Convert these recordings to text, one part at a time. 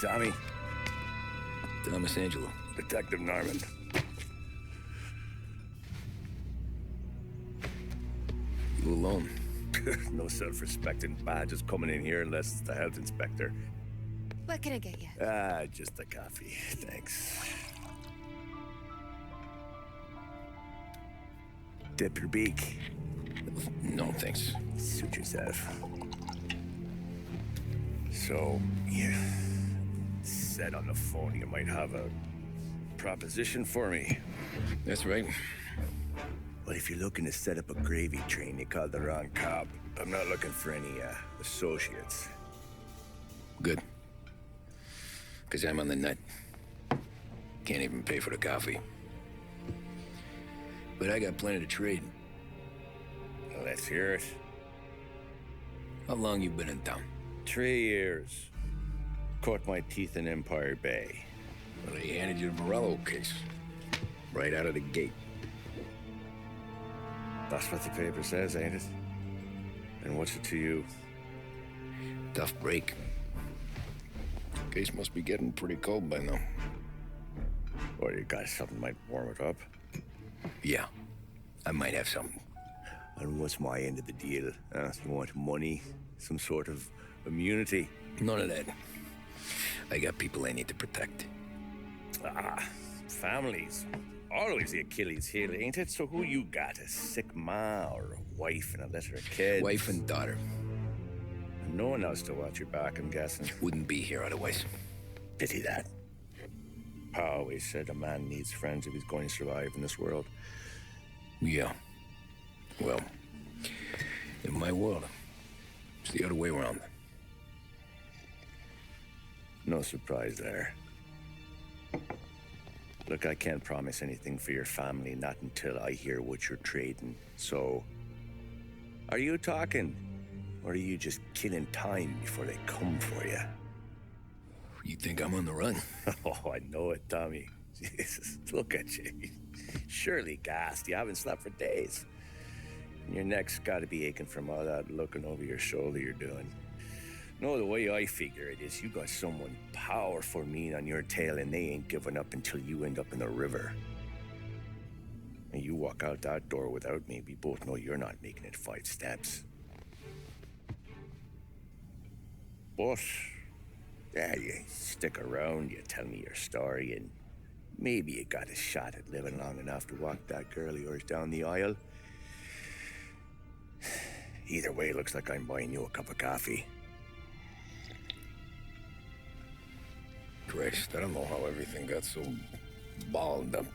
Tommy. Thomas Angelo. Detective Norman. You alone? No self-respecting badges coming in here unless it's the health inspector. What can I get you? Just a coffee. Thanks. Dip your beak. No, thanks. Suit yourself. So, you said on the phone you might have a proposition for me. That's right. Well, if you're looking to set up a gravy train, you called the wrong cop. I'm not looking for any, associates. Good. Because I'm on the nut. Can't even pay for the coffee. But I got plenty to trade. Well, let's hear it. How long you been in town? 3 years. Caught my teeth in Empire Bay. Well, they handed you the Morello case. Right out of the gate. That's what the paper says, ain't it? And what's it to you? Tough break. Case must be getting pretty cold by now. Or you got something might warm it up? Yeah, I might have something. And what's my end of the deal? You want money? Some sort of immunity? None of that. I got people I need to protect. Families. Always the Achilles heel, ain't it? So who you got? A sick ma or a wife and a litter of kids? Wife and daughter. And no one else to watch your back, I'm guessing. Wouldn't be here otherwise. Pity that. Pa always said a man needs friends if he's going to survive in this world. Yeah. Well, in my world, it's the other way around. No surprise there. Look, I can't promise anything for your family, not until I hear what you're trading. So, are you talking? Or are you just killing time before they come for you? You think I'm on the run? Oh, I know it, Tommy. Jesus, look at you. Surely gassed. You haven't slept for days. And your neck's got to be aching from all that looking over your shoulder you're doing. No, the way I figure it is you got someone powerful mean on your tail and they ain't giving up until you end up in the river. And you walk out that door without me, we both know you're not making it 5 steps. But, yeah, you stick around, you tell me your story, and maybe you got a shot at living long enough to walk that girl of yours down the aisle. Either way, it looks like I'm buying you a cup of coffee. Christ, I don't know how everything got so balled up.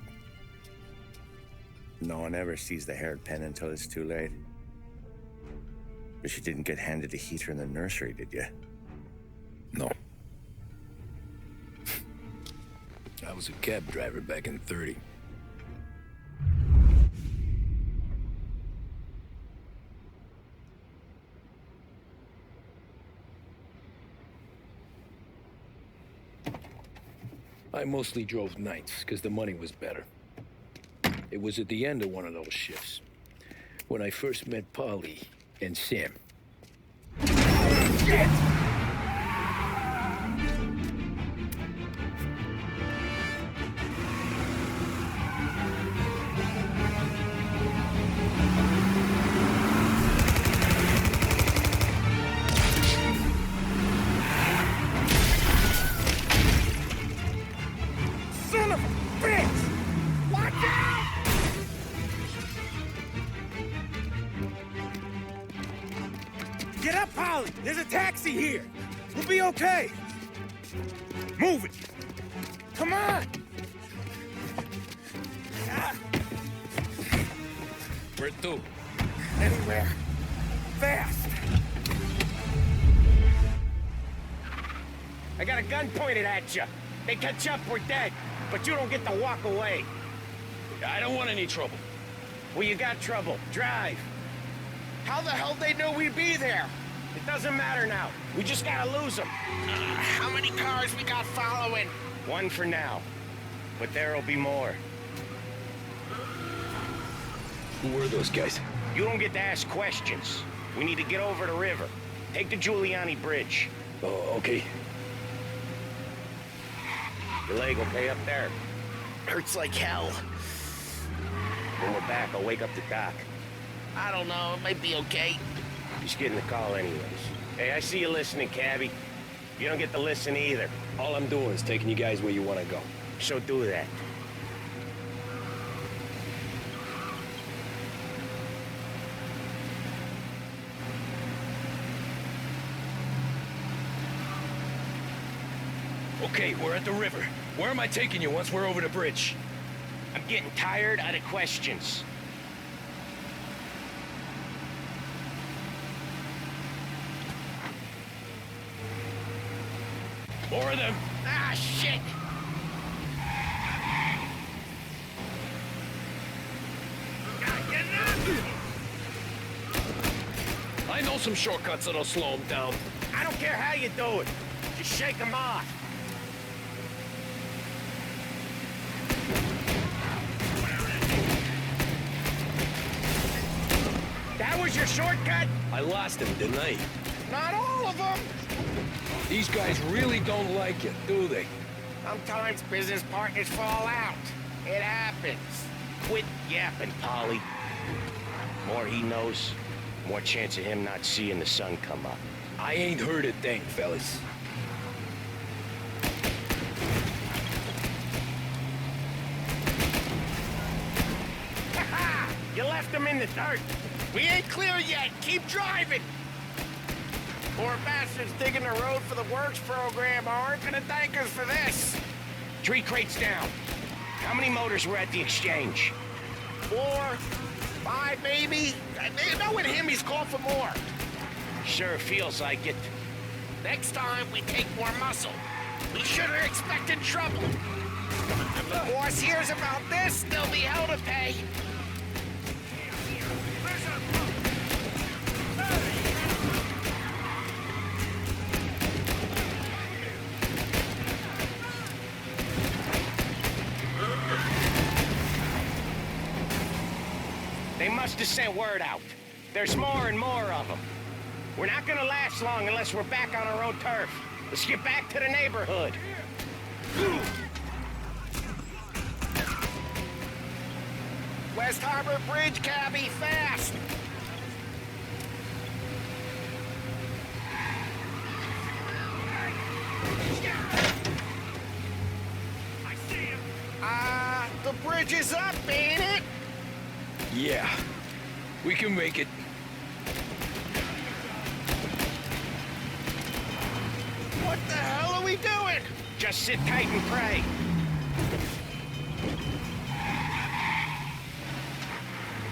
No one ever sees the haired pen until it's too late. But you didn't get handed a heater in the nursery, did you? No. I was a cab driver back in '30. I mostly drove nights, because the money was better. It was at the end of one of those shifts, when I first met Polly and Sam. Shit! Son of a bitch! Watch out! Get up, Polly! There's a taxi here! We'll be okay! Move it! Come on! Ah. Where to? Anywhere. Fast! I got a gun pointed at you. They catch up, we're dead. But you don't get to walk away. I don't want any trouble. Well, you got trouble. Drive. How the hell they know we'd be there? It doesn't matter now. We just gotta lose them. How many cars we got following? 1 for now. But there'll be more. Who were those guys? You don't get to ask questions. We need to get over the river. Take the Giuliani Bridge. Oh, okay. Your leg okay up there? Hurts like hell. When we're back, I'll wake up the doc. I don't know, it might be okay. Just getting the call anyways. Hey, I see you listening, cabbie. You don't get to listen either. All I'm doing is taking you guys where you want to go. So do that. Okay, we're at the river. Where am I taking you once we're over the bridge? I'm getting tired of the questions. More of them. Ah, shit! I know some shortcuts that'll slow them down. I don't care how you do it. Just shake them off. That was your shortcut? I lost him, didn't I? Not all of them! These guys really don't like it, do they? Sometimes business partners fall out. It happens. Quit yapping, Polly. More he knows, more chance of him not seeing the sun come up. I ain't heard a thing, fellas. Ha-ha! You left him in the dirt. We ain't clear yet. Keep driving. Poor bastards digging the road for the works program aren't gonna thank us for this. 3 crates down. How many motors were at the exchange? 4, 5 maybe. Knowing him, he's called for more. Sure feels like it. Next time, we take more muscle. We should have expected trouble. If the boss hears about this, there'll be hell to pay. They must have sent word out. There's more and more of them. We're not gonna last long unless we're back on our own turf. Let's get back to the neighborhood. West Harbor Bridge, cabbie, fast! I see him. The bridge is up, ain't it? Yeah, we can make it. What the hell are we doing? Just sit tight and pray.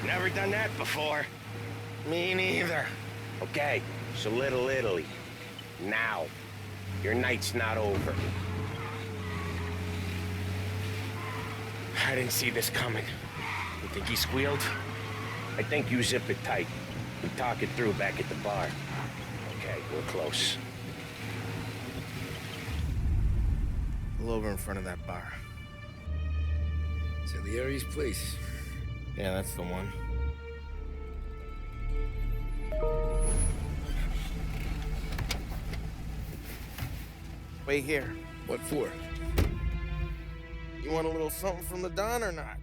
Never done that before. Me neither. Okay, so Little Italy. Now, your night's not over. I didn't see this coming. You think he squealed? I think you zip it tight. We talk it through back at the bar. Okay, we're close. Pull over in front of that bar. Salieri's place. Yeah, that's the one. Wait here. What for? You want a little something from the Don or not?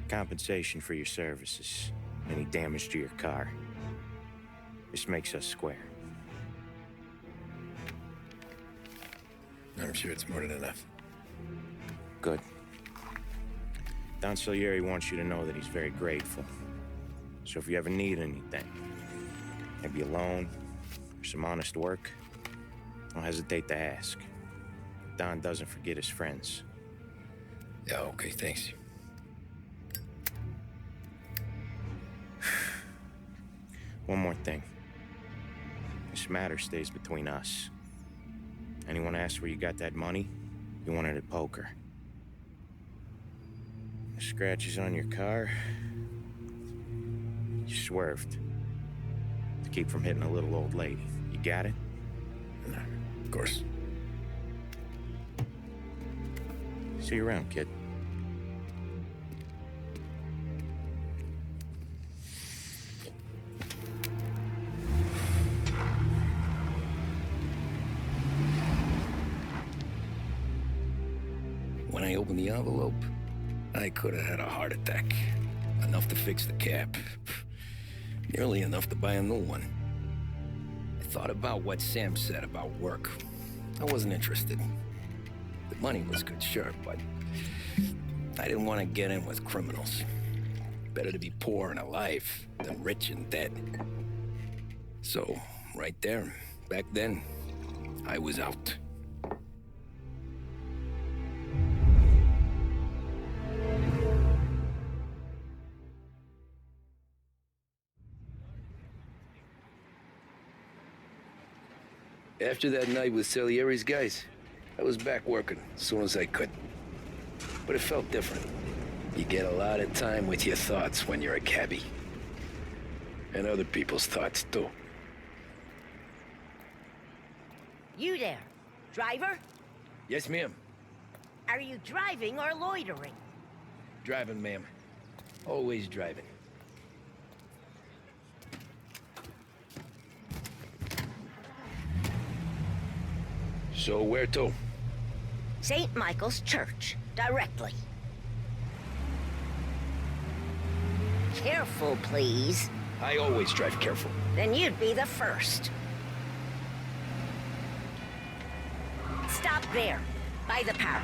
Compensation for your services. Any damage to your car. This makes us square. I'm sure it's more than enough. Good. Don Salieri wants you to know that he's very grateful. So if you ever need anything, maybe a loan or some honest work, don't hesitate to ask. Don doesn't forget his friends. Yeah, okay, thanks. One more thing. This matter stays between us. Anyone asks where you got that money, you won it at poker. The scratches on your car, you swerved to keep from hitting a little old lady. You got it? No, of course. See you around, kid. When I opened the envelope, I could have had a heart attack. Enough to fix the cap. Nearly enough to buy a new one. I thought about what Sam said about work. I wasn't interested. The money was good, sure, but I didn't want to get in with criminals. Better to be poor and alive than rich and dead. So, right there, back then, I was out. After that night with Salieri's guys, I was back working as soon as I could. But it felt different. You get a lot of time with your thoughts when you're a cabbie. And other people's thoughts, too. You there, driver? Yes, ma'am. Are you driving or loitering? Driving, ma'am. Always driving. So where to? St. Michael's Church, directly. Careful, please. I always drive careful. Then you'd be the first. Stop there, by the park.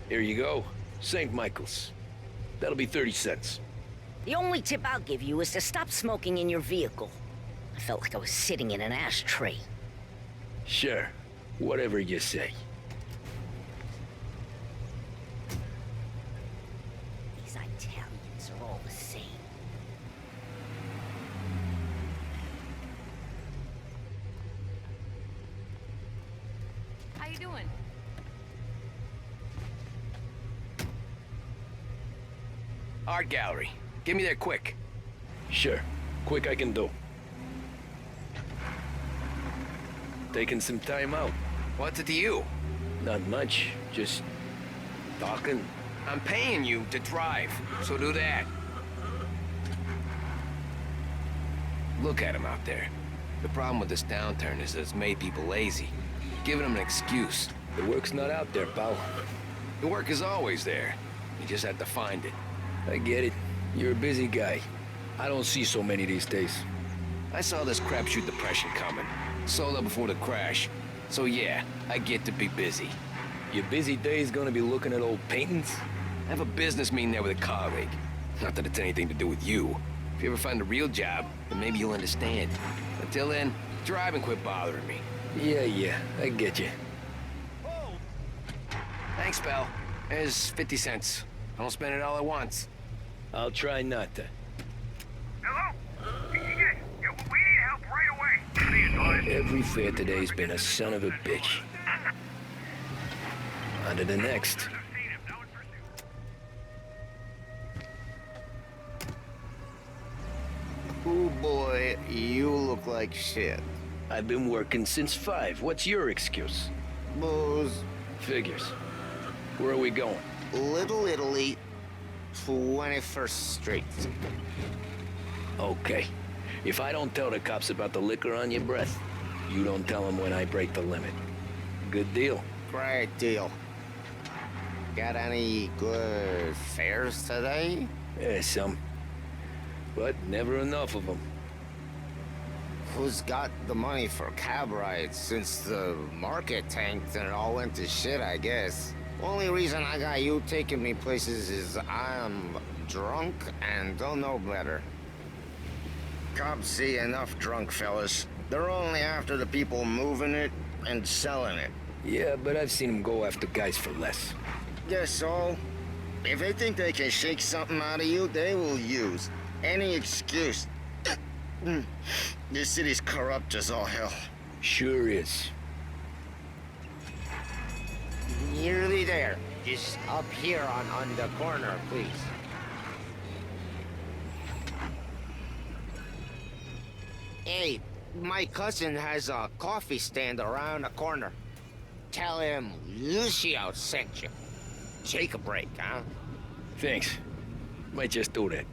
Here you go. St. Michael's. That'll be 30 cents. The only tip I'll give you is to stop smoking in your vehicle. I felt like I was sitting in an ashtray. Sure. Whatever you say. These Italians are all the same. How you doing? Art gallery. Get me there quick. Sure. Quick I can do. Taking some time out. What's it to you? Not much. Just talking. I'm paying you to drive, so do that. Look at him out there. The problem with this downturn is that it's made people lazy. Giving them an excuse. The work's not out there, pal. The work is always there. You just have to find it. I get it. You're a busy guy. I don't see so many these days. I saw this crapshoot depression coming. Sold up before the crash. So yeah, I get to be busy. Your busy day's gonna be looking at old paintings? I have a business meeting there with a colleague. Not that it's anything to do with you. If you ever find a real job, then maybe you'll understand. Until then, drive and quit bothering me. Yeah, I get you. Thanks, pal. There's 50 cents. I don't spend it all at once. I'll try not to. Hello? Yeah, we need help right away. Every fair today's been a son of a bitch. On to the next. Oh boy, you look like shit. I've been working since 5. What's your excuse? Booze. Figures. Where are we going? Little Italy, 21st Street. Okay. If I don't tell the cops about the liquor on your breath, you don't tell them when I break the limit. Good deal. Great deal. Got any good fares today? Yeah, some. But never enough of them. who's got the money for cab rides since the market tanked and it all went to shit, I guess. Only reason I got you taking me places is I'm drunk and don't know better. Cops see enough drunk fellas. They're only after the people moving it and selling it. Yeah, but I've seen them go after guys for less. Guess so. If they think they can shake something out of you, they will use any excuse. This city's corrupt as all hell. Sure is. Nearly there. Just up here on the corner, please. Hey, my cousin has a coffee stand around the corner. Tell him Lucio sent you. Take a break, huh? Thanks. Might just do that.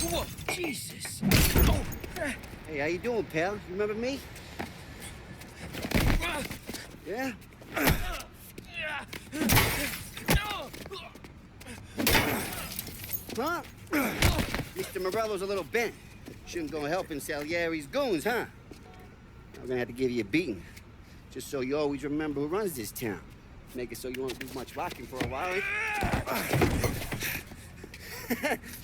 Whoa, Jesus. Oh. Hey, how you doing, pal? You remember me? Yeah? Huh? Mr. Morello's a little bent. Shouldn't go helping Salieri's goons, huh? I'm gonna have to give you a beating. Just so you always remember who runs this town. Make it so you won't do much rocking for a while.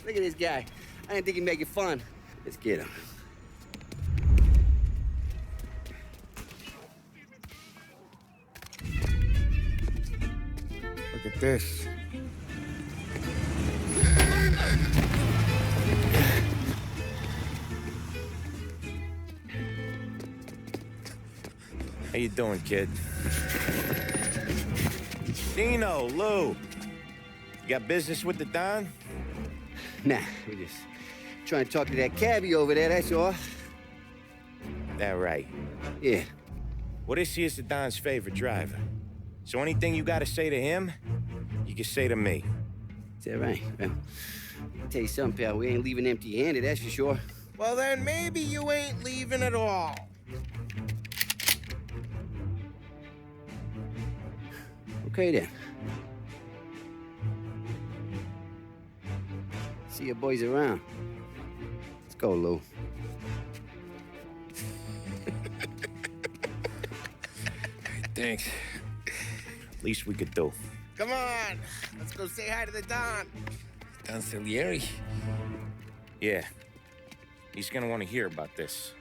Look at this guy. I didn't think he'd make it fun. Let's get him. Look at this. How you doing, kid? Dino, Lou. You got business with the Don? Nah, we're just trying to talk to that cabbie over there, that's all. That right. Yeah. Well, this here's the Don's favorite driver. So anything you gotta say to him, you can say to me. Is that right? Well, I'll tell you something, pal. We ain't leaving empty-handed, that's for sure. Well, then maybe you ain't leaving at all. Okay, then. See your boys around. Let's go, Lou. Thanks. Least we could do. Come on, let's go say hi to the Don. Don Salieri? Yeah. He's gonna want to hear about this.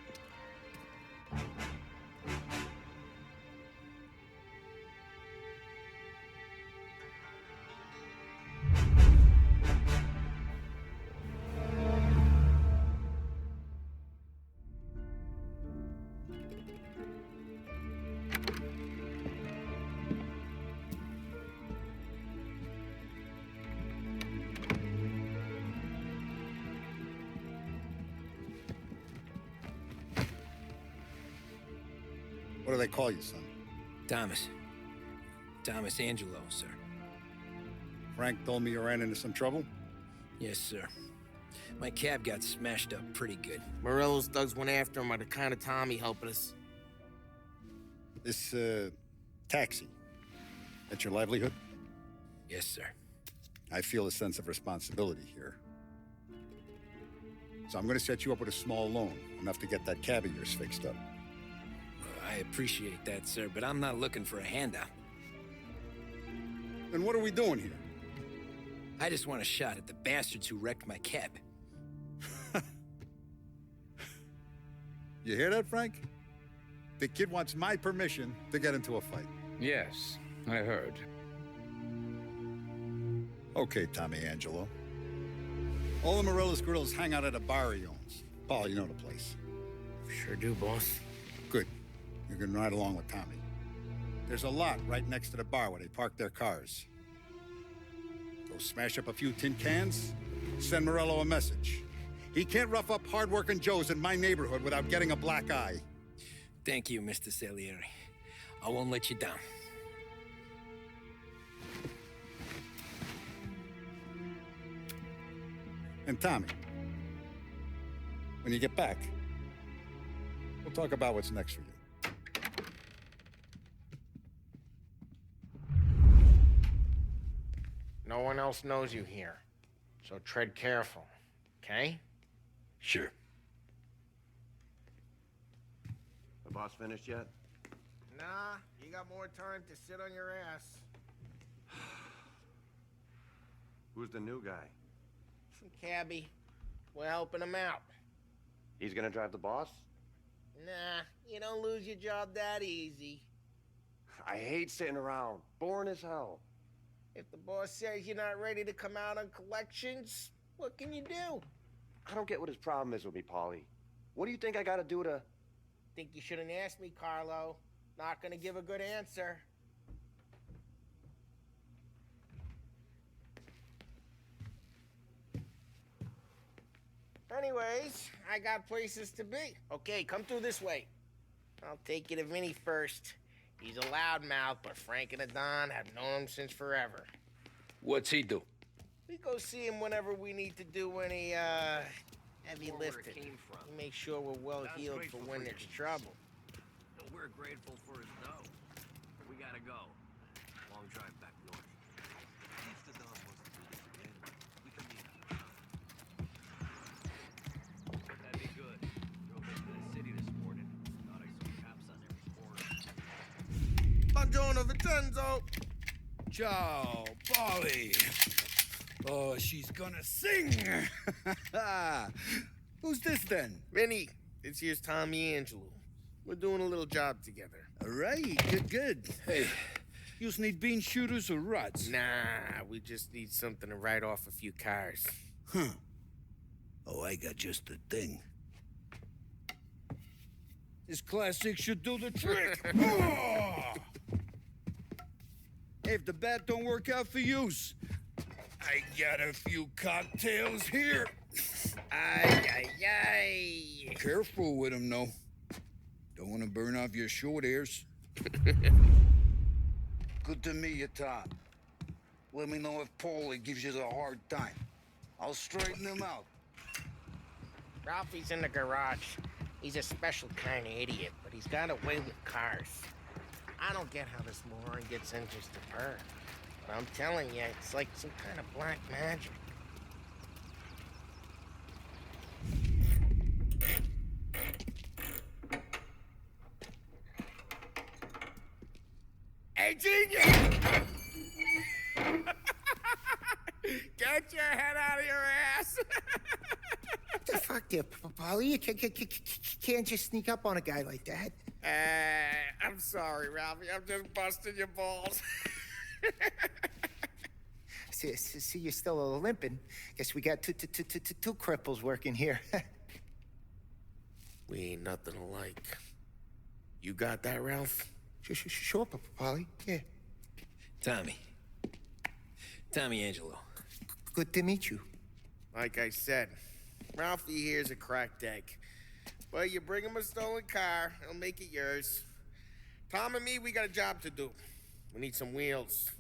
What do they call you, son? Thomas. Thomas Angelo, sir. Frank told me you ran into some trouble? Yes, sir. My cab got smashed up pretty good. Morello's thugs went after him by the kind of Tommy helping us. This, taxi, that's your livelihood? Yes, sir. I feel a sense of responsibility here. So I'm gonna set you up with a small loan, enough to get that cab of yours fixed up. I appreciate that, sir, but I'm not looking for a handout. Then what are we doing here? I just want a shot at the bastards who wrecked my cab. You hear that, Frank? The kid wants my permission to get into a fight. Yes, I heard. Okay, Tommy Angelo. All the Morello's grills hang out at a bar he owns. Paul, you know the place. Sure do, boss. Good. You can ride along with Tommy. There's a lot right next to the bar where they park their cars. Go smash up a few tin cans, send Morello a message. He can't rough up hard-working Joes in my neighborhood without getting a black eye. Thank you, Mr. Salieri. I won't let you down. And Tommy, When you get back, we'll talk about what's next for you. No one else knows you here, so tread careful, okay? Sure. The boss finished yet? Nah, you got more time to sit on your ass. Who's the new guy? Some cabbie. We're helping him out. He's gonna drive the boss? Nah, you don't lose your job that easy. I hate sitting around. Boring as hell. If the boss says you're not ready to come out on collections, what can you do? I don't get what his problem is with me, Paulie. What do you think I gotta do to... Think you shouldn't ask me, Carlo. Not gonna give a good answer. Anyways, I got places to be. Okay, come through this way. I'll take you to Vinny first. He's a loudmouth, but Frank and the Don have known him since forever. What's he do? We go see him whenever we need to do any, heavy lifting. We make sure we're well healed for when there's trouble. We're grateful for his dough. We gotta go. Long drive back north. If the Don wants to do this again, we can meet up. That'd be good. Drove into the city this morning. Thought I saw cops on every corner. Buongiorno, Vincenzo! Ciao, Polly. Oh, she's gonna sing. Who's this then? Vinny, this here's Tommy Angelo. We're doing a little job together. All right, good. Hey, you just need bean shooters or rods? Nah, we just need something to write off a few cars. Huh. Oh, I got just the thing. This classic should do the trick. Oh! Hey, if the bat don't work out for yous, I got a few cocktails here. Ay. Careful with them, though. Don't want to burn off your short hairs. Good to meet you, Tom. Let me know if Paulie gives you the hard time. I'll straighten him out. Ralphie's in the garage. He's a special kind of idiot, but he's got a way with cars. I don't get how this moron gets engines to burn. But I'm telling you, it's like some kind of black magic. Hey, genius! Get your head out of your ass! What the fuck there, Paulie? You can't just sneak up on a guy like that. I'm sorry, Ralphie. I'm just busting your balls. See, you're still limping. Guess we got two cripples working here. We ain't nothing alike. You got that, Ralph? Sure, Paulie. Yeah. Tommy Angelo. Good to meet you. Like I said, Ralphie here's a cracked egg. Well, you bring him a stolen car, he'll make it yours. Tom and me, we got a job to do. We need some wheels.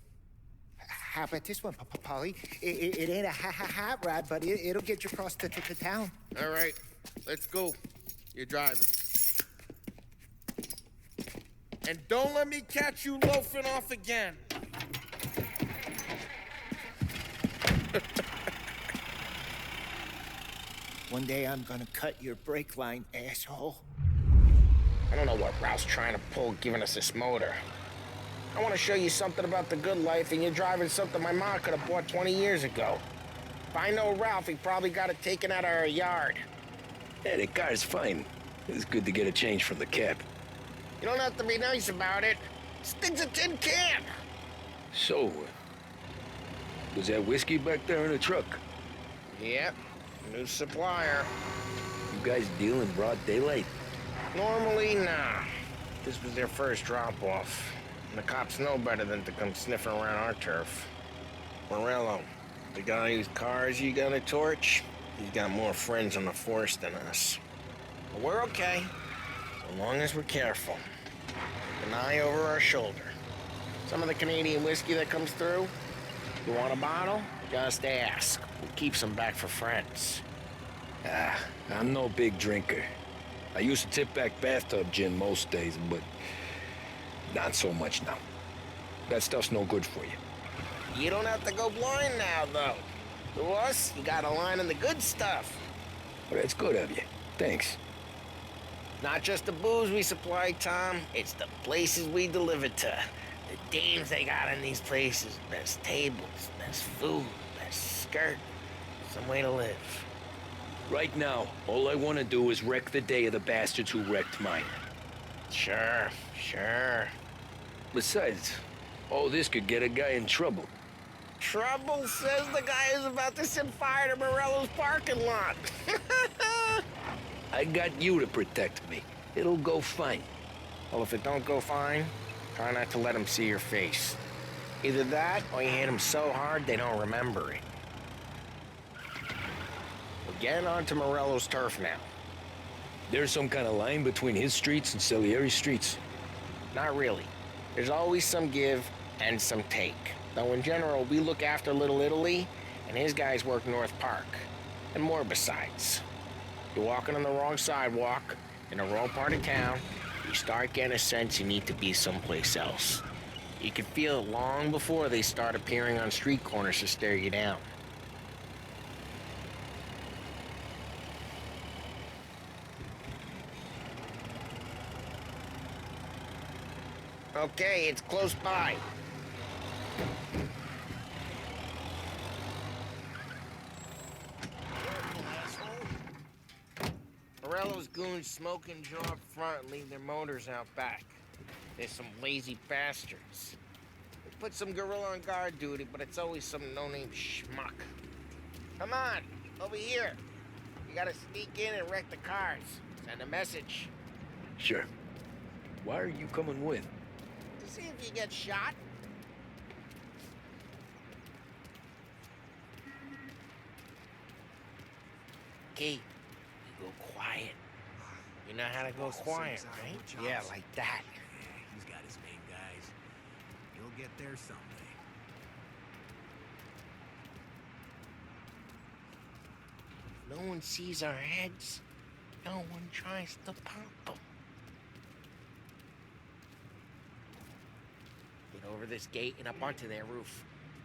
How about this one, Paulie? It ain't a hot rod, but it'll get you across to town. All right, let's go. You're driving. And don't let me catch you loafing off again. One day I'm gonna cut your brake line, asshole. I don't know what Ralph's trying to pull giving us this motor. I want to show you something about the good life, and you're driving something my mom could have bought 20 years ago. If I know Ralph, he probably got it taken out of our yard. Yeah, the car's fine. It's good to get a change from the cab. You don't have to be nice about it. This thing's a tin can. So, was that whiskey back there in the truck? Yep, new supplier. You guys deal in broad daylight? Normally, nah. This was their first drop-off. And the cops know better than to come sniffing around our turf. Morello, the guy whose cars you got a torch, he's got more friends on the force than us. But we're okay, so long as we're careful. An eye over our shoulder. Some of the Canadian whiskey that comes through, you want a bottle? Just ask. We keep some back for friends. I'm no big drinker. I used to tip back bathtub gin most days, but not so much now. That stuff's no good for you. You don't have to go blind now, though. To us, you got a line on the good stuff. Well, that's good of you. Thanks. Not just the booze we supply, Tom. It's the places we deliver to. The dames they got in these places. Best tables, best food, best skirt. Some way to live. Right now, all I want to do is wreck the day of the bastards who wrecked mine. Sure. Besides, all this could get a guy in trouble. Trouble says the guy is about to set fire to Morello's parking lot. I got you to protect me. It'll go fine. Well, if it don't go fine, try not to let them see your face. Either that, or you hit them so hard they don't remember it. We're getting onto Morello's turf now. There's some kind of line between his streets and Salieri's streets? Not really. There's always some give and some take. Though in general, we look after Little Italy, and his guys work North Park. And more besides. You're walking on the wrong sidewalk, in the wrong part of town, you start getting a sense you need to be someplace else. You can feel it long before they start appearing on street corners to stare you down. Okay, it's close by. Morello's goons smoke and draw up front and leave their motors out back. They're some lazy bastards. They put some gorilla on guard duty, but it's always some no-name schmuck. Come on, over here. You gotta sneak in and wreck the cars. Send a message. Sure. Why are you coming with? To see if you get shot. Okay, you go quiet. You know how to go quiet, right? Yeah, like that. He's got his main guys. He'll get there someday. If no one sees our heads, no one tries to pop them. Get over this gate and up onto their roof.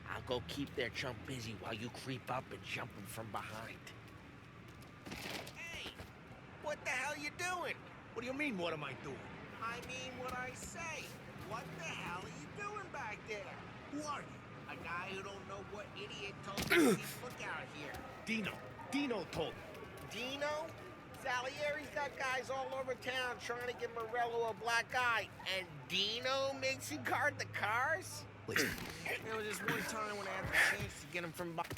I'll go keep their chump busy while you creep up and jump him from behind. Hey! What the hell you doing? What do you mean, what am I doing? I mean what I say. What the hell are you doing back there? Who are you? A guy who don't know what idiot told you to keep lookout here. Dino told me. Dino? Salieri's got guys all over town trying to give Morello a black eye, and Dino makes him guard the cars? Listen. There was just one time when I had the chance to get him from behind.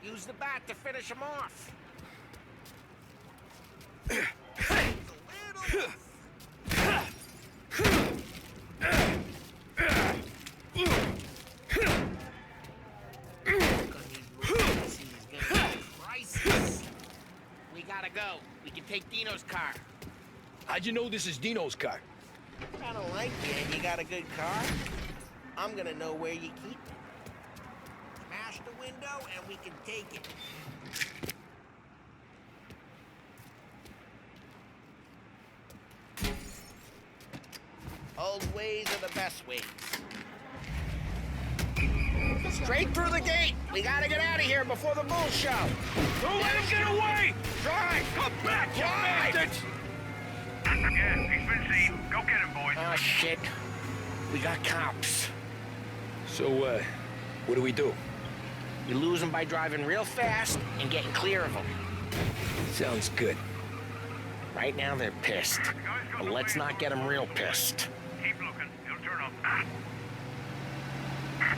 Use the bat to finish him off. We gotta go. We can take Dino's car. How'd you know this is Dino's car? I don't like you and you got a good car. I'm gonna know where you keep it. Smash the window and we can take it. Old ways are the best ways. Straight through the gate! We gotta get out of here before the bull show! Don't let him get away! Drive! Come back, you bastards! Yeah, he's been seen. Go get him, boys. Oh, shit. We got cops. So, what do we do? We lose them by driving real fast and getting clear of them. Sounds good. Right now, they're pissed. But let's not get them real pissed. Keep looking. He'll turn up.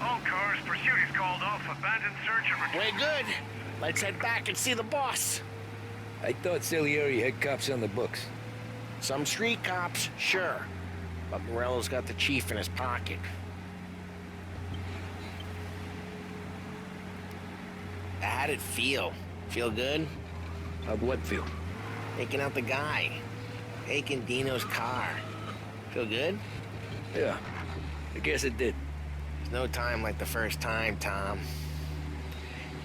All cars, pursuit is called off. Abandoned search and retrieve. We're good. Let's head back and see the boss. I thought Salieri had cops on the books. Some street cops, sure. But Morello's got the chief in his pocket. How'd it feel? Feel good? How'd what feel? Taking out the guy. Taking Dino's car. Feel good? Yeah, I guess it did. There's no time like the first time, Tom.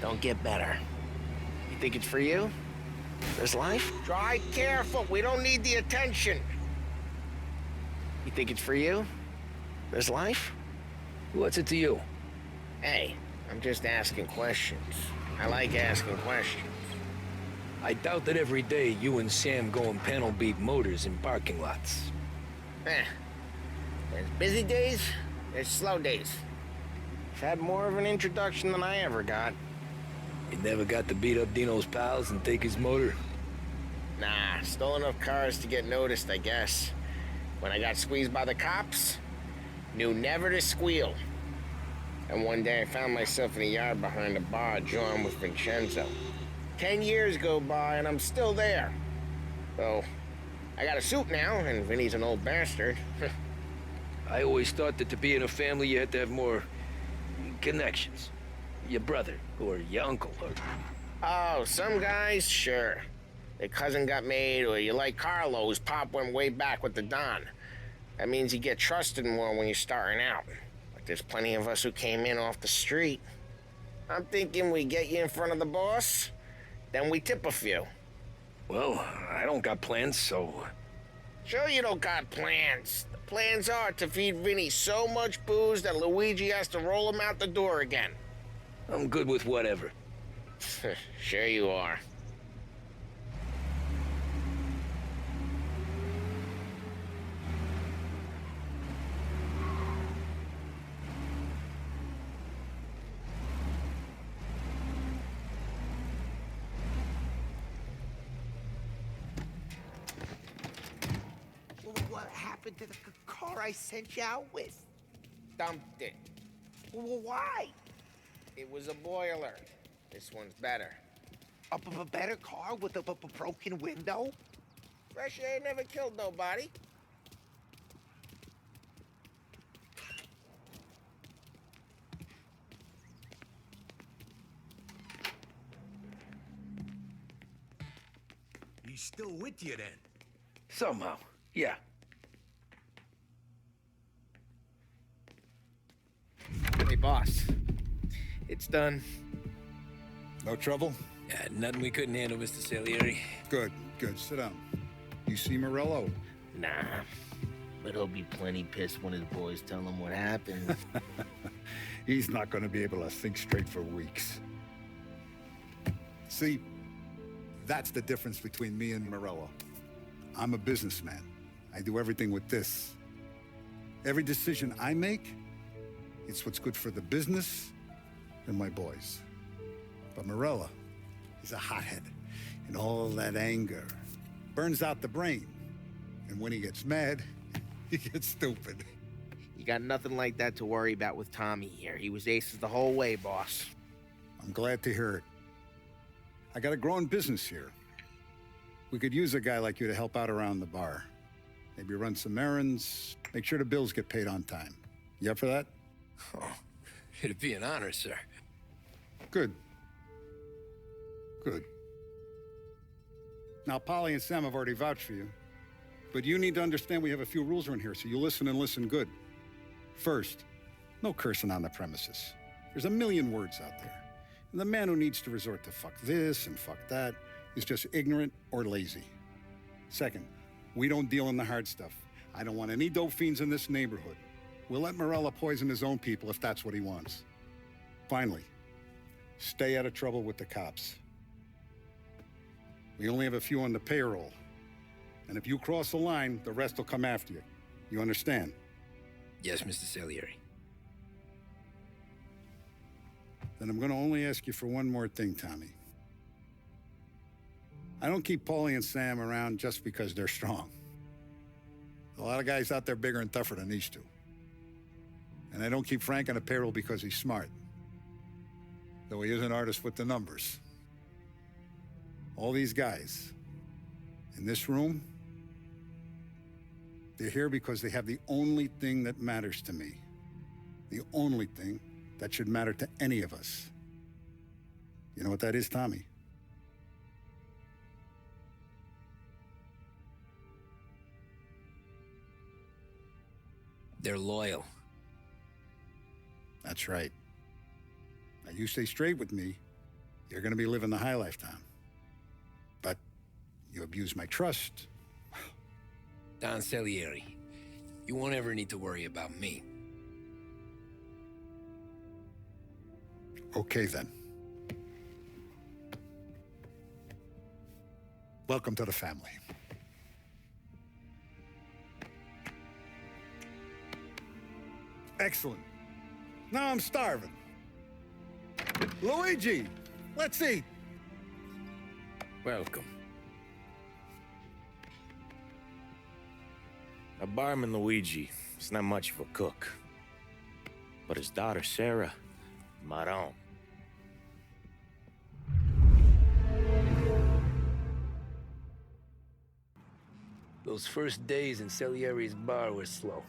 don't get better. You think it's for you? This life? Try careful. We don't need the attention. You think it's for you? This life? What's it to you? Hey, I'm just asking questions. I like asking questions. I doubt that every day you and Sam go and panel beat motors in parking lots. There's busy days, there's slow days. I've had more of an introduction than I ever got. You never got to beat up Dino's pals and take his motor? Nah, stole enough cars to get noticed, I guess. When I got squeezed by the cops, knew never to squeal. And one day I found myself in a yard behind a bar, joined with Vincenzo. 10 years go by and I'm still there. So, I got a suit now, and Vinny's an old bastard. I always thought that to be in a family you had to have more connections. Your brother, or your uncle, or... Oh, some guys, sure. Their cousin got made, or you like Carlos, Pop went way back with the Don. That means you get trusted more when you're starting out. But there's plenty of us who came in off the street. I'm thinking we get you in front of the boss, then we tip a few. Well, I don't got plans, so... Sure you don't got plans. The plans are to feed Vinny so much booze that Luigi has to roll him out the door again. I'm good with whatever. Sure you are. What happened to the car I sent you out with? Dumped it. Well, why? It was a boiler. This one's better. A better car with a broken window? Fresh air never killed nobody. He's still with you then? Somehow, yeah. Hey, boss. It's done. No trouble? Yeah, nothing we couldn't handle, Mr. Salieri. Good, good. Sit down. You see Morello? Nah, but he'll be plenty pissed when his boys tell him what happened. He's not going to be able to think straight for weeks. See, that's the difference between me and Morello. I'm a businessman. I do everything with this. Every decision I make, it's what's good for the business and my boys. But Morello, he's a hothead, and all that anger burns out the brain. And when he gets mad, he gets stupid. You got nothing like that to worry about with Tommy here. He was aces the whole way, boss. I'm glad to hear it. I got a growing business here. We could use a guy like you to help out around the bar. Maybe run some errands, make sure the bills get paid on time. You up for that? Oh, it'd be an honor, sir. Good. Good. Now, Polly and Sam have already vouched for you. But you need to understand we have a few rules around here, so you listen and listen good. First, no cursing on the premises. There's a million words out there. And the man who needs to resort to fuck this and fuck that is just ignorant or lazy. Second, we don't deal in the hard stuff. I don't want any dope fiends in this neighborhood. We'll let Morello poison his own people if that's what he wants. Finally, stay out of trouble with the cops. We only have a few on the payroll. And if you cross the line, the rest will come after you. You understand? Yes, Mr. Salieri. Then I'm going to only ask you for one more thing, Tommy. I don't keep Paulie and Sam around just because they're strong. A lot of guys out there bigger and tougher than these two. And I don't keep Frank on the payroll because he's smart. Though he is an artist with the numbers. All these guys in this room, they're here because they have the only thing that matters to me. The only thing that should matter to any of us. You know what that is, Tommy? They're loyal. That's right. Now you stay straight with me, You're gonna be living the high life, Tom. But you abuse my trust. Don Salieri, you won't ever need to worry about me. Okay, then. Welcome to the family. Excellent. Now I'm starving. Luigi, let's eat. Welcome. A barman Luigi is not much of a cook. But his daughter, Sarah, Maron. Those first days in Salieri's bar were slow.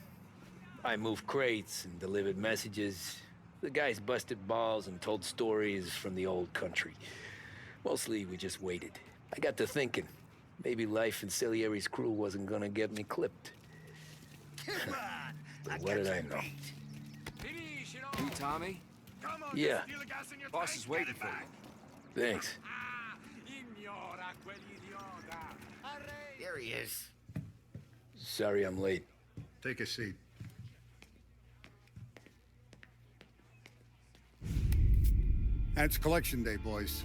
I moved crates and delivered messages. The guys busted balls and told stories from the old country. Mostly, we just waited. I got to thinking, maybe life in Salieri's crew wasn't gonna get me clipped. But what did I know? You, Tommy? Yeah. Boss is waiting for you. Thanks. There he is. Sorry I'm late. Take a seat. And it's collection day, boys.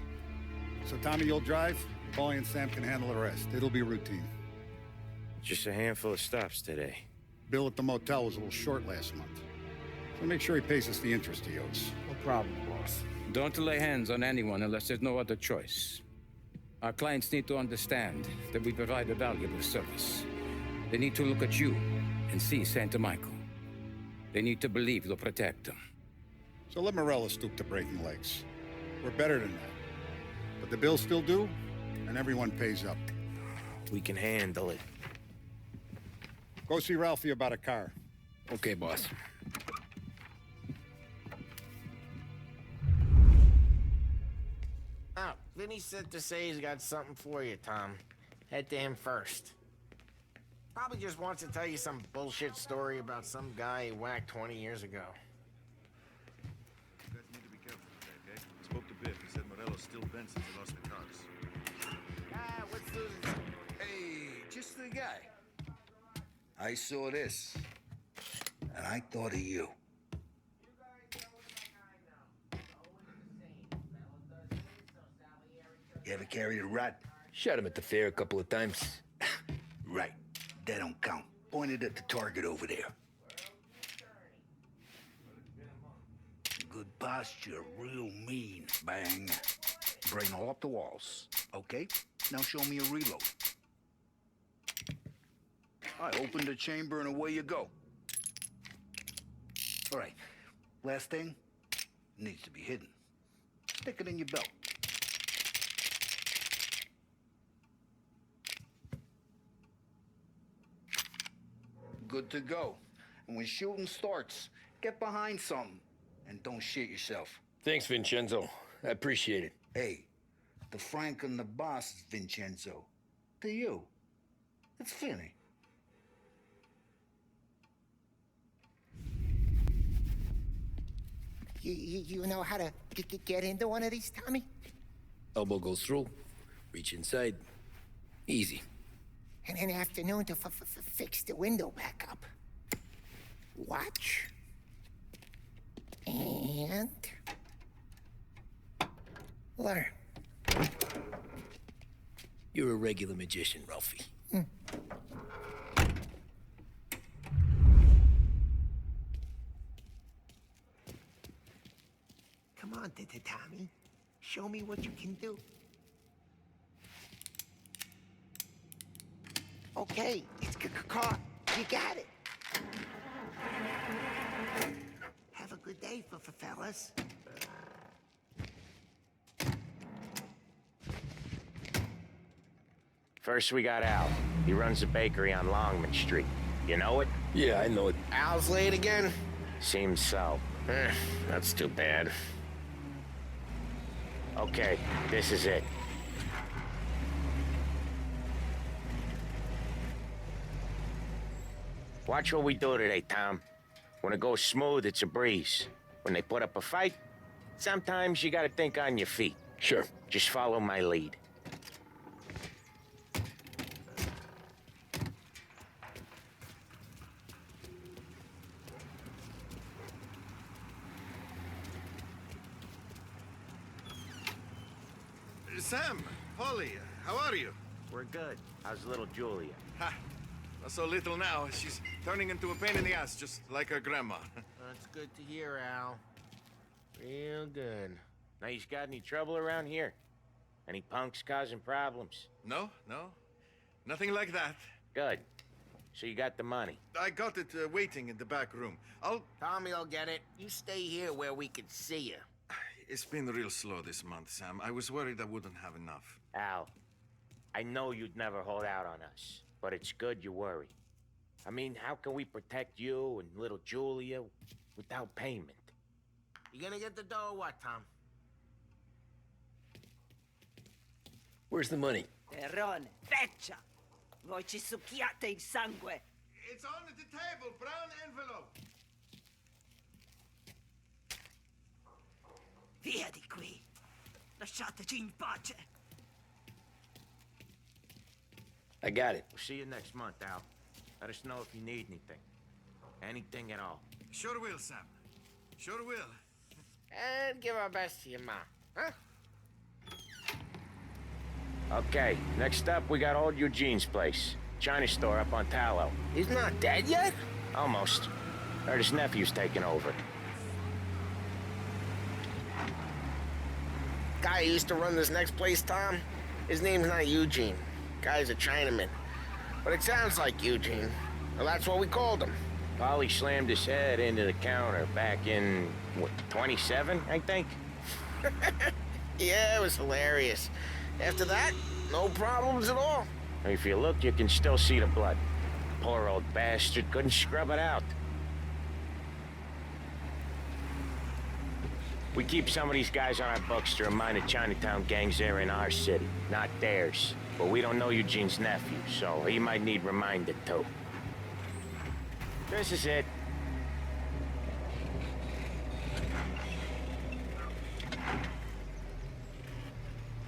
So Tommy, you'll drive. Paulie and Sam can handle the rest. It'll be routine. Just a handful of stops today. Bill at the motel was a little short last month. So make sure he pays us the interest he owes. No problem, boss. Don't lay hands on anyone unless there's no other choice. Our clients need to understand that we provide a valuable service. They need to look at you and see Santa Michael. They need to believe you'll protect them. So let Morella stoop to breaking legs. We're better than that. But the bills still due, and everyone pays up. We can handle it. Go see Ralphie about a car. Okay, boss. Oh, Vinny said to say he's got something for you, Tom. Head to him first. Probably just wants to tell you some bullshit story about some guy he whacked 20 years ago. You guys need to be careful with that, okay? Spoke to Biff. He said Morello's still bent since he lost the cars. Ah, what's losing? Hey, just the guy. I saw this, and I thought of you. You ever carried a rat? Shot him at the fair a couple of times. Right. That don't count. Pointed at the target over there. Good posture, real mean. Bang. Brain all up the walls. Okay? Now show me a reload. I open the chamber and away you go. All right. Last thing. Needs to be hidden. Stick it in your belt. Good to go. And when shooting starts, get behind something and don't shit yourself. Thanks, Vincenzo. I appreciate it. Hey, the Frank and the boss is Vincenzo. To you, it's Vinny. You know how to get into one of these, Tommy? Elbow goes through, reach inside. Easy. And an afternoon to fix the window back up. Watch. And... learn. You're a regular magician, Ralphie. Come on, Tommy. Show me what you can do. Okay, it's caught. You got it. Have a good day, fellas. First, we got Al. He runs a bakery on Longman Street. You know it? Yeah, I know it. Al's late again? Seems so. That's too bad. Okay, this is it. Watch what we do today, Tom. When it goes smooth, it's a breeze. When they put up a fight, sometimes you gotta think on your feet. Sure. Just follow my lead. Sam, Polly, how are you? We're good. How's little Julia? Ha! Not so little now. She's turning into a pain in the ass, just like her grandma. That's good to hear, Al. Real good. Now, you got any trouble around here? Any punks causing problems? No. Nothing like that. Good. So you got the money? I got it waiting in the back room. Tommy will get it. You stay here where we can see you. It's been real slow this month, Sam. I was worried I wouldn't have enough. Al, I know you'd never hold out on us, but it's good you worry. I mean, how can we protect you and little Julia without payment? You gonna get the dough or what, Tom? Where's the money? Perrone, feccia! Voi ci succhiate il sangue! It's on the table, brown envelope. Via di qui! Lasciateci in pace! I got it. We'll see you next month, Al. Let us know if you need anything. Anything at all. Sure will, Sam. Sure will. And give our best to your ma, huh? Okay, next up, we got old Eugene's place. China store up on Tallow. He's not dead yet? Almost. Heard his nephew's taking over. Guy who used to run this next place, Tom, his name's not Eugene. Guy's a Chinaman. But it sounds like Eugene. Well, that's what we called him. Polly slammed his head into the counter back in, what, 27, I think? Yeah, it was hilarious. After that, no problems at all. If you look, you can still see the blood. Poor old bastard couldn't scrub it out. We keep some of these guys on our books to remind the Chinatown gangs they're in our city, not theirs. But we don't know Eugene's nephew, so he might need reminded too. This is it.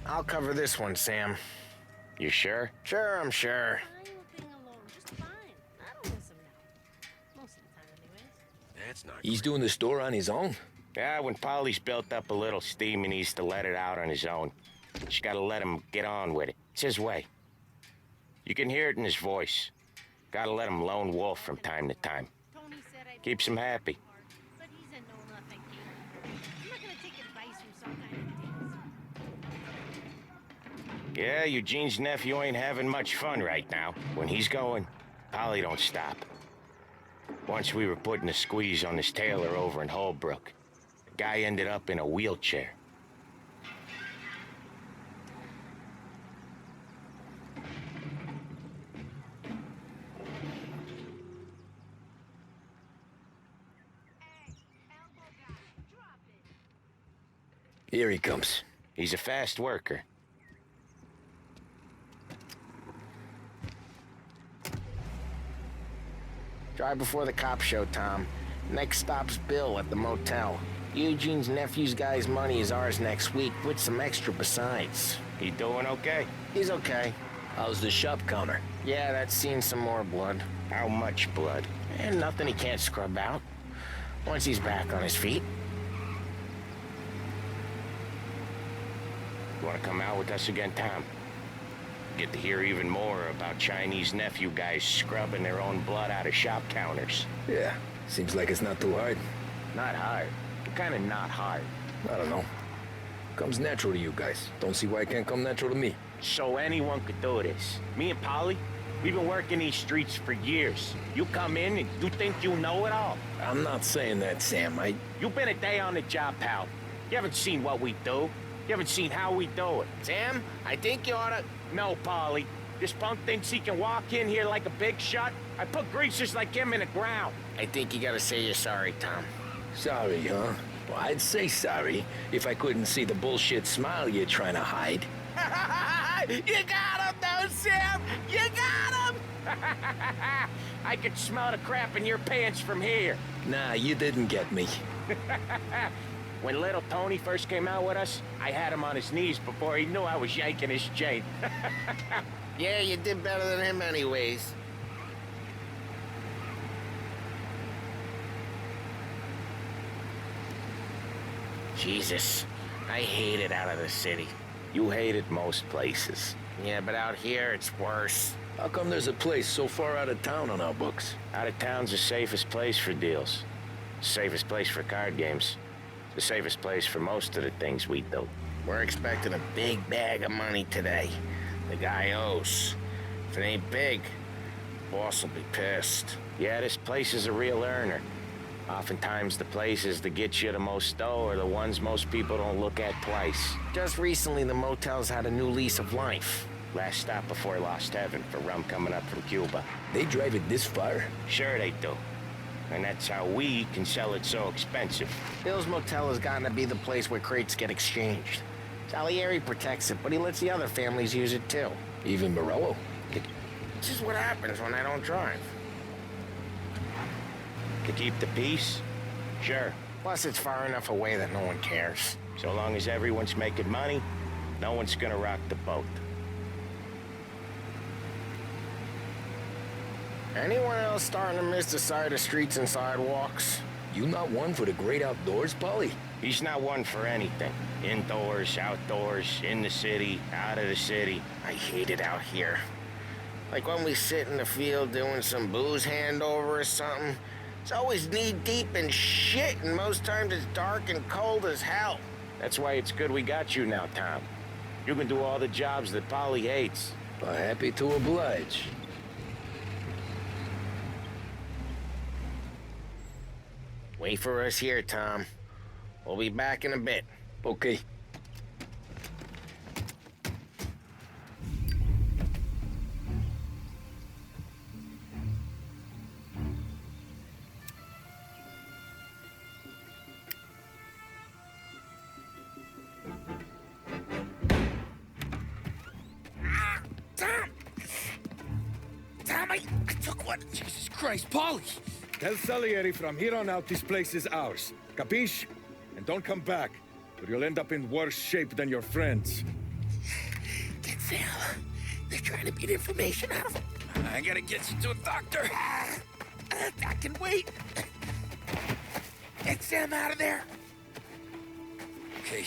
I'll cover this one, Sam. You sure? Sure, I'm sure. That's not. He's doing the store on his own? Yeah, when Polly's built up a little steam, he needs to let it out on his own. You gotta let him get on with it. It's his way. You can hear it in his voice. Gotta let him lone wolf from time to time. Keeps him happy. But he's a know-nothing kid. I'm not gonna take advice from some kind of dick. Yeah, Eugene's nephew ain't having much fun right now. When he's going, Polly don't stop. Once we were putting a squeeze on this tailor over in Holbrook. The guy ended up in a wheelchair. Here he comes. He's a fast worker. Drive before the cops show, Tom. Next stop's Bill at the motel. Eugene's nephew's guy's money is ours next week, with some extra besides. He doing okay? He's okay. How's the shop counter? Yeah, that's seen some more blood. How much blood? And nothing he can't scrub out. Once he's back on his feet. You wanna come out with us again, Tom? Get to hear even more about Chinese nephew guys scrubbing their own blood out of shop counters. Yeah, seems like it's not too hard. Not hard. Kinda not hard. I don't know. Comes natural to you guys. Don't see why it can't come natural to me. So anyone could do this. Me and Polly, we've been working these streets for years. You come in and you think you know it all. I'm not saying that, Sam. You've been a day on the job, pal. You haven't seen what we do. You haven't seen how we do it. Sam, I think you oughta... No, Polly. This punk thinks he can walk in here like a big shot. I put greasers like him in the ground. I think you gotta say you're sorry, Tom. Sorry, huh? Well, I'd say sorry if I couldn't see the bullshit smile you're trying to hide. You got him, though, Sam! You got him! I could smell the crap in your pants from here. Nah, you didn't get me. When little Tony first came out with us, I had him on his knees before he knew I was yanking his chain. Yeah, you did better than him anyways. Jesus, I hate it out of the city. You hate it most places. Yeah, but out here, it's worse. How come there's a place so far out of town on our books? Out of town's the safest place for deals. Safest place for card games. The safest place for most of the things we do. We're expecting a big bag of money today. The guy owes. If it ain't big, boss will be pissed. Yeah, this place is a real earner. Oftentimes the places that get you the most dough are the ones most people don't look at twice. Just recently, the motel's had a new lease of life. Last stop before Lost Heaven for rum coming up from Cuba. They drive it this far? Sure they do. And that's how we can sell it so expensive. Bill's Motel has gotten to be the place where crates get exchanged. Salieri protects it, but he lets the other families use it too. Even Morello? This is what happens when I don't drive. To keep the peace? Sure. Plus, it's far enough away that no one cares. So long as everyone's making money, no one's gonna rock the boat. Anyone else starting to miss the side of streets and sidewalks? You not one for the great outdoors, Polly? He's not one for anything. Indoors, outdoors, in the city, out of the city. I hate it out here. Like when we sit in the field doing some booze handover or something. It's always knee-deep in shit, and most times it's dark and cold as hell. That's why it's good we got you now, Tom. You can do all the jobs that Polly hates. Happy to oblige. Wait for us here, Tom. We'll be back in a bit. Okay. I took one. Jesus Christ, Polly! Tell Salieri from here on out this place is ours. Capiche? And don't come back, or you'll end up in worse shape than your friends. Get Sal. They're trying to beat information out of him. I gotta get you to a doctor. I can wait. Get Sam out of there. Okay.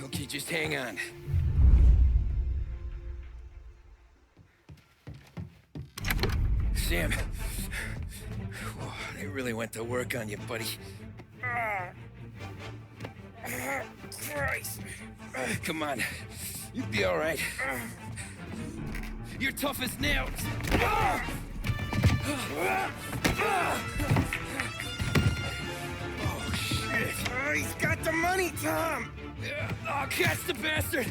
Okay, just hang on. Sam. Oh, they really went to work on you, buddy. Christ. Come on. You'll be all right. You're tough as nails. Oh, shit. Oh, he's got the money, Tom. Oh, catch the bastard.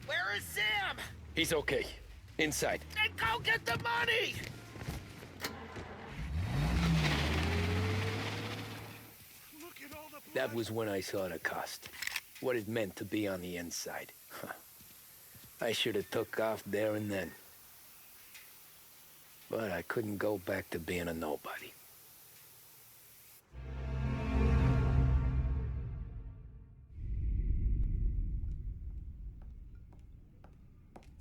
Where is Sam? He's okay. Inside. Then go get the money! That was when I saw the cost. What it meant to be on the inside. Huh. I should have took off there and then. But I couldn't go back to being a nobody.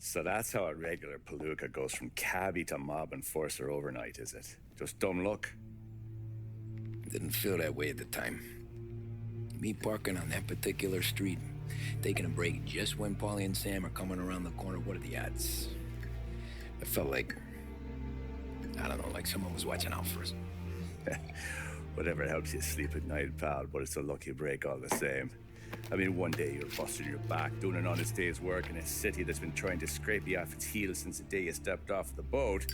So that's how a regular palooka goes from cabbie to mob enforcer overnight, is it? Just dumb luck? Didn't feel that way at the time. Me parking on that particular street, taking a break just when Paulie and Sam are coming around the corner, what are the odds? I felt like, I don't know, like someone was watching out for us. Whatever helps you sleep at night, pal, but it's a lucky break all the same. I mean, one day you're busting your back, doing an honest day's work in a city that's been trying to scrape you off its heels since the day you stepped off the boat,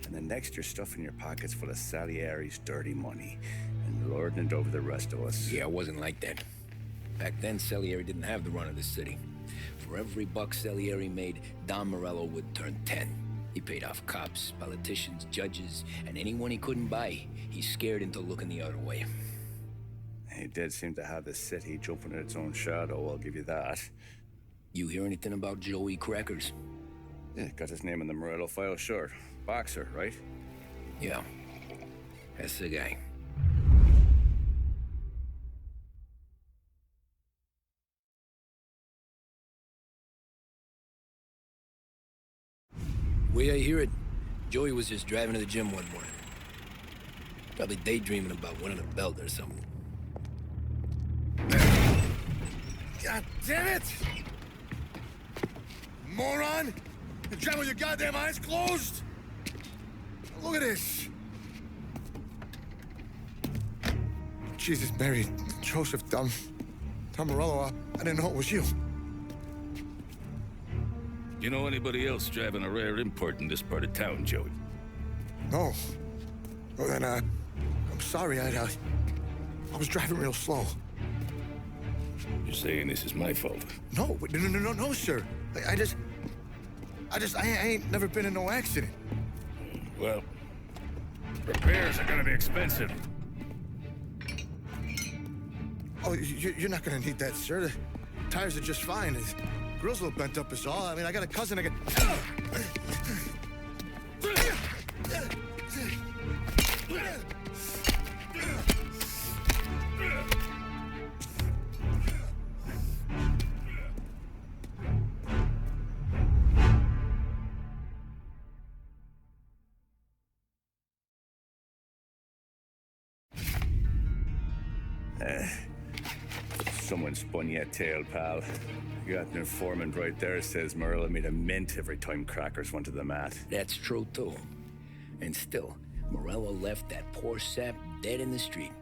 and the next you're stuffing your pockets full of Salieri's dirty money and lording it over the rest of us. Yeah, it wasn't like that. Back then, Salieri didn't have the run of the city. For every buck Salieri made, Don Morello would turn 10. He paid off cops, politicians, judges, and anyone he couldn't buy, he scared into looking the other way. He did seem to have the city jumping in its own shadow, I'll give you that. You hear anything about Joey Crackers? Yeah, got his name in the Morello file, sure. Boxer, right? Yeah. That's the guy. Way I hear it, Joey was just driving to the gym one morning. Probably daydreaming about winning a belt or something. God damn it! Moron! You drive with your goddamn eyes closed? Look at this! Jesus, Mary, Joseph, Tom Morello, I didn't know it was you. You know anybody else driving a rare import in this part of town, Joey? No. Well, then, I'm sorry, I was driving real slow. You're saying this is my fault? No, no, sir. I ain't never been in no accident. Well, repairs are gonna be expensive. Oh, you're not gonna need that, sir. The tires are just fine. The grill's a little bent up is all. I mean, I got a cousin I can... Someone spun you a tail, pal. You got an informant right there says Morello made a mint every time crackers went to the mat. That's true, too. And still, Morello left that poor sap dead in the street.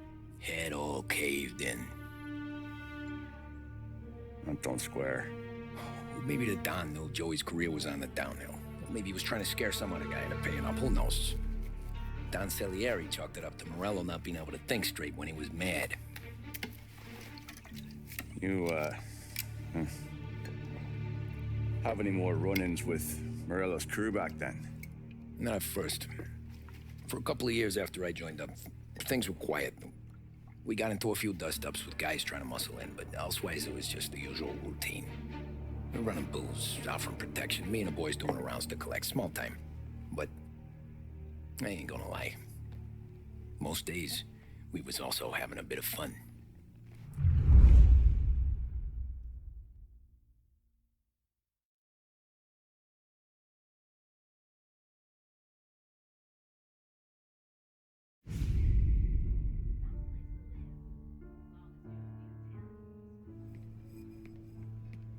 Head all caved in. That don't square. Maybe the Don knew Joey's career was on the downhill. Maybe he was trying to scare some other guy into paying up. Who knows? Don Salieri chalked it up to Morello not being able to think straight when he was mad. You, have any more run-ins with Morello's crew back then? Not at first. For a couple of years after I joined up, things were quiet. We got into a few dust-ups with guys trying to muscle in, but elsewise it was just the usual routine. We were running booze, offering protection, me and the boys doing the rounds to collect, small time. But I ain't gonna lie. Most days, we was also having a bit of fun.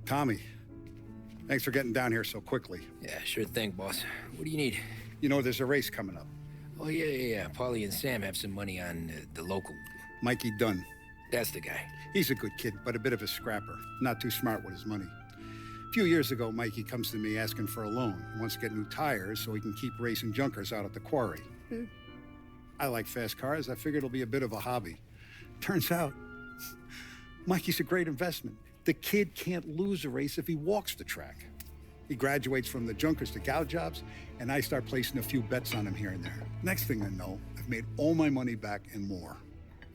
Tommy, thanks for getting down here so quickly. Yeah, sure thing, boss. What do you need? You know, there's a race coming up. Oh, yeah. Paulie and Sam have some money on the local... Mikey Dunn. That's the guy. He's a good kid, but a bit of a scrapper. Not too smart with his money. A few years ago, Mikey comes to me asking for a loan. He wants to get new tires so he can keep racing junkers out at the quarry. I like fast cars. I figured it'll be a bit of a hobby. Turns out, Mikey's a great investment. The kid can't lose a race if he walks the track. He graduates from the junkers to gal jobs, and I start placing a few bets on him here and there. Next thing I know, I've made all my money back and more.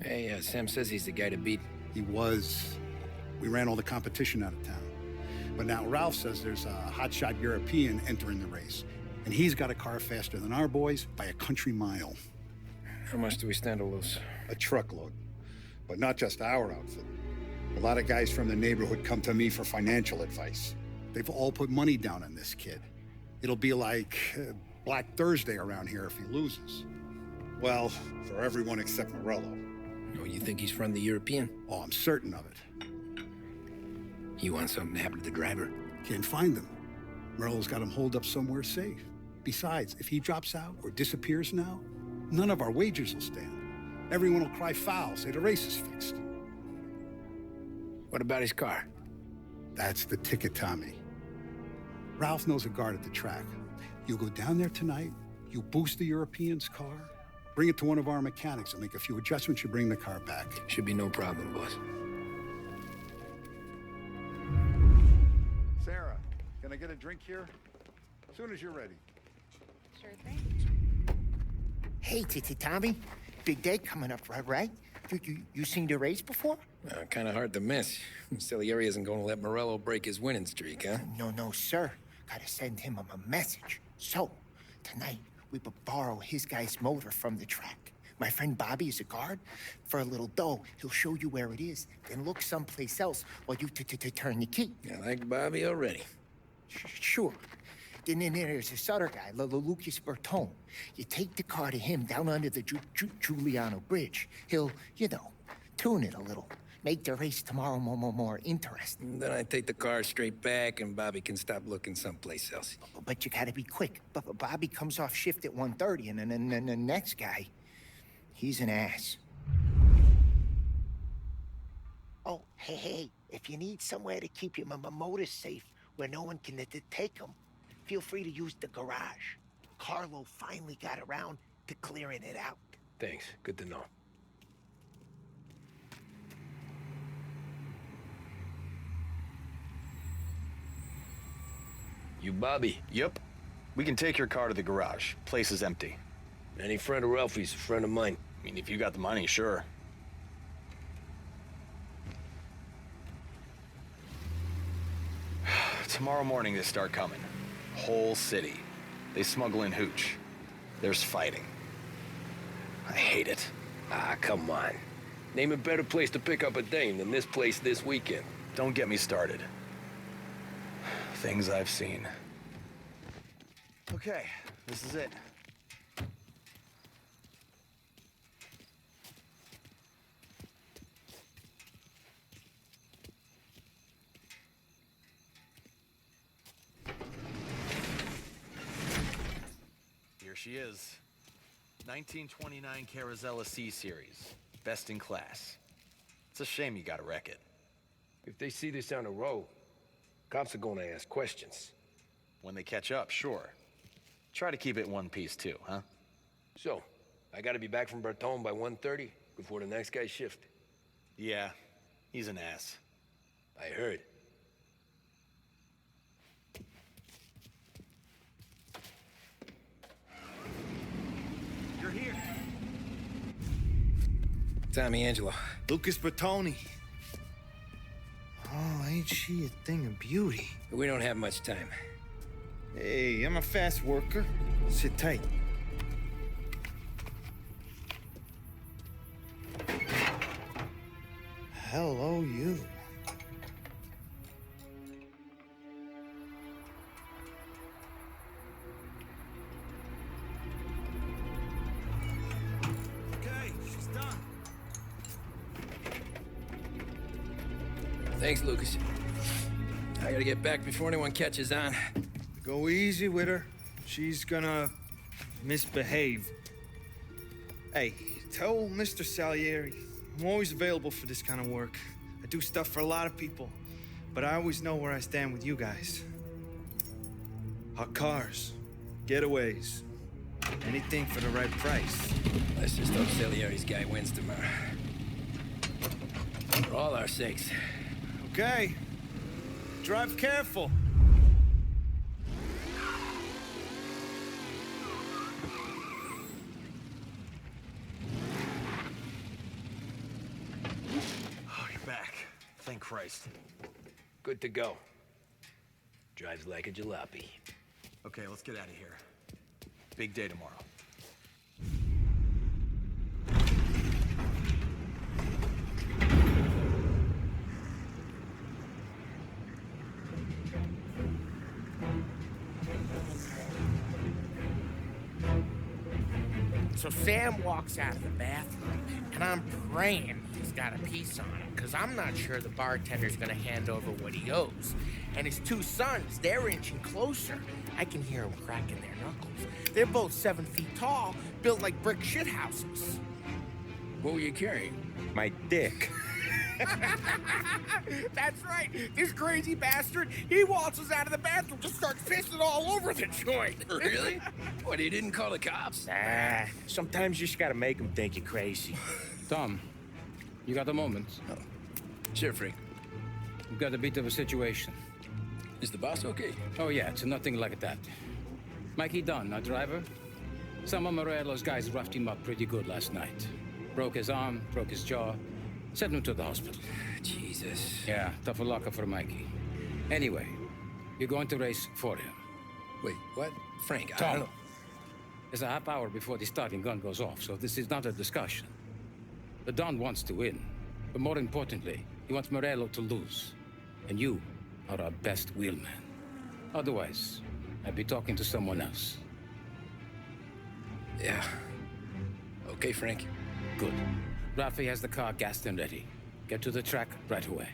Hey, Sam says he's the guy to beat. He was. We ran all the competition out of town. But now Ralph says there's a hotshot European entering the race, and he's got a car faster than our boys by a country mile. How much do we stand to lose? A truckload. But not just our outfit. A lot of guys from the neighborhood come to me for financial advice. They've all put money down on this kid. It'll be like Black Thursday around here if he loses. Well, for everyone except Morello. Oh, you think he's from the European? Oh, I'm certain of it. You want something to happen to the driver? Can't find him. Morello's got him holed up somewhere safe. Besides, if he drops out or disappears now, none of our wagers will stand. Everyone will cry foul, say the race is fixed. What about his car? That's the ticket, Tommy. Ralph knows a guard at the track. You go down there tonight, you boost the European's car, bring it to one of our mechanics and make a few adjustments, you bring the car back. Should be no problem, boss. Sarah, can I get a drink here? As soon as you're ready. Sure thing. Hey, Tommy. Big day coming up, right? You seen the race before? Kind of hard to miss. Salieri isn't going to let Morello break his winning streak, huh? No, sir. Gotta send him a message. So, tonight, we will borrow his guy's motor from the track. My friend Bobby is a guard. For a little dough, he'll show you where it is, then look someplace else while you turn the key. I like Bobby already. Sure. Then there's this other guy, Lucas Bertone. You take the car to him down under the Giuliano Bridge. He'll, you know, tune it a little. Make the race tomorrow more interesting. Then I take the car straight back and Bobby can stop looking someplace else. But you gotta be quick. Bobby comes off shift at 1:30, and then the next guy, he's an ass. Oh, hey, if you need somewhere to keep your motor safe where no one can take them, feel free to use the garage. Carlo finally got around to clearing it out. Thanks, good to know. You Bobby? Yep. We can take your car to the garage. Place is empty. Any friend of Ralphie's, a friend of mine. I mean, if you got the money, sure. Tomorrow morning they start coming. Whole city. They smuggle in hooch. There's fighting. I hate it. Ah, come on. Name a better place to pick up a dame than this place this weekend. Don't get me started. Things I've seen. Okay, this is it. Here she is. 1929 Carazella C-Series. Best in class. It's a shame you gotta wreck it. If they see this on the road, cops are gonna ask questions. When they catch up, sure. Try to keep it one piece too, huh? So, I gotta be back from Bertone by 1:30 before the next guy's shift. Yeah, he's an ass. I heard. You're here. Tommy Angelo. Lucas Bertone. Oh, ain't she a thing of beauty? We don't have much time. Hey, I'm a fast worker. Sit tight. Hello, you. Okay, she's done. Thanks, Lucas. I gotta get back before anyone catches on. Go easy with her. She's gonna misbehave. Hey, tell Mr. Salieri I'm always available for this kind of work. I do stuff for a lot of people, but I always know where I stand with you guys. Hot cars, getaways, anything for the right price. Let's just hope Salieri's guy wins tomorrow. For all our sakes. Okay. Drive careful. Oh, you're back. Thank Christ. Good to go. Drives like a jalopy. Okay, let's get out of here. Big day tomorrow. So Sam walks out of the bathroom, and I'm praying he's got a piece on him, because I'm not sure the bartender's gonna hand over what he owes. And his two sons, they're inching closer. I can hear them cracking their knuckles. They're both 7 feet tall, built like brick shithouses. What were you carrying? My dick. That's right. This crazy bastard, he waltzes out of the bathroom, just starts pissing all over the joint. Really? What, he didn't call the cops? Ah, sometimes you just gotta make them think you're crazy. Tom, you got a moment? Oh. Sure, Frank. We've got a bit of a situation. Is the boss okay? Oh, yeah, it's nothing like that. Mikey Dunn, our driver. Some of Morello's guys roughed him up pretty good last night. Broke his arm, broke his jaw. Sent him to the hospital. Jesus. Yeah, tough luck for Mikey. Anyway, you're going to race for him. Wait, what? Frank, I Tom, don't know. There's a half hour before the starting gun goes off, so this is not a discussion. The Don wants to win, but more importantly, he wants Morello to lose. And you are our best wheelman. Otherwise, I'd be talking to someone else. Yeah. Okay, Frank. Good. Rafi has the car gassed and ready. Get to the track right away.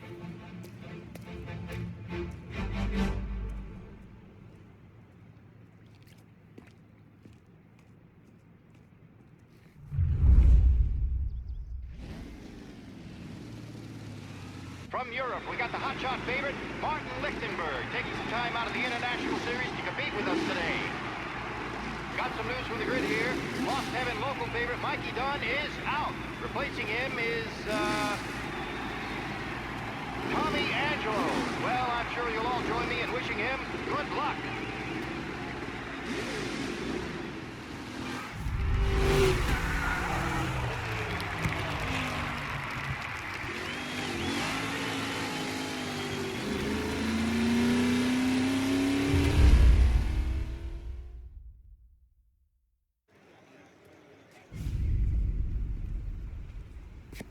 From Europe, we got the hotshot favorite, Martin Lichtenberg, taking some time out of the International Series to compete with us today. Got some news from the grid here. Lost Heaven local favorite, Mikey Dunn, is out. Replacing him is, Tommy Angelo. Well, I'm sure you'll all join me in wishing him good luck.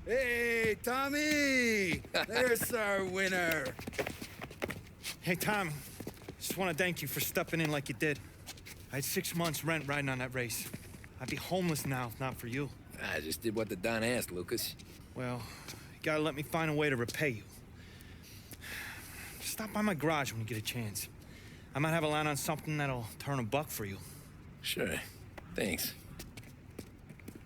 Hey, Tommy! There's our winner. Hey, Tommy. Just want to thank you for stepping in like you did. I had 6 months rent riding on that race. I'd be homeless now if not for you. I just did what the Don asked, Lucas. Well, you gotta let me find a way to repay you. Stop by my garage when you get a chance. I might have a line on something that'll turn a buck for you. Sure. Thanks.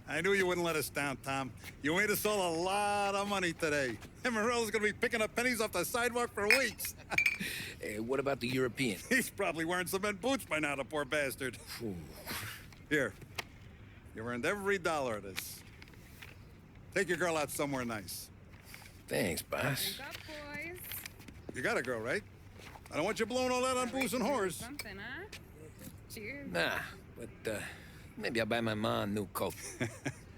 I knew you wouldn't let us down, Tom. You made us all a lot of money today. And Morello's gonna be picking up pennies off the sidewalk for weeks. Hey, what about the European? He's probably wearing cement boots by now, the poor bastard. Here. You earned every dollar of this. Take your girl out somewhere nice. Thanks, boss. Drink up, boys. You got a girl, right? I don't want you blowing all that on booze and whores. Something, huh? Cheers. Nah, but, maybe I'll buy my mom a new coat.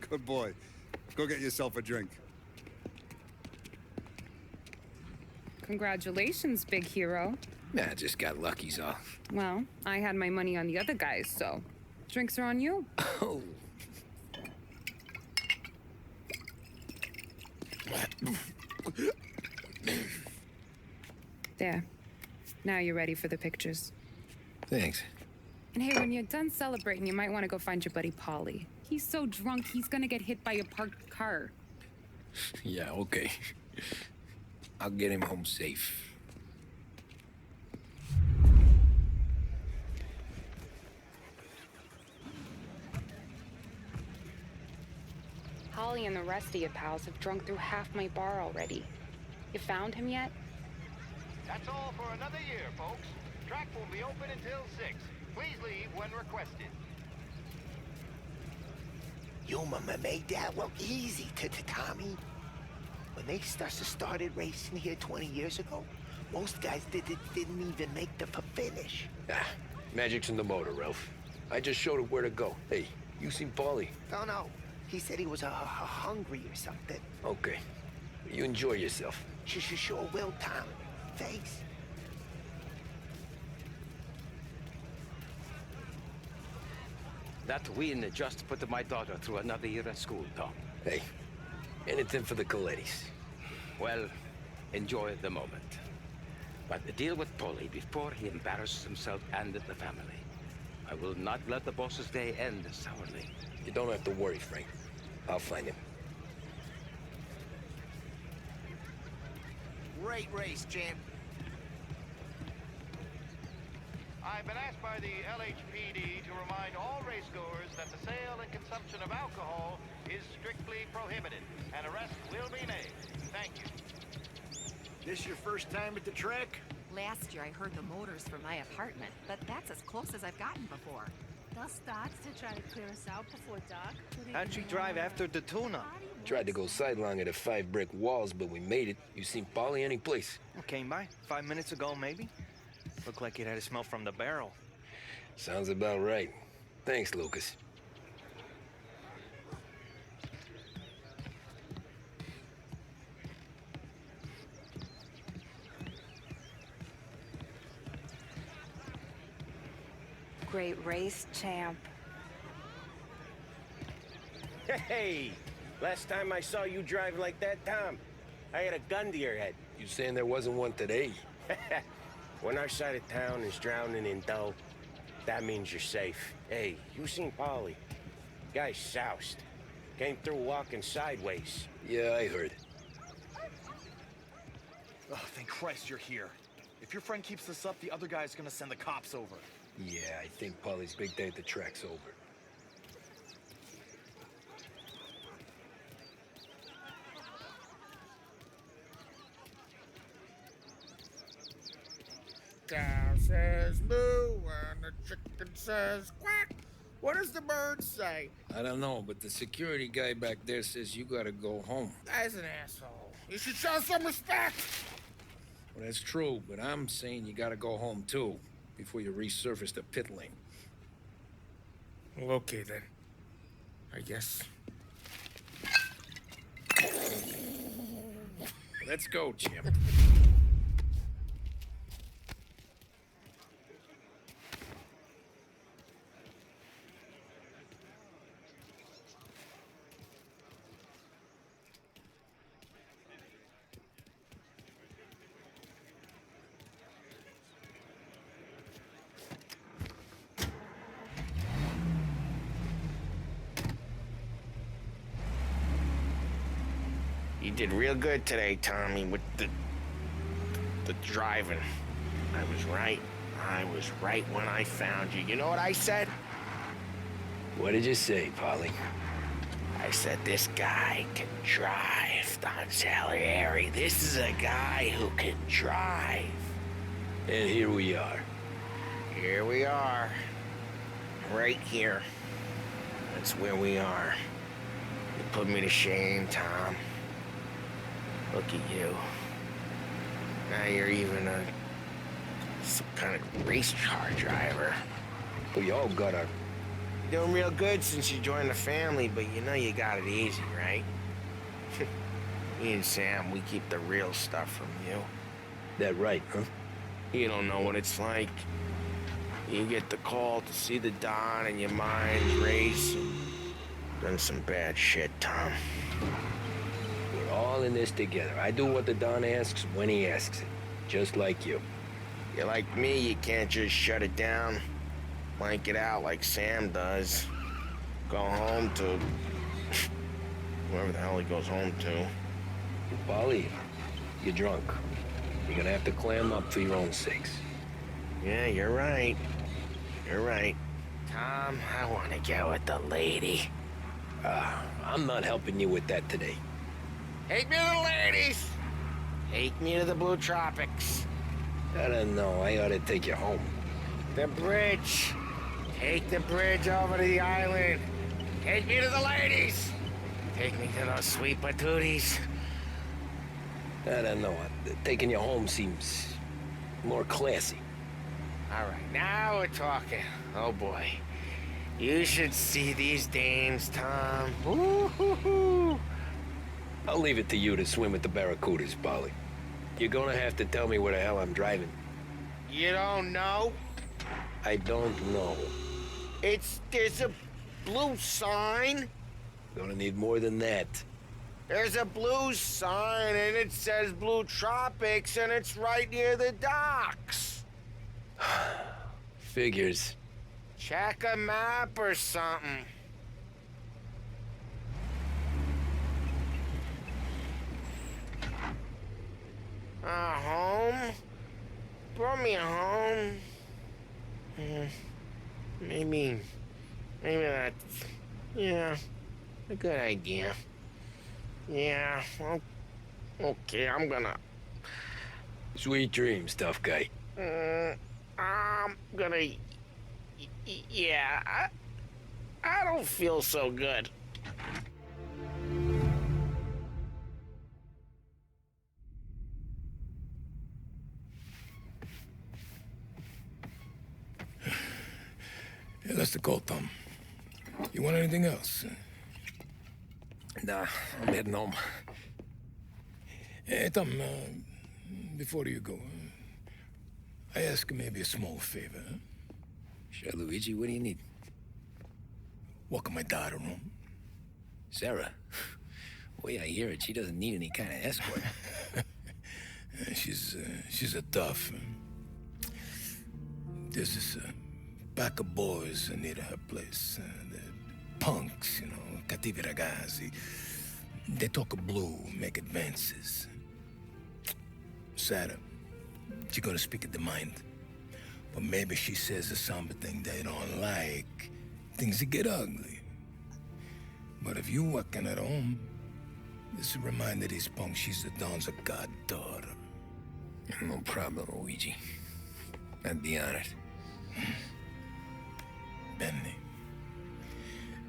Good boy. Go get yourself a drink. Congratulations, big hero. Nah, just got lucky's all. Well, I had my money on the other guys, so drinks are on you. Oh. There. Now you're ready for the pictures. Thanks. And hey, when you're done celebrating, you might want to go find your buddy Paulie. He's so drunk, he's gonna get hit by a parked car. Yeah, okay. I'll get him home safe. Holly and the rest of your pals have drunk through half my bar already. You found him yet? That's all for another year, folks. Track will be open until 6. Please leave when requested. Your mama made that look easy to Tommy. When they started racing here 20 years ago, most guys didn't even make the finish. Ah, magic's in the motor, Ralph. I just showed it where to go. Hey, you seen Paulie? No. He said he was hungry or something. Okay. You enjoy yourself. Sure will, Tom. Thanks. That win just put my daughter through another year at school, Tom. Hey, anything for the Colettis. Well, enjoy the moment. But deal with Paulie before he embarrasses himself and the family. I will not let the boss's day end sourly. You don't have to worry, Frank. I'll find him. Great race, champ. I've been asked by the LHPD to remind all racegoers that the sale and consumption of alcohol is strictly prohibited. An arrest will be made. Thank you. This your first time at the track? Last year I heard the motors from my apartment, but that's as close as I've gotten before. They'll start to try to clear us out before dark. How'd you drive after the tuna? Tried to go sidelong at the 5 brick walls, but we made it. You seen Paulie any place? Came by 5 minutes ago, maybe. Looked like it had a smell from the barrel. Sounds about right. Thanks, Lucas. Great race, champ. Hey, last time I saw you drive like that, Tom, I had a gun to your head. You saying there wasn't one today? When our side of town is drowning in dough, that means you're safe. Hey, you seen Polly? Guy's soused. Came through walking sideways. Yeah, I heard. Oh, thank Christ you're here. If your friend keeps this up, the other guy's gonna send the cops over. Yeah, I think Polly's big day at the track's over. Cow says moo and the chicken says quack. What does the bird say? I don't know, but the security guy back there says you gotta go home. Guy's an asshole. You should show some respect. Well, that's true, but I'm saying you gotta go home too, before you resurface the pit lane. Well, okay then. I guess. Let's go, Jim. You did real good today, Tommy, with the driving. I was right. I was right when I found you. You know what I said? What did you say, Polly? I said, this guy can drive, Don Salieri. This is a guy who can drive. And here we are. Here we are. Right here. That's where we are. You put me to shame, Tom. Look at you. Now you're even some kind of race car driver. We all got our... You're doing real good since you joined the family, but you know you got it easy, right? Me and Sam, we keep the real stuff from you. That right, huh? You don't know what it's like. You get the call to see the Don and your mind's racing. Done some bad shit, Tom. We're all in this together. I do what the Don asks when he asks it. Just like you. You're like me, you can't just shut it down. Blank it out like Sam does. Go home to... whoever the hell he goes home to. Polly, you're drunk. You're gonna have to clam up for your own sakes. Yeah, you're right. You're right. Tom, I want to get with the lady. I'm not helping you with that today. Take me to the ladies! Take me to the Blue Tropics. I don't know. I ought to take you home. The bridge. Take the bridge over to the island. Take me to the ladies. Take me to those sweet patooties. I don't know. Taking you home seems more classy. All right, now we're talking. Oh, boy. You should see these dames, Tom. Woo-hoo-hoo. I'll leave it to you to swim with the barracudas, Polly. You're gonna have to tell me where the hell I'm driving. You don't know? I don't know. There's a blue sign. Gonna need more than that. There's a blue sign, and it says Blue Tropics, and it's right near the docks. Figures. Check a map or something. Home? Brought me home. Maybe that's, yeah, a good idea. Yeah, well, okay, I'm gonna... Sweet dreams, tough guy. I'm gonna... Yeah, I don't feel so good. Yeah, that's the call, Tom. You want anything else? Nah, I'm heading home. Hey, Tom, before you go, I ask maybe a small favor. Huh? Sure, Luigi, what do you need? Walk my daughter home. Sarah, the way I hear it, she doesn't need any kind of escort. She's a tough. There's this pack of boys near her place. The punks, you know, cattivi ragazzi. They talk blue, make advances. Sarah, she's gonna speak at the mind. But maybe she says something they don't like. Things that get ugly. But if you working at home, this will remind these punks she's the Don's goddaughter. No problem, Luigi. I'd be honored. Benny.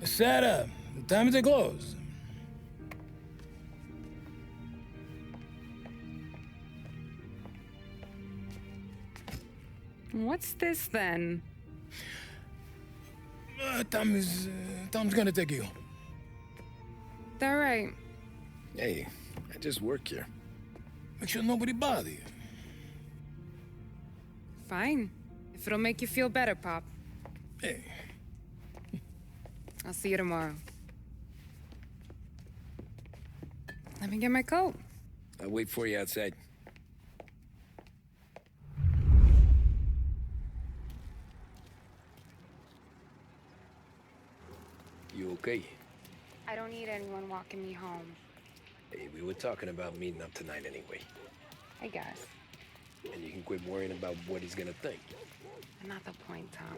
Sarah, time to close. What's this then? Tom's gonna take you. All right. Hey, I just work here. Make sure nobody bother you. Fine. If it'll make you feel better, Pop. Hey. I'll see you tomorrow. Let me get my coat. I'll wait for you outside. You okay? I don't need anyone walking me home. Hey, we were talking about meeting up tonight anyway. I guess. And you can quit worrying about what he's gonna think. Not the point, Tom.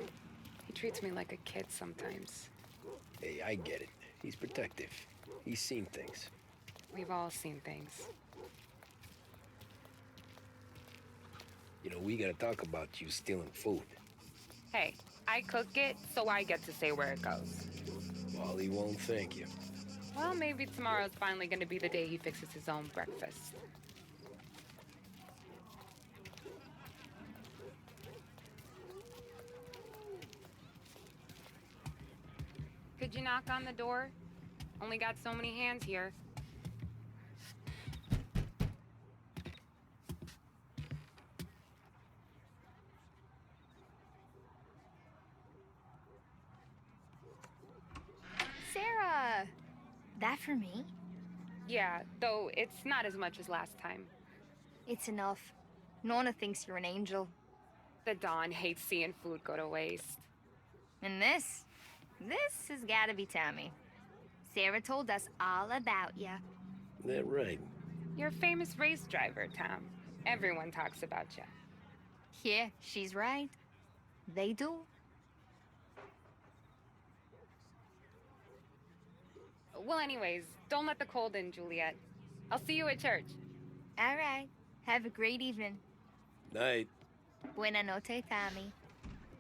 He treats me like a kid sometimes. Hey, I get it. He's protective. He's seen things. We've all seen things. You know, we gotta talk about you stealing food. Hey, I cook it, so I get to say where it goes. Well, he won't thank you. Well, maybe tomorrow's finally gonna be the day he fixes his own breakfast. Could you knock on the door? Only got so many hands here. Sarah! That for me? Yeah, though it's not as much as last time. It's enough. Nona thinks you're an angel. The Don hates seeing food go to waste. And this has gotta be Tommy. Sarah told us all about ya. That right. You're a famous race driver, Tom. Everyone talks about you. Yeah, she's right. They do. Well, anyways, don't let the cold in, Juliet. I'll see you at church. All right. Have a great evening. Night. Buena noche, Tommy.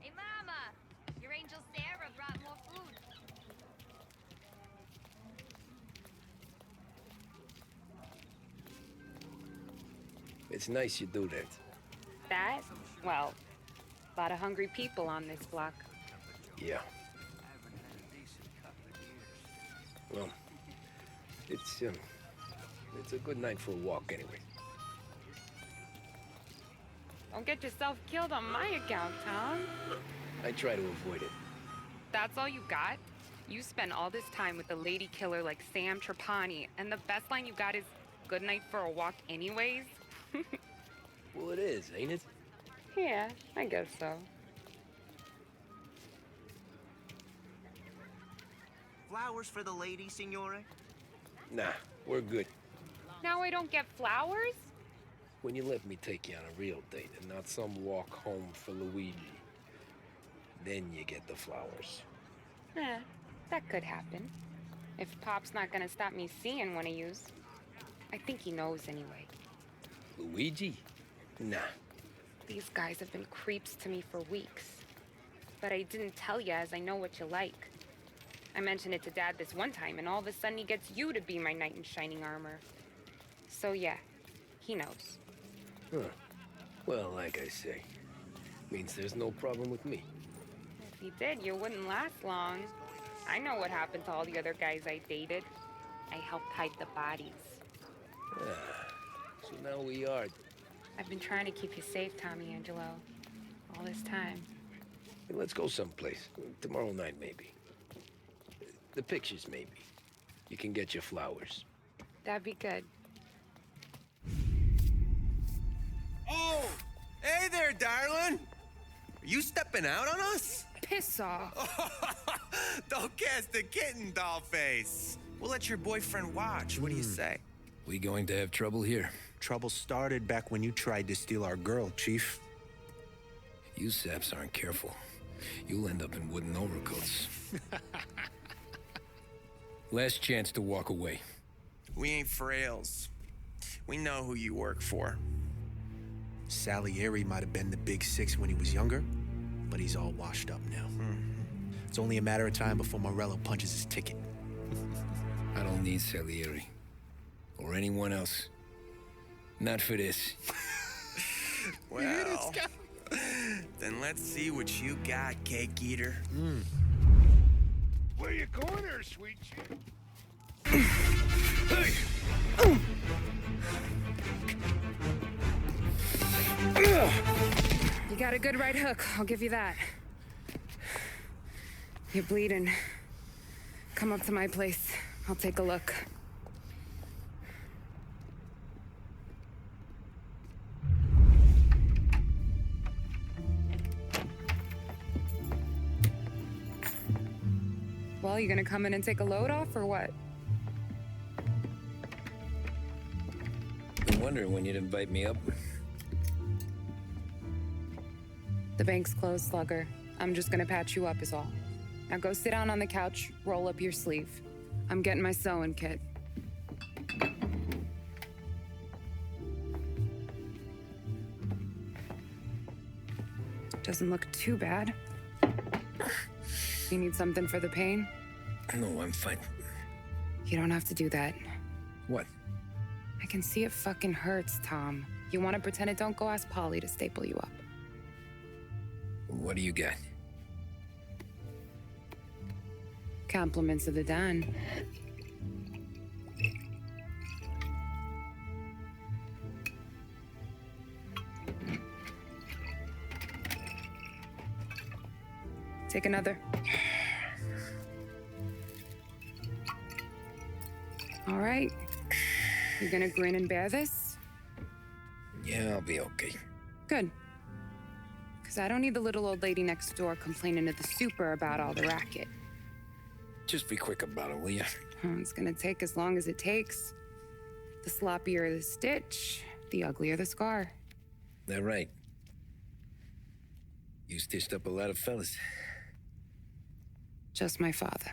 Hey, Mama! Your angel Sarah brought more food. It's nice you do that. That? Well, a lot of hungry people on this block. Yeah. Well, it's a good night for a walk anyway. Don't get yourself killed on my account, Tom. I try to avoid it. That's all you got? You spend all this time with a lady killer like Sam Trapani, and the best line you got is, "Good night for a walk anyways"? Well, it is, ain't it? Yeah, I guess so. Flowers for the lady, signore? Nah, we're good. Now I don't get flowers? When you let me take you on a real date and not some walk home for Luigi, then you get the flowers. That could happen. If Pop's not gonna stop me seeing one of yous. I think he knows anyway. Luigi? Nah. These guys have been creeps to me for weeks. But I didn't tell you as I know what you like. I mentioned it to Dad this one time, and all of a sudden he gets you to be my knight in shining armor. So yeah, he knows. Huh. Well, like I say, means there's no problem with me. If he did, you wouldn't last long. I know what happened to all the other guys I dated. I helped hide the bodies. So now we are. I've been trying to keep you safe, Tommy Angelo. All this time. Hey, let's go someplace. Tomorrow night, maybe. The pictures, maybe. you can get your flowers. That'd be good. Oh! Hey there, darling! Are you stepping out on us? Piss off. Don't cast a kitten, dollface. We'll let your boyfriend watch. What do you say? We going to have trouble here? Trouble started back when you tried to steal our girl, Chief. You saps aren't careful. You'll end up in wooden overcoats. Last chance to walk away. We ain't frails. We know who you work for. Salieri might have been the big six when he was younger, but he's all washed up now. It's only a matter of time before Morello punches his ticket. I don't need Salieri. Or anyone else. Not for this. Well, then let's see what you got, cake eater. Where you going there, sweet chick? You got a good right hook, I'll give you that. You're bleeding. Come up to my place. I'll take a look. Well, you gonna come in and take a load off, or what? Been wondering when you'd invite me up. The bank's closed, Slugger. I'm just gonna patch you up is all. Now go sit down on the couch, roll up your sleeve. I'm getting my sewing kit. Doesn't look too bad. You need something for the pain? No, I'm fine. You don't have to do that. What? I can see it fucking hurts, Tom. You want to pretend it don't go ask Polly to staple you up. What do you got? Compliments of the Don. Take another. All right. You gonna grin and bear this? Yeah, I'll be okay. Good. Because I don't need the little old lady next door complaining to the super about all the racket. Just be quick about it, will ya? It's gonna take as long as it takes. The sloppier the stitch, the uglier the scar. That right. You stitched up a lot of fellas. Just my father.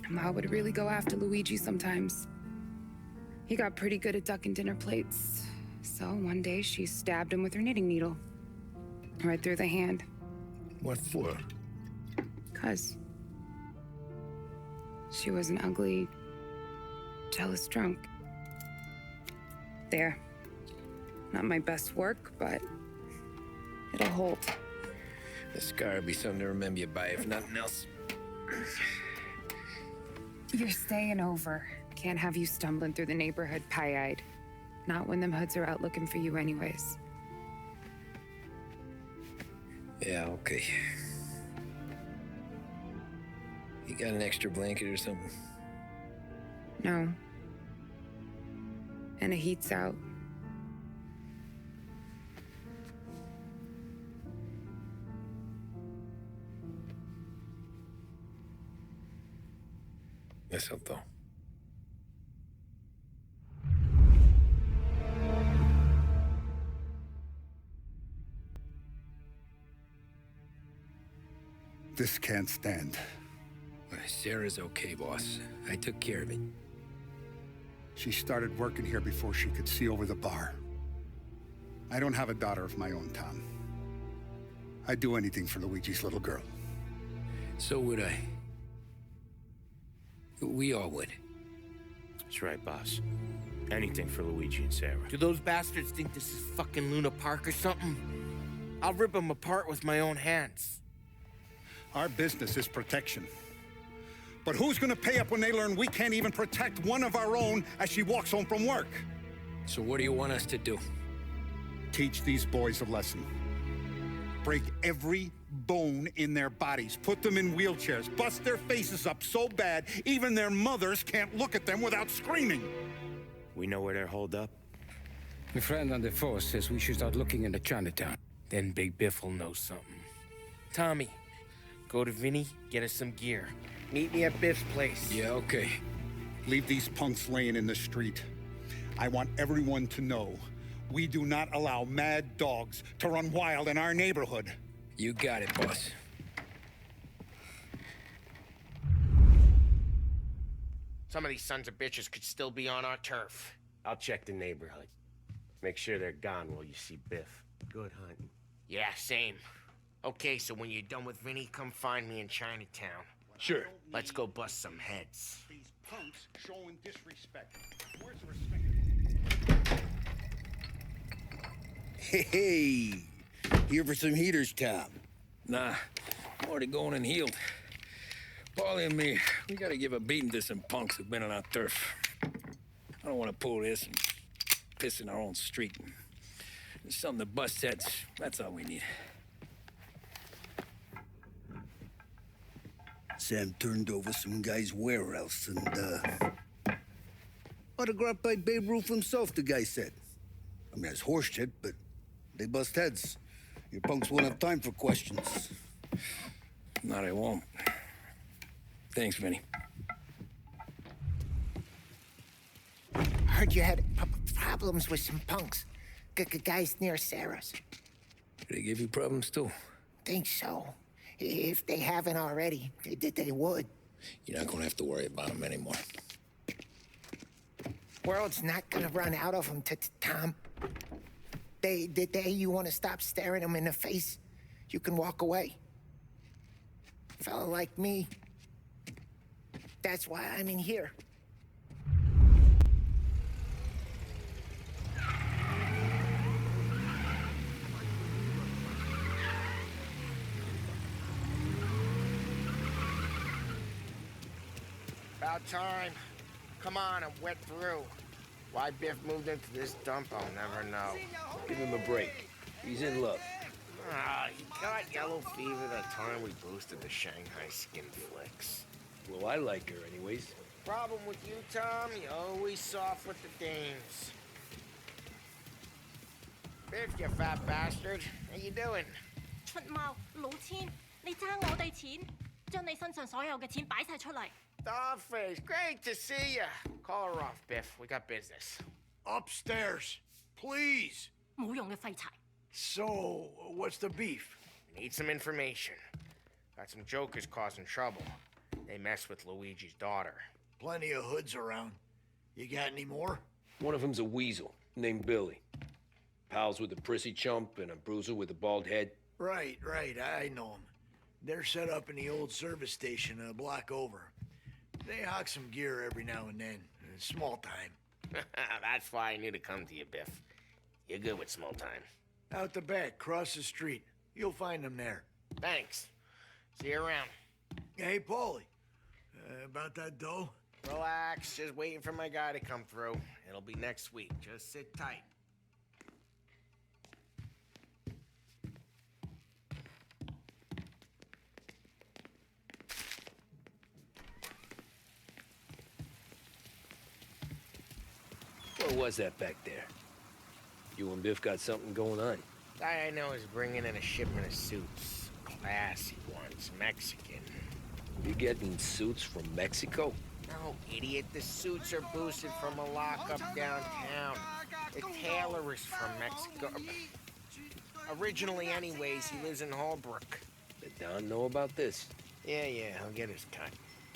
Ma would really go after Luigi sometimes. He got pretty good at ducking dinner plates. So one day she stabbed him with her knitting needle. Right through the hand. What for? 'Cause she was an ugly, jealous drunk. There. Not my best work, but it'll hold. The scar will be something to remember you by, if nothing else. You're staying over. Can't have you stumbling through the neighborhood pie-eyed. Not when them hoods are out looking for you anyways. Yeah, okay. You got an extra blanket or something? No. And the heat's out. Eso todo. This can't stand. Sarah's okay, boss. I took care of it. She started working here before she could see over the bar. I don't have a daughter of my own, Tom. I'd do anything for Luigi's little girl. So would I. We all would. That's right, boss. Anything for Luigi and Sarah. Do those bastards think this is fucking Luna Park or something? I'll rip them apart with my own hands. Our business is protection. But who's gonna pay up when they learn we can't even protect one of our own as she walks home from work? So what do you want us to do? Teach these boys a lesson. Break every bone in their bodies, put them in wheelchairs, bust their faces up so bad even their mothers can't look at them without screaming. We know where they're holed up? My friend on the force says we should start looking into Chinatown. Then Big Biff will know something. Tommy, go to Vinny, get us some gear. Meet me at Biff's place. Yeah, okay. Leave these punks laying in the street. I want everyone to know we do not allow mad dogs to run wild in our neighborhood. You got it, boss. Some of these sons of bitches could still be on our turf. I'll check the neighborhood. Make sure they're gone while you see Biff. Good hunting. Yeah, same. Okay, so when you're done with Vinny, come find me in Chinatown. Sure. Let's go bust some heads. These punks showing disrespect. Where's the respect? Hey, here for some heaters, Tom? Nah, I'm already going and healed. Paulie and me, we gotta give a beating to some punks who've been on our turf. I don't want to pull this and piss in our own street. There's something to bust heads. That's all we need. Sam turned over some guy's warehouse and, autographed by Babe Ruth himself, the guy said. I mean, it's horse shit, but they bust heads. Your punks won't have time for questions. No, they won't. Thanks, Vinny. Heard you had problems with some punks. Guys near Sarah's. They give you problems, too? Think so. If they haven't already, they would. You're not gonna have to worry about them anymore. World's not gonna run out of them, Tom. The day you want to stop staring them in the face, you can walk away. A fella like me, that's why I'm in here. About time. Come on, I'm wet through. Why Biff moved into this dump, I'll never know. Give him a break. He's in love. Ah, he got yellow fever that time we boosted the Shanghai skin flicks. Well, I like her anyways. Problem with you, Tom, you're always soft with the dames. Biff, you fat bastard. How you doing? 出貓，老千，你爭我哋錢，將你身上所有嘅錢擺晒出嚟。Dollface, great to see ya. Call her off, Biff. We got business. Upstairs, please. 冇用嘅廢柴。 So, what's the beef? Need some information. Got some jokers causing trouble. They mess with Luigi's daughter. Plenty of hoods around. You got any more? One of them's a weasel named Billy. Pals with a prissy chump and a bruiser with a bald head. Right, I know them. They're set up in the old service station a block over. They hawk some gear every now and then. Small time. That's why I knew to come to you, Biff. You're good with small time. Out the back, cross the street. You'll find them there. Thanks. See you around. Hey, Paulie. About that dough? Relax. Just waiting for my guy to come through. It'll be next week. Just sit tight. What was that back there? You and Biff got something going on. Guy I know is bringing in a shipment of suits. Classy ones, Mexican. You getting suits from Mexico? No, idiot. The suits are boosted from a lockup downtown. The tailor is from Mexico. Originally, anyways, he lives in Holbrook. Did Don know about this? Yeah, he'll get his cut.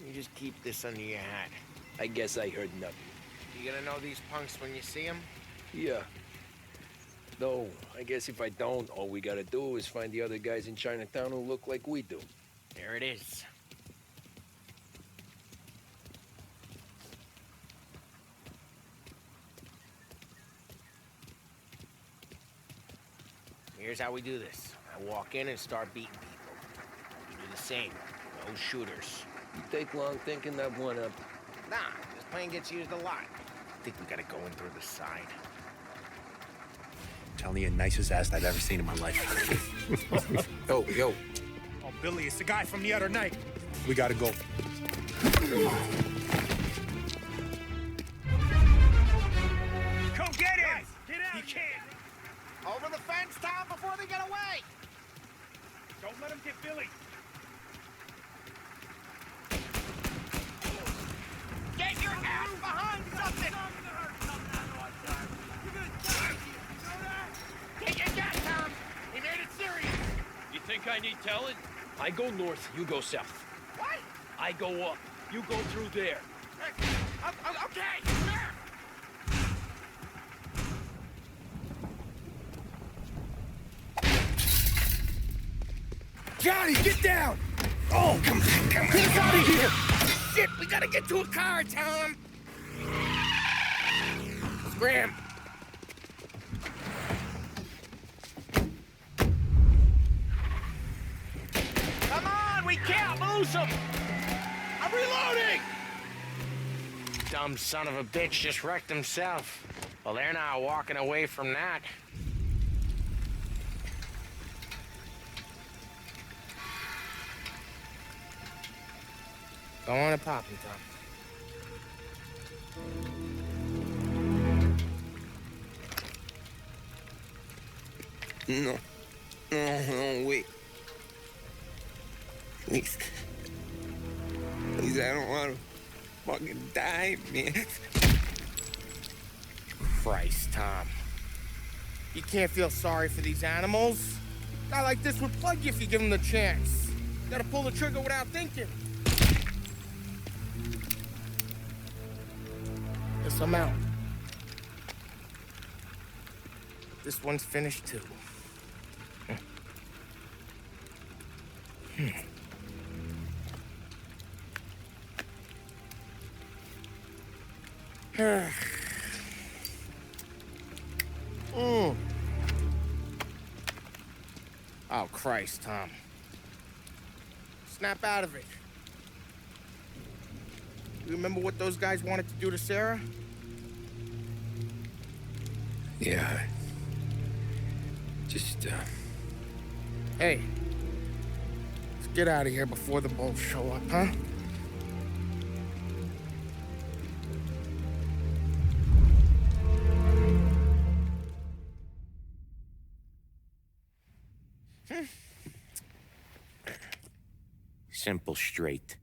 You just keep this under your hat. I guess I heard nothing. You gonna know these punks when you see them? Yeah. No, I guess if I don't, all we gotta do is find the other guys in Chinatown who look like we do. There it is. Here's how we do this. I walk in and start beating people. You do the same. No shooters. You take long thinking that one up. Nah, this plane gets used a lot. I think we gotta go in through the side. Telling you, nicest ass I've ever seen in my life. Yo. Oh, Billy, it's the guy from the other night. We gotta go. Come get him! Get out! He can't! Over the fence, Tom, before they get away! Don't let him get Billy! Get your ass behind something! Get your gun, Tom! He made it serious! You think I need telling? I go north, you go south. What? I go up, you go through there. Okay! Johnny, get down! Oh, come on. Get us out of here! Shit, we gotta get to a car, Tom! Scram! Come on, we can't lose him! I'm reloading! Dumb son of a bitch just wrecked himself. Well, they're not walking away from that. Go on and pop him, Tom. No, wait. Please, I don't want to fucking die, man. Christ, Tom. You can't feel sorry for these animals. A guy like this would plug you if you give him the chance. You gotta pull the trigger without thinking. Guess I'm out. This one's finished too. Oh, Christ, Tom. Snap out of it. You remember what those guys wanted to do to Sarah? Yeah. Just, Hey. Let's get out of here before the bulls show up, huh? Simple, straight.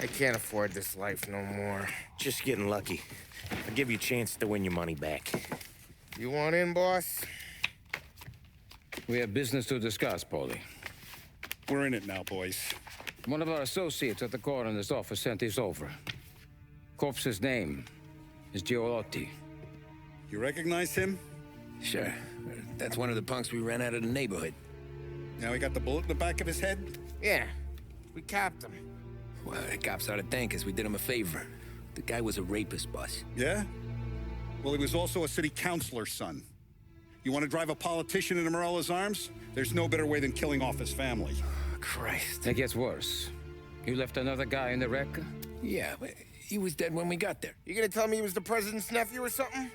I can't afford this life no more. Just getting lucky. I'll give you a chance to win your money back. You want in, boss? We have business to discuss, Paulie. We're in it now, boys. One of our associates at the coroner's office sent this over. Corpse's name is Giolotti. You recognize him? Sure. That's one of the punks we ran out of the neighborhood. Now he got the bullet in the back of his head? Yeah. We capped him. Well, the cops ought to thank us. We did him a favor. The guy was a rapist, boss. Yeah? Well, he was also a city councilor's son. You want to drive a politician into Morella's arms? There's no better way than killing off his family. Oh, Christ. It gets worse. You left another guy in the wreck? Yeah, but he was dead when we got there. You gonna tell me he was the president's nephew or something?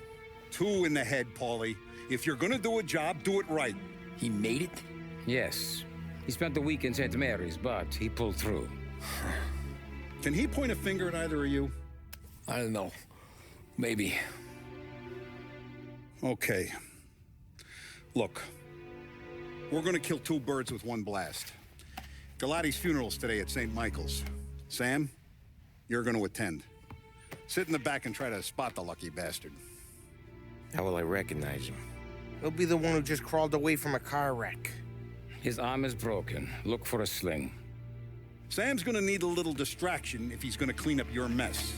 2 in the head, Paulie. If you're gonna do a job, do it right. He made it? Yes. He spent the week in St. Mary's, but he pulled through. Can he point a finger at either of you? I don't know. Maybe. Okay. Look, we're gonna kill 2 birds with 1 blast. Galati's funeral's today at St. Michael's. Sam, you're gonna attend. Sit in the back and try to spot the lucky bastard. How will I recognize him? He'll be the one who just crawled away from a car wreck. His arm is broken. Look for a sling. Sam's gonna need a little distraction if he's gonna clean up your mess.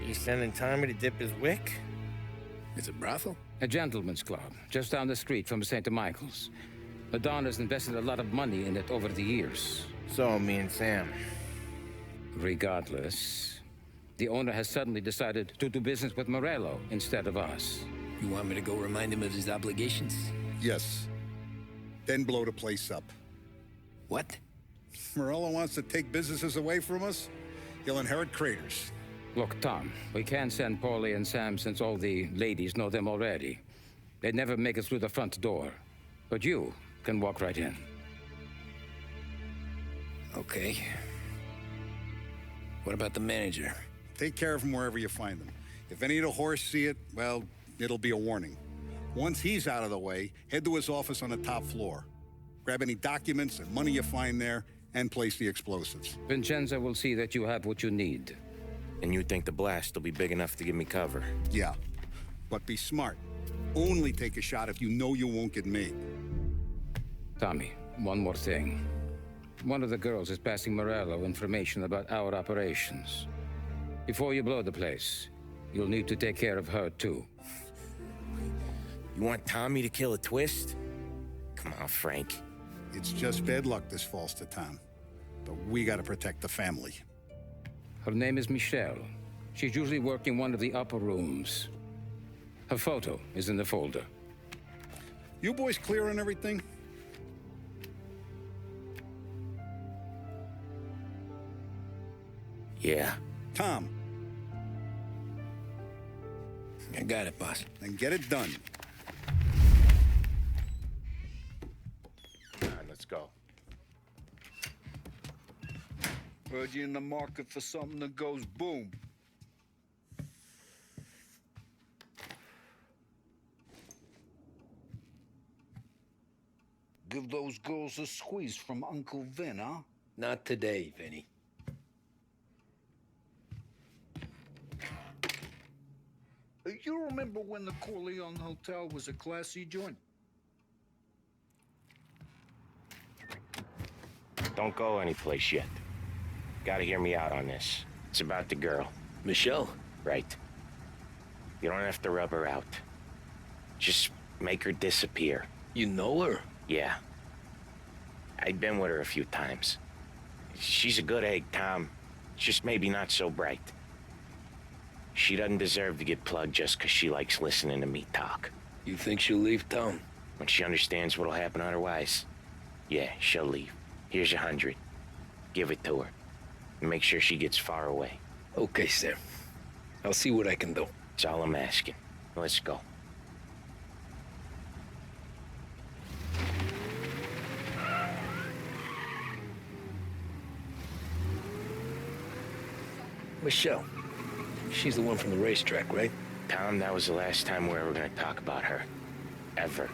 You sending Tommy to dip his wick? It's a brothel? A gentleman's club, just down the street from St. Michael's. The Don has invested a lot of money in it over the years. So, me and Sam. Regardless, the owner has suddenly decided to do business with Morello instead of us. You want me to go remind him of his obligations? Yes. Then blow the place up. What? Morello wants to take businesses away from us? He'll inherit craters. Look, Tom, we can't send Paulie and Sam since all the ladies know them already. They'd never make it through the front door. But you can walk right in. Okay. What about the manager? Take care of him wherever you find him. If any of the horse see it, well, it'll be a warning. Once he's out of the way, head to his office on the top floor. Grab any documents and money you find there, and place the explosives. Vincenzo will see that you have what you need. And you think the blast will be big enough to give me cover? Yeah, but be smart. Only take a shot if you know you won't get made. Tommy, one more thing. One of the girls is passing Morello information about our operations. Before you blow the place, you'll need to take care of her, too. You want Tommy to kill a twist? Come on, Frank. It's just bad luck this falls to Tom. But we gotta protect the family. Her name is Michelle. She's usually working one of the upper rooms. Her photo is in the folder. You boys clear on everything? Yeah. Tom. I got it, boss. Then get it done. Come on, let's go. Heard you in the market for something that goes boom. Give those girls a squeeze from Uncle Vin, huh? Not today, Vinny. You remember when the Corleone Hotel was a classy joint? Don't go anyplace yet. Gotta hear me out on this. It's about the girl. Michelle? Right. You don't have to rub her out. Just make her disappear. You know her? Yeah. I've been with her a few times. She's a good egg, Tom. Just maybe not so bright. She doesn't deserve to get plugged just because she likes listening to me talk. You think she'll leave town? When she understands what'll happen otherwise, yeah, she'll leave. Here's 100. Give it to her. And make sure she gets far away. Okay, Sam. I'll see what I can do. That's all I'm asking. Let's go. Michelle. She's the one from the racetrack, right? Tom, that was the last time we were ever gonna talk about her. Ever.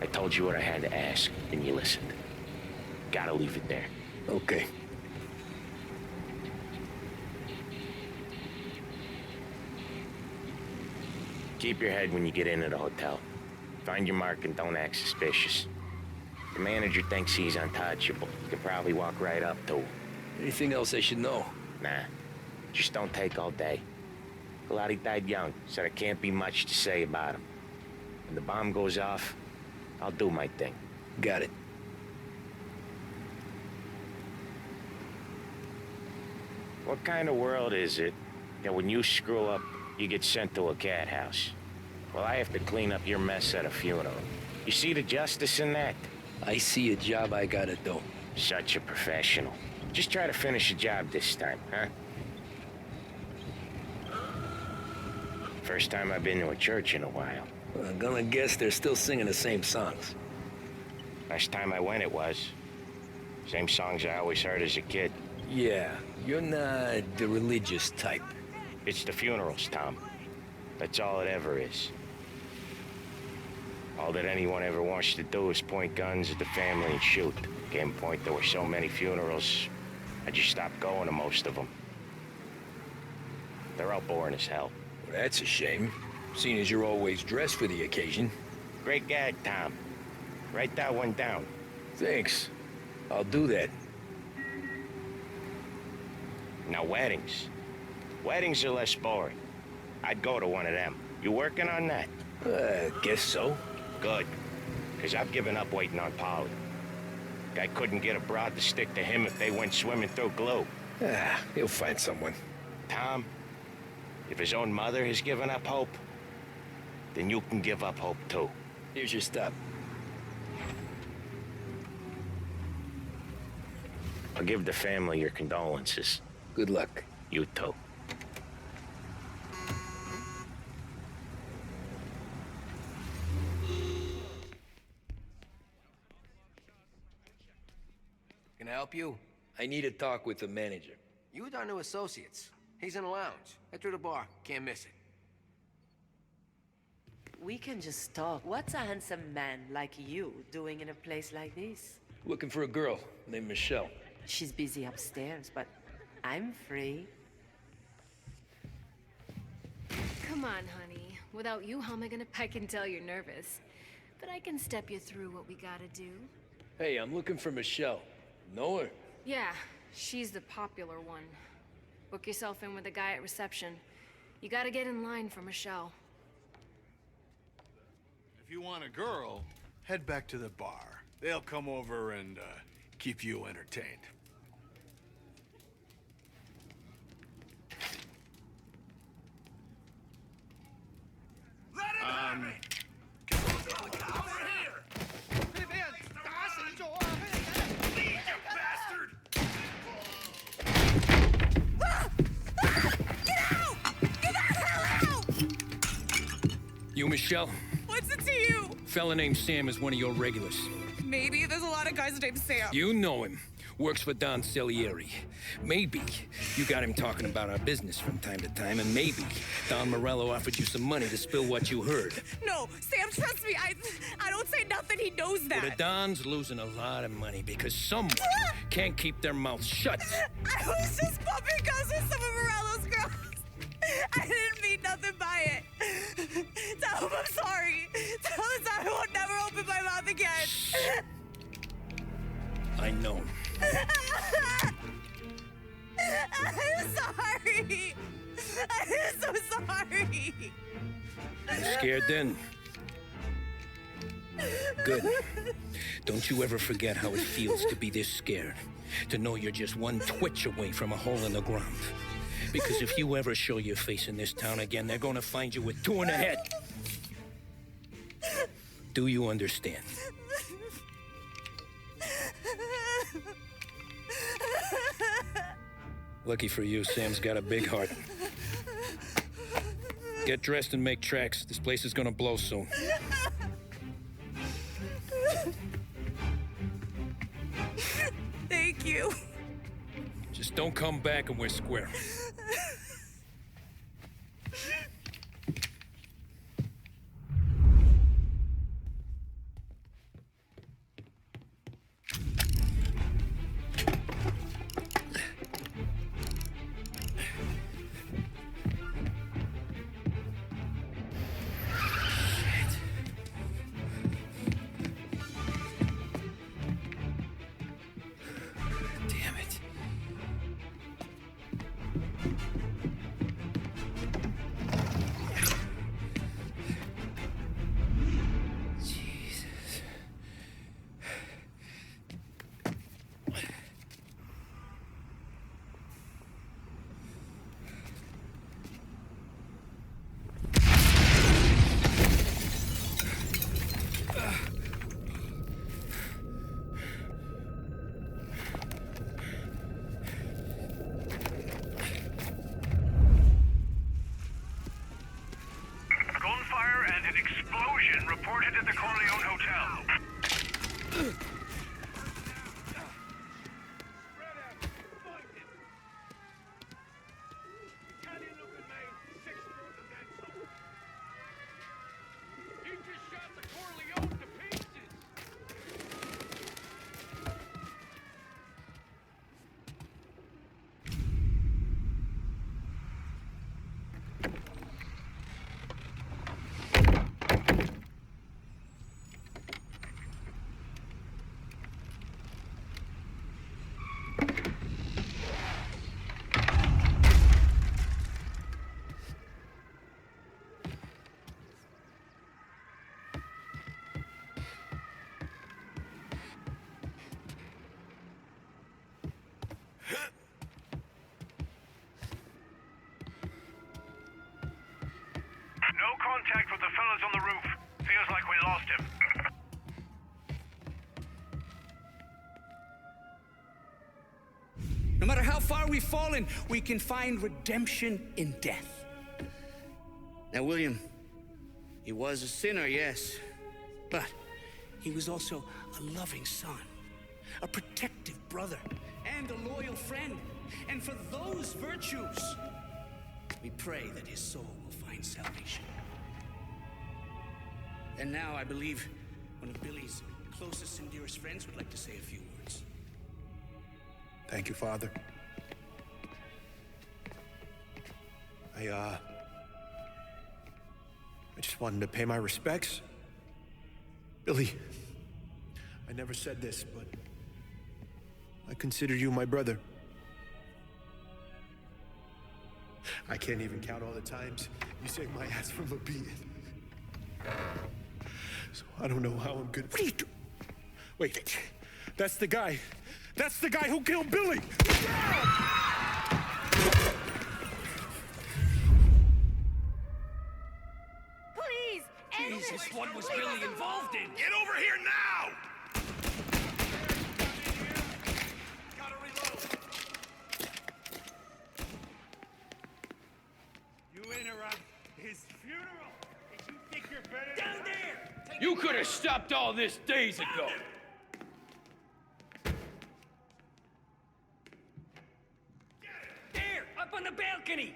I told you what I had to ask, and you listened. Gotta leave it there. Okay. Keep your head when you get into the hotel. Find your mark and don't act suspicious. The manager thinks he's untouchable. You can probably walk right up to him. Anything else I should know? Nah. Just don't take all day. Galati died young, so there can't be much to say about him. When the bomb goes off, I'll do my thing. Got it. What kind of world is it that when you screw up, you get sent to a cat house? Well, I have to clean up your mess at a funeral. You see the justice in that? I see a job I gotta do. Such a professional. Just try to finish the job this time, huh? First time I've been to a church in a while. Well, I'm gonna guess they're still singing the same songs. Last time I went, it was. Same songs I always heard as a kid. Yeah, you're not the religious type. It's the funerals, Tom. That's all it ever is. All that anyone ever wants to do is point guns at the family and shoot. Game point, there were so many funerals, I just stopped going to most of them. They're all boring as hell. Well, that's a shame, seeing as you're always dressed for the occasion. Great gag, Tom. Write that one down. Thanks. I'll do that. Now, weddings. Weddings are less boring. I'd go to one of them. You working on that? Guess so. Good. Because I've given up waiting on Polly. Guy couldn't get a broad to stick to him if they went swimming through glue. He'll find someone. Tom, if his own mother has given up hope, then you can give up hope too. Here's your stuff. I'll give the family your condolences. Good luck. You too. help you? I need to talk with the manager. You with our new associates. He's in the lounge. Head through the bar. Can't miss it. We can just talk. What's a handsome man like you doing in a place like this? Looking for a girl named Michelle. She's busy upstairs, but I'm free. Come on, honey. Without you, how am I gonna... I can tell you're nervous. But I can step you through what we gotta do. Hey, I'm looking for Michelle. Know her? Yeah, she's the popular one. Book yourself in with the guy at reception. You gotta get in line for Michelle. If you want a girl, head back to the bar. They'll come over and keep you entertained. You, Michelle? What's it to you? Fella named Sam is one of your regulars. Maybe there's a lot of guys named Sam. You know him. Works for Don Salieri. Maybe you got him talking about our business from time to time, and maybe Don Morello offered you some money to spill what you heard. No, Sam, trust me. I don't say nothing. He knows that. Well, the Don's losing a lot of money because someone can't keep their mouth shut. I was just bumping guns with some of Morello's girls. I didn't mean nothing by it. Tell him I'm sorry. Tell him I won't never open my mouth again. I know. I'm sorry. I'm so sorry. You scared then? Good. Don't you ever forget how it feels to be this scared. To know you're just one twitch away from a hole in the ground. Because if you ever show your face in this town again, they're gonna find you with two in the head. Do you understand? Lucky for you, Sam's got a big heart. Get dressed and make tracks. This place is gonna blow soon. Thank you. Just don't come back and we're square. No contact with the fellas on the roof. Feels like we lost him. No matter how far we've fallen, we can find redemption in death. Now, William, he was a sinner, yes, but he was also a loving son, a protective brother, and a loyal friend. And for those virtues, we pray that his soul will find salvation. And now I believe one of Billy's closest and dearest friends would like to say a few words. Thank you, Father. I just wanted to pay my respects. Billy, I never said this, but I consider you my brother. I can't even count all the times you saved my ass from a beating. So I don't know how I'm gonna... What are you doing? Wait, that's the guy. That's the guy who killed Billy! Please! Jesus, what was Billy involved in? Get over here now! You interrupt his funeral. If you think you're better Down there! You could have stopped all this days ago. There, up on the balcony.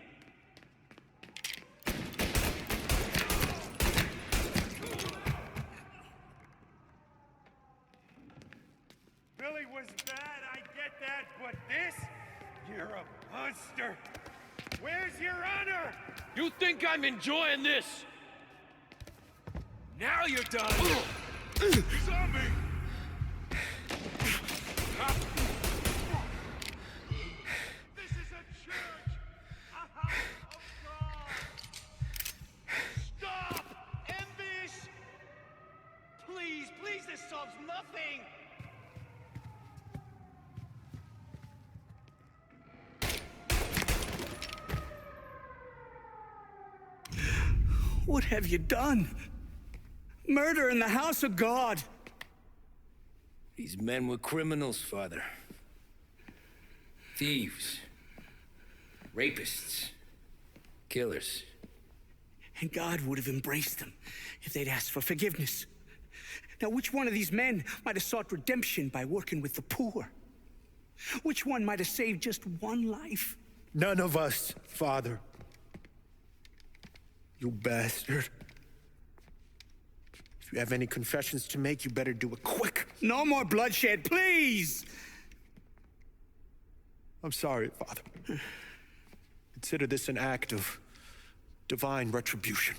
Billy was bad, I get that, but this? You're a monster. Where's your honor? You think I'm enjoying this? Now you're done. He's on me! This is a church! A house of God! Stop! End this! Please, this solves nothing! What have you done? Murder in the house of God! These men were criminals, Father. Thieves. Rapists. Killers. And God would have embraced them if they'd asked for forgiveness. Now, which one of these men might have sought redemption by working with the poor? Which one might have saved just one life? None of us, Father. You bastard. If you have any confessions to make, you better do it quick. No more bloodshed, please! I'm sorry, Father. Consider this an act of divine retribution.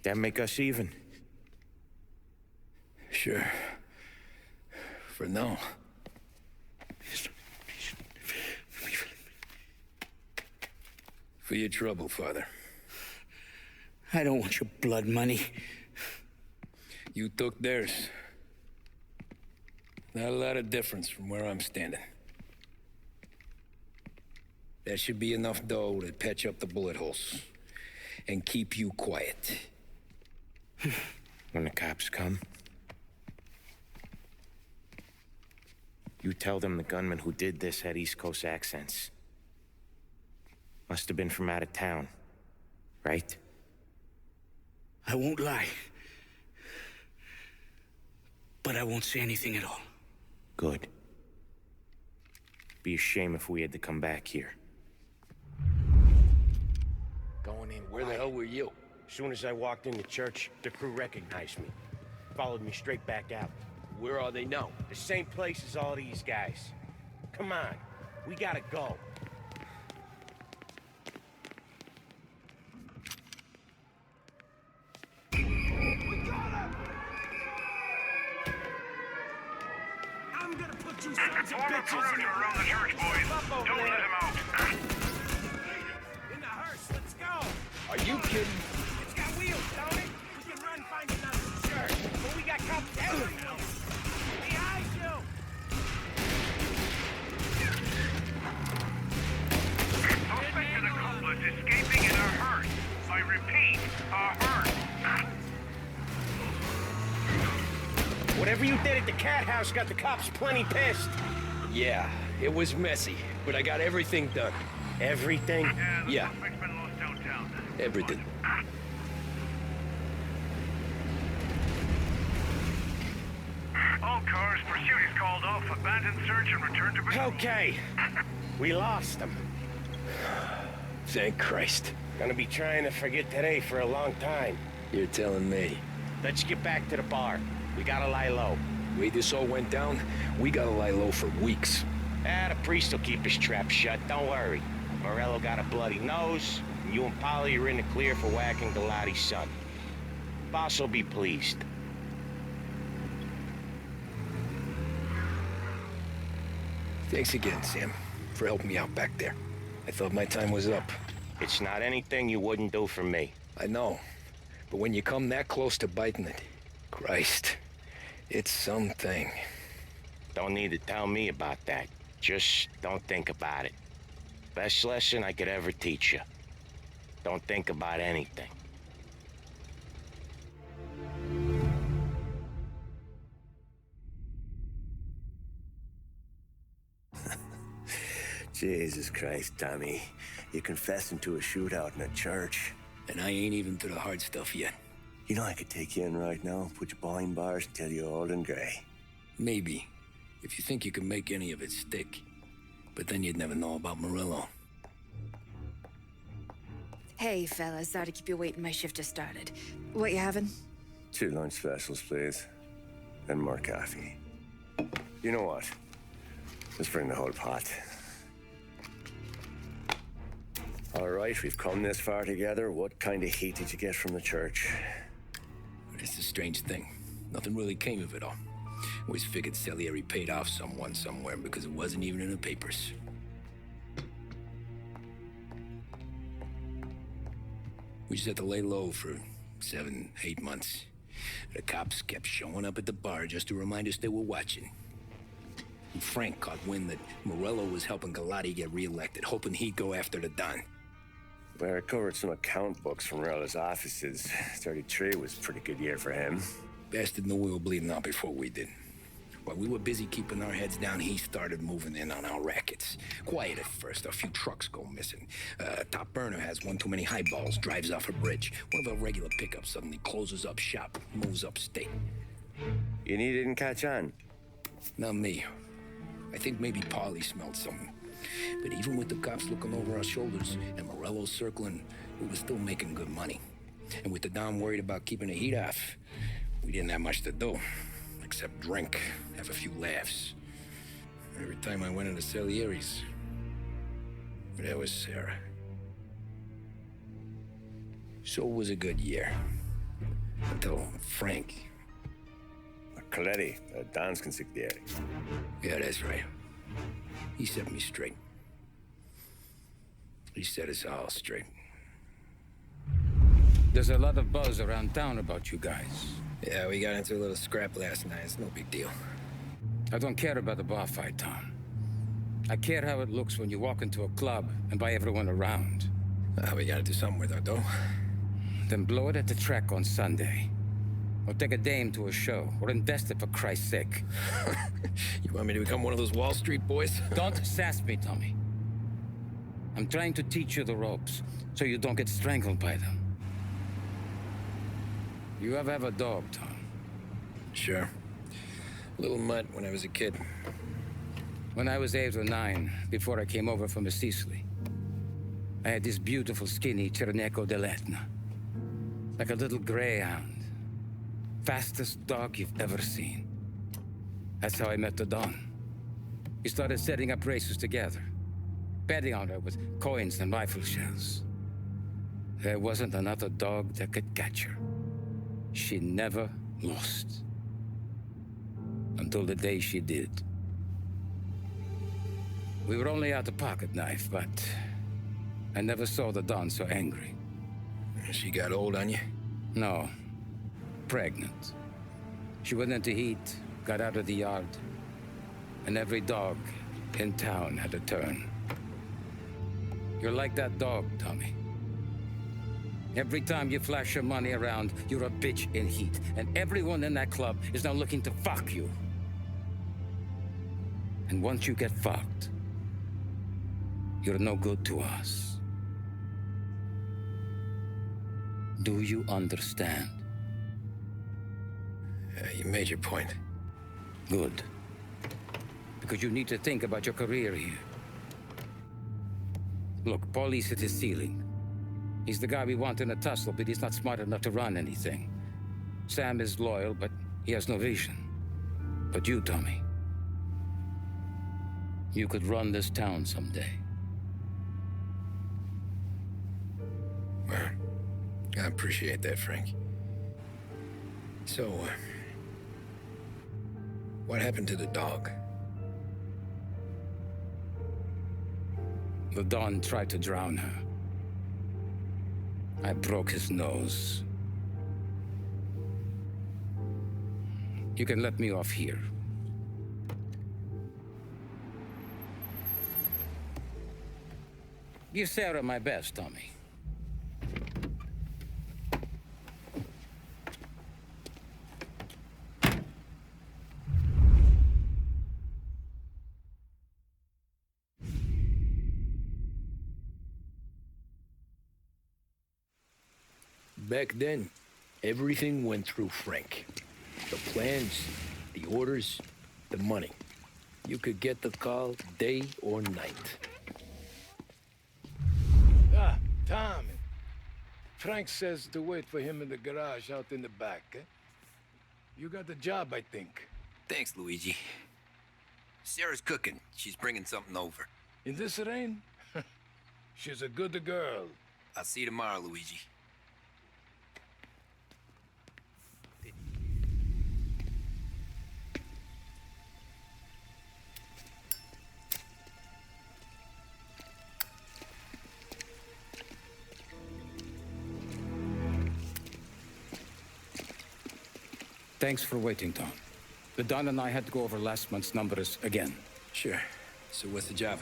That make us even? Sure. For now. For your trouble, Father. I don't want your blood money. You took theirs. Not a lot of difference from where I'm standing. That should be enough dough to patch up the bullet holes. And keep you quiet. When the cops come, you tell them the gunman who did this had East Coast accents. Must have been from out of town, right? I won't lie. But I won't say anything at all. Good. Be a shame if we had to come back here. Going in. Where the hell were you? As soon as I walked in the church, the crew recognized me. Followed me straight back out. Where are they now? The same place as all these guys. Come on, we gotta go. I'm gonna put you sons of bitches in around the church, boys. Don't let him out. In the hearse, let's go! Are you kidding? It's got wheels, don't it? We can run, find another church. But we got cops everywhere. Behind you! Suspected accomplice escaping in a hearse. I repeat, a hearse. Whatever you did at the cat house got the cops plenty pissed. Yeah, it was messy, but I got everything done. Everything? Yeah. Everything. cars. Pursuit is called off. Abandon search and return to patrol. Okay. We lost him. Thank Christ. Gonna be trying to forget today for a long time. You're telling me. Let's get back to the bar. We gotta lie low. The way this all went down, we gotta lie low for weeks. The priest will keep his trap shut, don't worry. Morello got a bloody nose, and you and Polly are in the clear for whacking Galati's son. Boss will be pleased. Thanks again, Sam, for helping me out back there. I thought my time was up. It's not anything you wouldn't do for me. I know, but when you come that close to biting it, Christ, it's something. Don't need to tell me about that. Just don't think about it. Best lesson I could ever teach you. Don't think about anything. Jesus Christ, Tommy. You're confessing to a shootout in a church. And I ain't even to the hard stuff yet. You know I could take you in right now, put you behind bars and tell you old and gray. Maybe, if you think you can make any of it stick. But then you'd never know about Morello. Hey, fellas, sorry to keep you waiting. My shift just started. What you having? 2 lunch specials, please. And more coffee. You know what? Let's bring the whole pot. All right, we've come this far together. What kind of heat did you get from the church? It's a strange thing. Nothing really came of it all. Always figured Salieri paid off someone somewhere because it wasn't even in the papers. We just had to lay low for 7, 8 months. The cops kept showing up at the bar just to remind us they were watching. And Frank caught wind that Morello was helping Galati get reelected, hoping he'd go after the Don. Well, I recovered some account books from Morello's offices. 33 was a pretty good year for him. Bastard knew we were bleeding out before we did. While we were busy keeping our heads down, he started moving in on our rackets. Quiet at first, a few trucks go missing. Top burner has one too many highballs, drives off a bridge. One of our regular pickups suddenly closes up shop, moves upstate. You didn't catch on? Not me. I think maybe Polly smelled something. But even with the cops looking over our shoulders and Morello circling, we were still making good money. And with the Don worried about keeping the heat off, we didn't have much to do. Except drink, have a few laughs. Every time I went into Salieri's, there was Sarah. So it was a good year. Until Frank. Coletti, Don's consigliere. Yeah, that's right. He set me straight. He set us all straight. There's a lot of buzz around town about you guys. Yeah, we got into a little scrap last night. It's no big deal. I don't care about the bar fight, Tom. I care how it looks when you walk into a club and by everyone around. We gotta do something with our dough. Then blow it at the track on Sunday. Or take a dame to a show, or invest it for Christ's sake. You want me to become one of those Wall Street boys? Don't sass me, Tommy. I'm trying to teach you the ropes, so you don't get strangled by them. You ever have a dog, Tom? Sure. Little mutt when I was a kid. When I was 8 or 9, before I came over from Sicily, I had this beautiful, skinny Cerneco dell'Etna. Like a little greyhound. Fastest dog you've ever seen. That's how I met the Don. We started setting up races together, betting on her with coins and rifle shells. There wasn't another dog that could catch her. She never lost. Until the day she did. We were only out a pocket knife, but I never saw the Don so angry. She got old on you? No. Pregnant. She went into heat, got out of the yard, and every dog in town had a turn. You're like that dog, Tommy. Every time you flash your money around, you're a bitch in heat, and everyone in that club is now looking to fuck you. And once you get fucked, you're no good to us. Do you understand? You made your point. Good. Because you need to think about your career here. Look, Paulie's at his ceiling. He's the guy we want in a tussle, but he's not smart enough to run anything. Sam is loyal, but he has no vision. But you, Tommy, you could run this town someday. Well, I appreciate that, Frank. So, what happened to the dog? The Don tried to drown her. I broke his nose. You can let me off here. Give Sarah my best, Tommy. Back then, everything went through Frank. The plans, the orders, the money. You could get the call day or night. Ah, Tommy. Frank says to wait for him in the garage out in the back, eh? You got the job, I think. Thanks, Luigi. Sarah's cooking. She's bringing something over. In this rain? She's a good girl. I'll see you tomorrow, Luigi. Thanks for waiting, Tom. The Don and I had to go over last month's numbers again. Sure. So what's the job?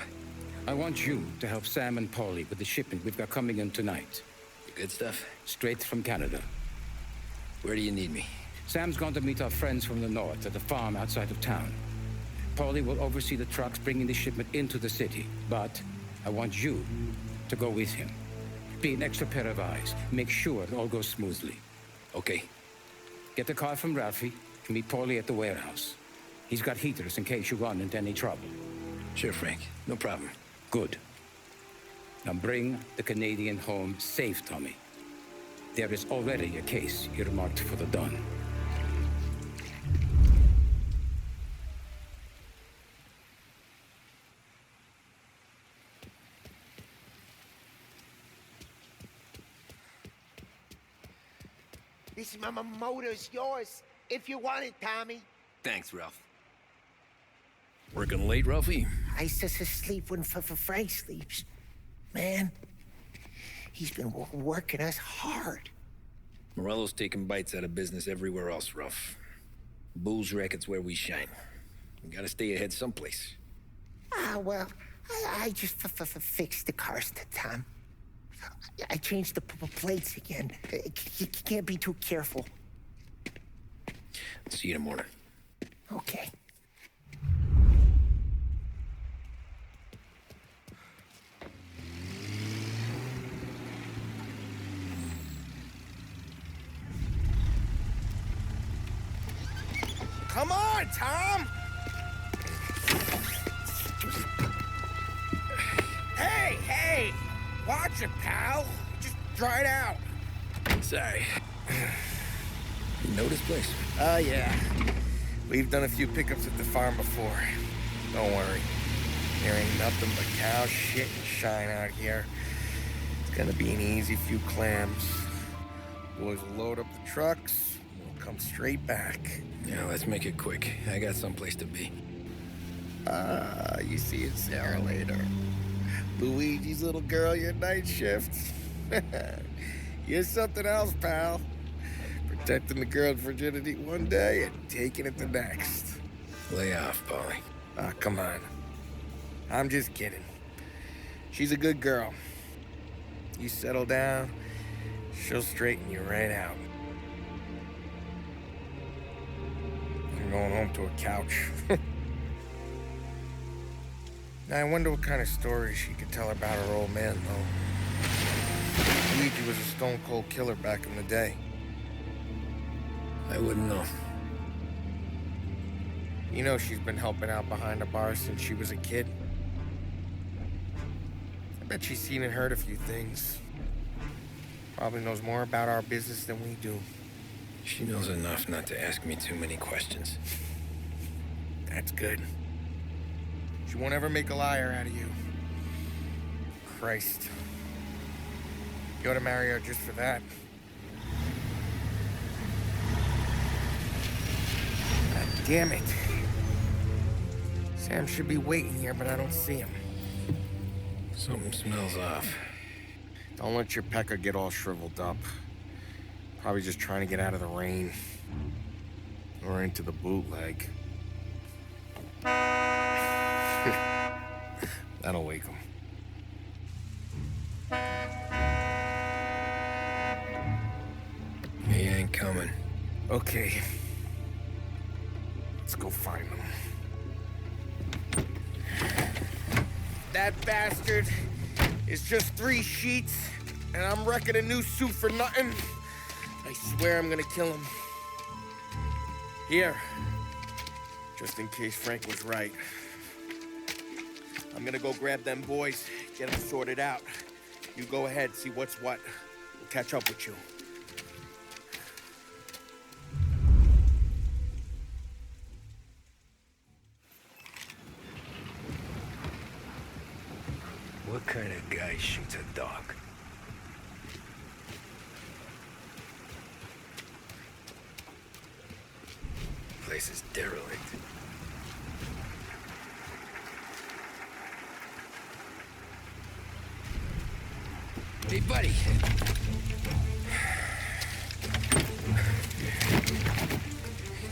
I want you to help Sam and Paulie with the shipment we've got coming in tonight. The good stuff? Straight from Canada. Where do you need me? Sam's going to meet our friends from the north at the farm outside of town. Paulie will oversee the trucks bringing the shipment into the city, but I want you to go with him. Be an extra pair of eyes. Make sure it all goes smoothly. Okay. Get the car from Ralphie and meet Paulie at the warehouse. He's got heaters in case you run into any trouble. Sure, Frank. No problem. Good. Now bring the Canadian home safe, Tommy. There is already a case earmarked for the Don. This motor's yours, if you want it, Tommy. Thanks, Ralph. Working late, Ralphie? I sleep when Frank sleeps. Man, he's been working us hard. Morello's taking bites out of business everywhere else, Ralph. Bull's Racket's where we shine. We gotta stay ahead someplace. Well, I just fixed the cars, Tom. I changed the plates again. You can't be too careful. See you in the morning. Okay. Come on, Tom! Hey! Watch it, pal. Just dry it out. Sorry. You know this place? Yeah. We've done a few pickups at the farm before. Don't worry. There ain't nothing but cow shit and shine out here. It's gonna be an easy few clams. Boys will load up the trucks, and we'll come straight back. Yeah, let's make it quick. I got someplace to be. You see it, Sarah, later. Luigi's little girl, your night shift. You're something else, pal. Protecting the girl's virginity one day and taking it the next. Lay off, Paulie. Come on. I'm just kidding. She's a good girl. You settle down, she'll straighten you right out. I'm going home to a couch. Now, I wonder what kind of stories she could tell about her old man, though. Luigi was a stone-cold killer back in the day. I wouldn't know. You know she's been helping out behind the bar since she was a kid. I bet she's seen and heard a few things. Probably knows more about our business than we do. She knows enough not to ask me too many questions. That's good. She won't ever make a liar out of you. Christ. You ought to marry her just for that. God damn it. Sam should be waiting here, but I don't see him. Something smells off. Don't let your pecker get all shriveled up. Probably just trying to get out of the rain. Or into the bootleg. That'll wake him. He ain't coming. Okay. Let's go find him. That bastard is just 3 sheets, and I'm wrecking a new suit for nothing. I swear I'm gonna kill him. Here. Just in case Frank was right. I'm gonna go grab them boys, get them sorted out. You go ahead, see what's what. We'll catch up with you. What kind of guy shoots a dog? Place is derelict. Hey, buddy.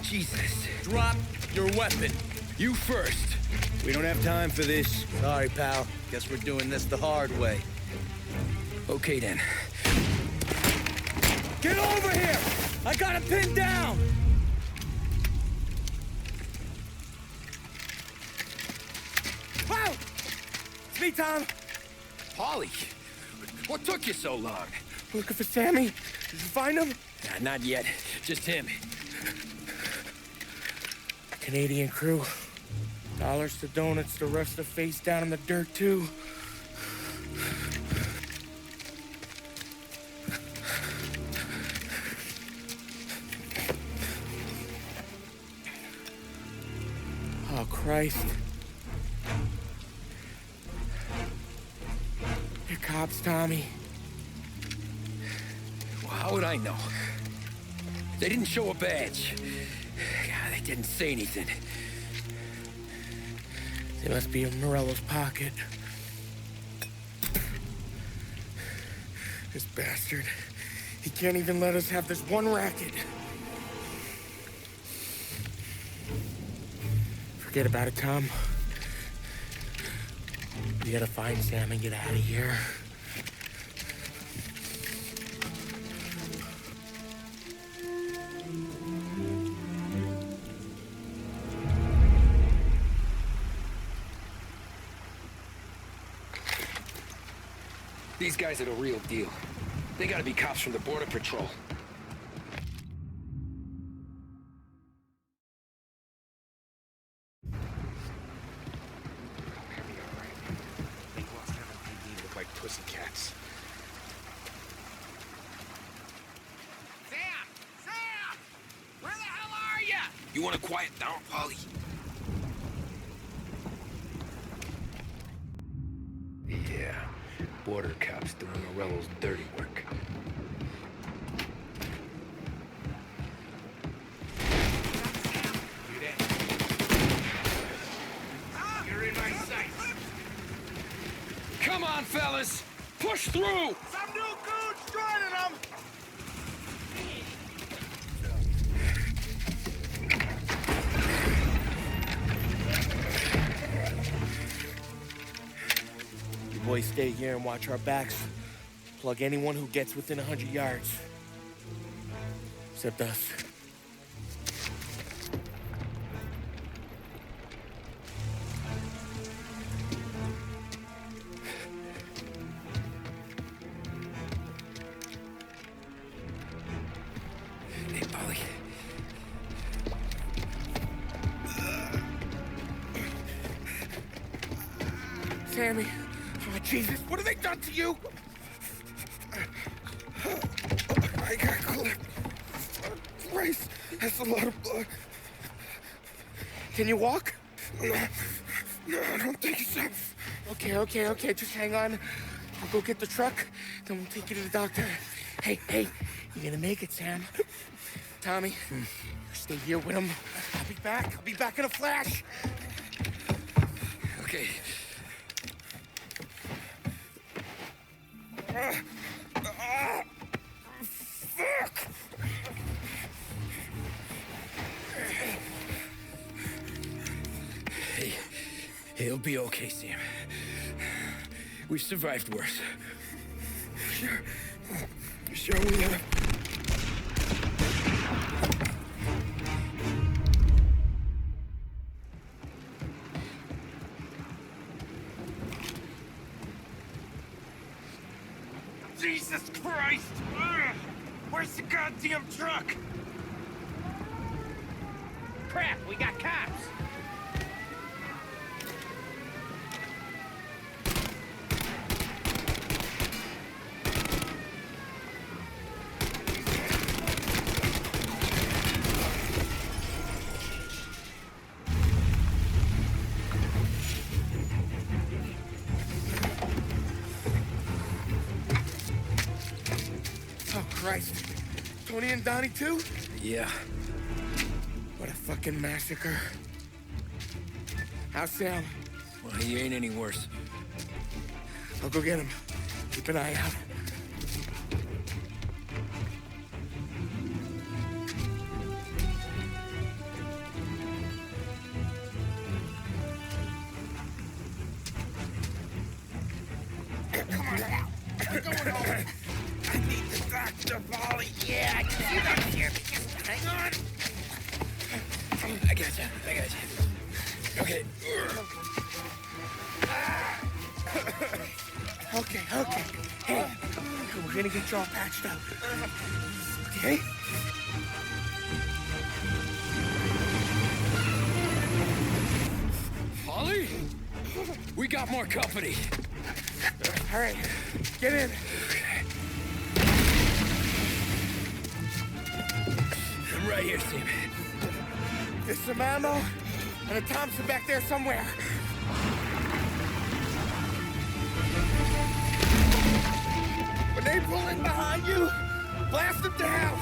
Jesus. Drop your weapon. You first. We don't have time for this. Sorry, pal. Guess we're doing this the hard way. Okay, then. Get over here! I got it pinned down! Wow! It's me, Tom. Polly, what took you so long? Looking for Sammy. Did you find him? Nah, not yet. Just him. Canadian crew. Dollars to donuts, the rest of face down in the dirt, too. Oh, Christ. They're cops, Tommy. Well, how would I know? They didn't show a badge. God, they didn't say anything. They must be in Morello's pocket. This bastard. He can't even let us have this one racket. Forget about it, Tom. We gotta find Sam and get out of here. These guys are the real deal. They gotta be cops from the Border Patrol. Pussycats. Sam! Sam! Where the hell are you? You wanna quiet down, Polly? Yeah, border cops doing Morello's dirty work. You're in my sight. Come on, fellas! Push through! Some new goons joining them! You boys stay here and watch our backs. Plug anyone who gets within 100 yards. Except us. Hey, Polly. Sammy. Oh, Jesus, what have they done to you? I got clipped. Christ, that's a lot of blood. Can you walk? No, I don't think so. Okay, just hang on. I'll go get the truck, then we'll take you to the doctor. Hey, you're gonna make it, Sam. Tommy, you stay here with him. I'll be back in a flash. Okay. Fuck! Hey, it'll be okay, Sam. We've survived worse. Sure we have. Jesus Christ! Ugh. Where's the goddamn truck? Crap, we got cops. Oh, Christ. Tony and Donnie, too? Yeah. What a fucking massacre. How's Sam? Well, he ain't any worse. I'll go get him. Keep an eye out. Come on out. We're going home. I need the doctor, Molly. Yeah, I can see that here. Just hang on. I got you. Okay. Okay. Hey, we're gonna get you all patched up. Okay? Holly? We got more company. All right, get in. I'm right here, Sam. There's some ammo and a Thompson back there somewhere. When they pull in behind you, blast them down.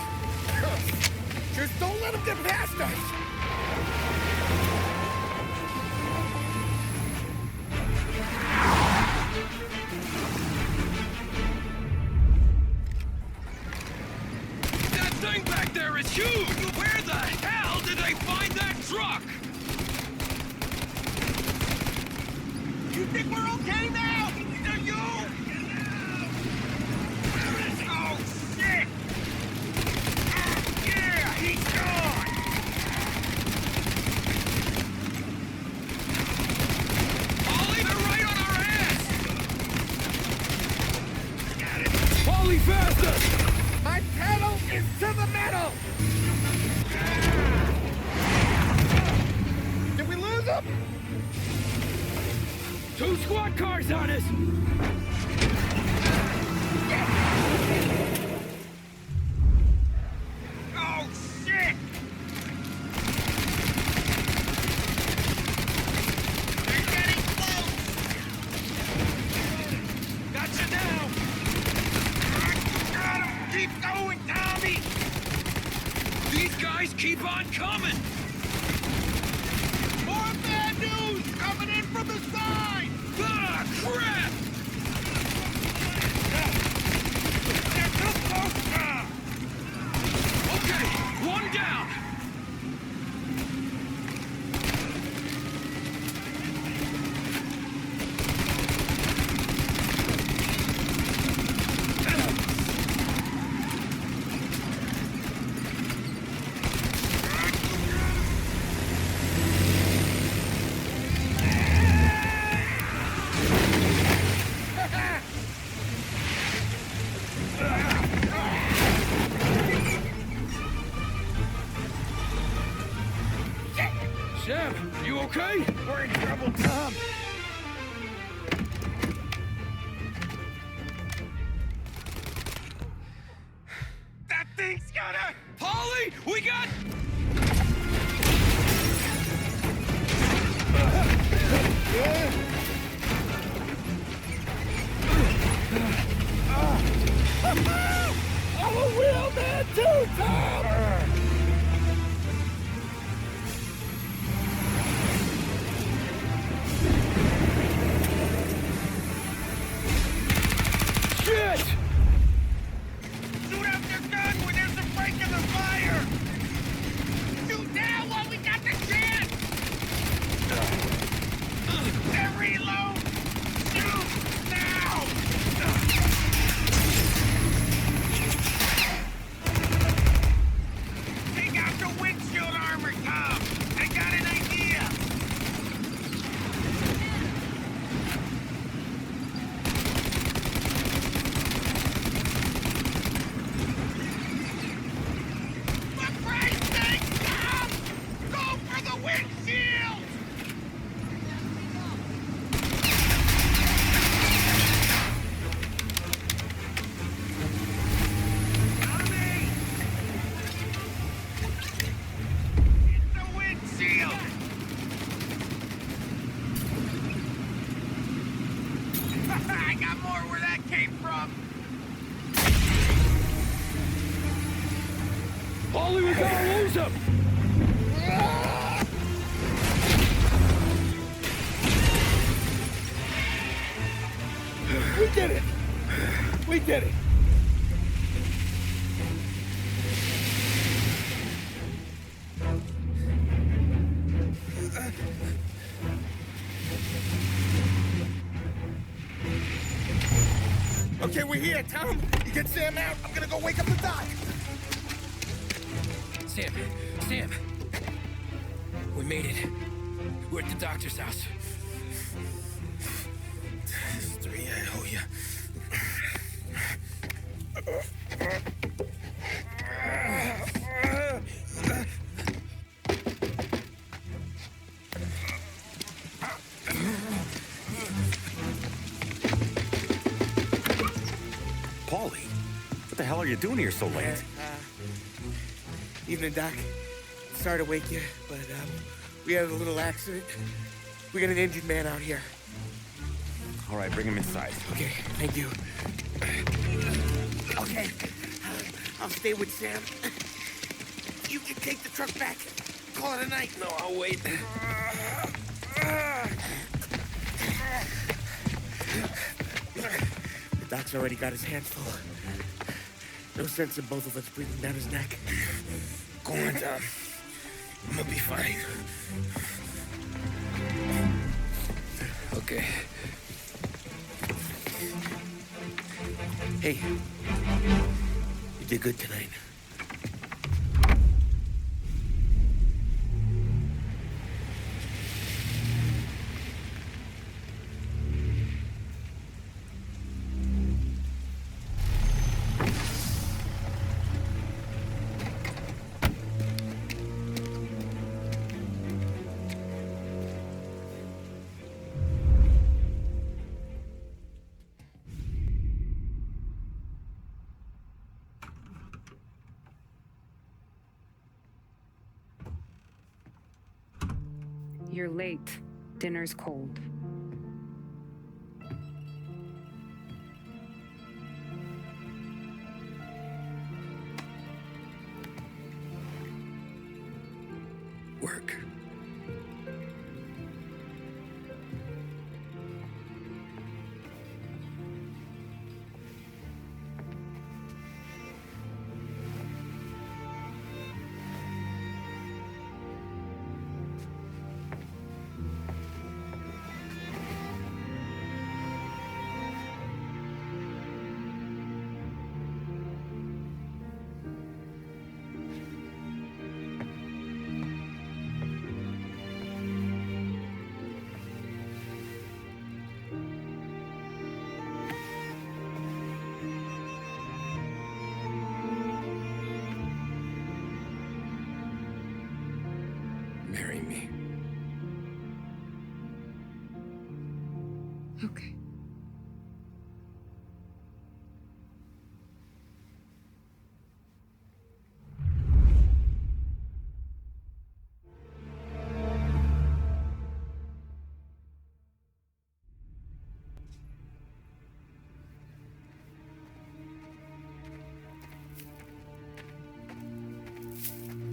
Just don't let them get past us. That thing back there is huge! Where the hell did they find that truck? You think we're okay now? Do you? Oh, shit! Oh, yeah, he's gone! Ollie, they're right on our ass! Got it. Holly, faster! My pedal is to the metal! Did we lose them? 2 squad cars on us! Oh, shit! They're getting close! Gotcha now! Got him! Keep going, Tommy! These guys keep on coming! More bad news coming in from the side! Ah, crap! They're too close now! Okay, one down! Sam, you okay? We're in trouble, Tom. came from. Paulie, we gotta lose him! We did it! We did it! Okay, we're here, Tom. You get Sam out. I'm gonna go wake up the doc. Sam. We made it. We're at the doctor's house. This is 3 I owe you. Paulie, what the hell are you doing here so late? Evening, Doc. Sorry to wake you, but we had a little accident. We got an injured man out here. All right, bring him inside. Okay, thank you. Okay, I'll stay with Sam. You can take the truck back. Call it a night. No, I'll wait. The doc's already got his hands full. No sense in both of us breathing down his neck. Go on, Tom. I'm gonna be fine. Okay. Hey, you did good tonight. You're late. Dinner's cold. Work. Marry me. Okay.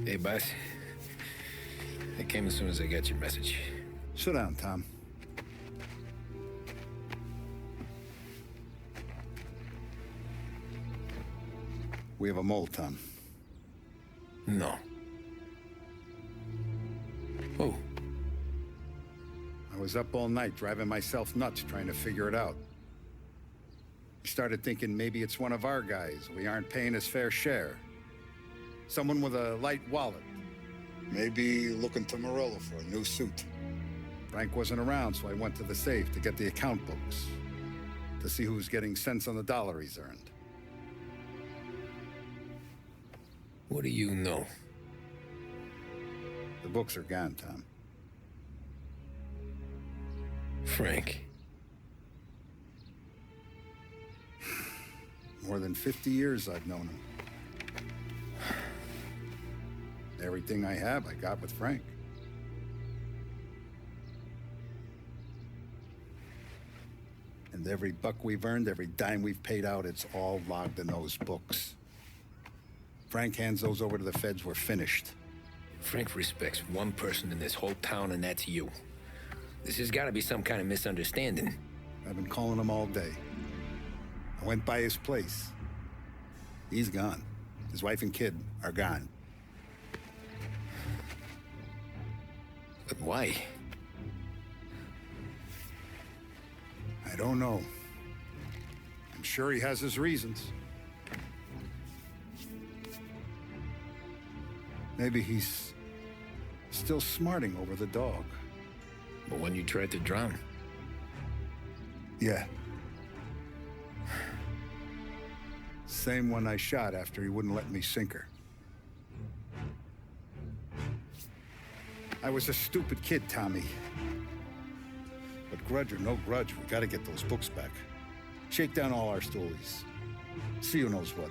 Hey, boss. I came as soon as I got your message. Sit down, Tom. We have a MOLOTOV. No. Oh. I was up all night driving myself nuts trying to figure it out. I started thinking maybe it's one of our guys. We aren't paying his fair share. Someone with a light wallet. Maybe looking to Morello for a new suit. Frank wasn't around, so I went to the safe to get the account books. To see who's getting cents on the dollar he's earned. What do you know? The books are gone, Tom. Frank. More than 50 years I've known him. Everything I have, I got with Frank. And every buck we've earned, every dime we've paid out, it's all logged in those books. Frank hands those over to the feds, we're finished. Frank respects one person in this whole town, and that's you. This has got to be some kind of misunderstanding. I've been calling him all day. I went by his place. He's gone. His wife and kid are gone. But why? I don't know. I'm sure he has his reasons. Maybe he's still smarting over the dog. The one you tried to drown? Yeah. Same one I shot after he wouldn't let me sink her. I was a stupid kid, Tommy. But grudge or no grudge, we gotta get those books back. Shake down all our stories. See who knows what.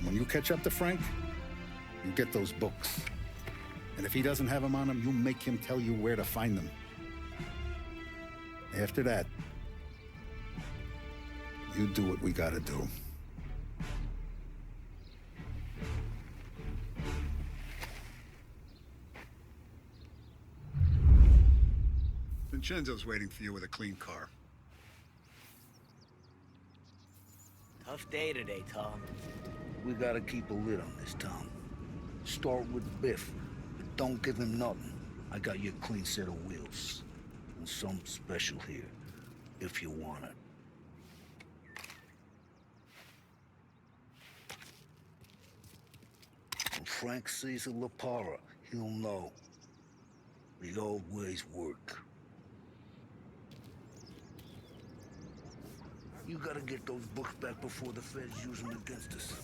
When you catch up to Frank, you get those books. And if he doesn't have them on him, you make him tell you where to find them. After that, you do what we gotta do. Vincenzo's waiting for you with a clean car. Tough day today, Tom. We gotta keep a lid on this town. Start with Biff, but don't give him nothing. I got you a clean set of wheels. And something special here, if you want it. When Frank sees a La Parra, he'll know. The old ways work. You gotta get those books back before the feds use them against us.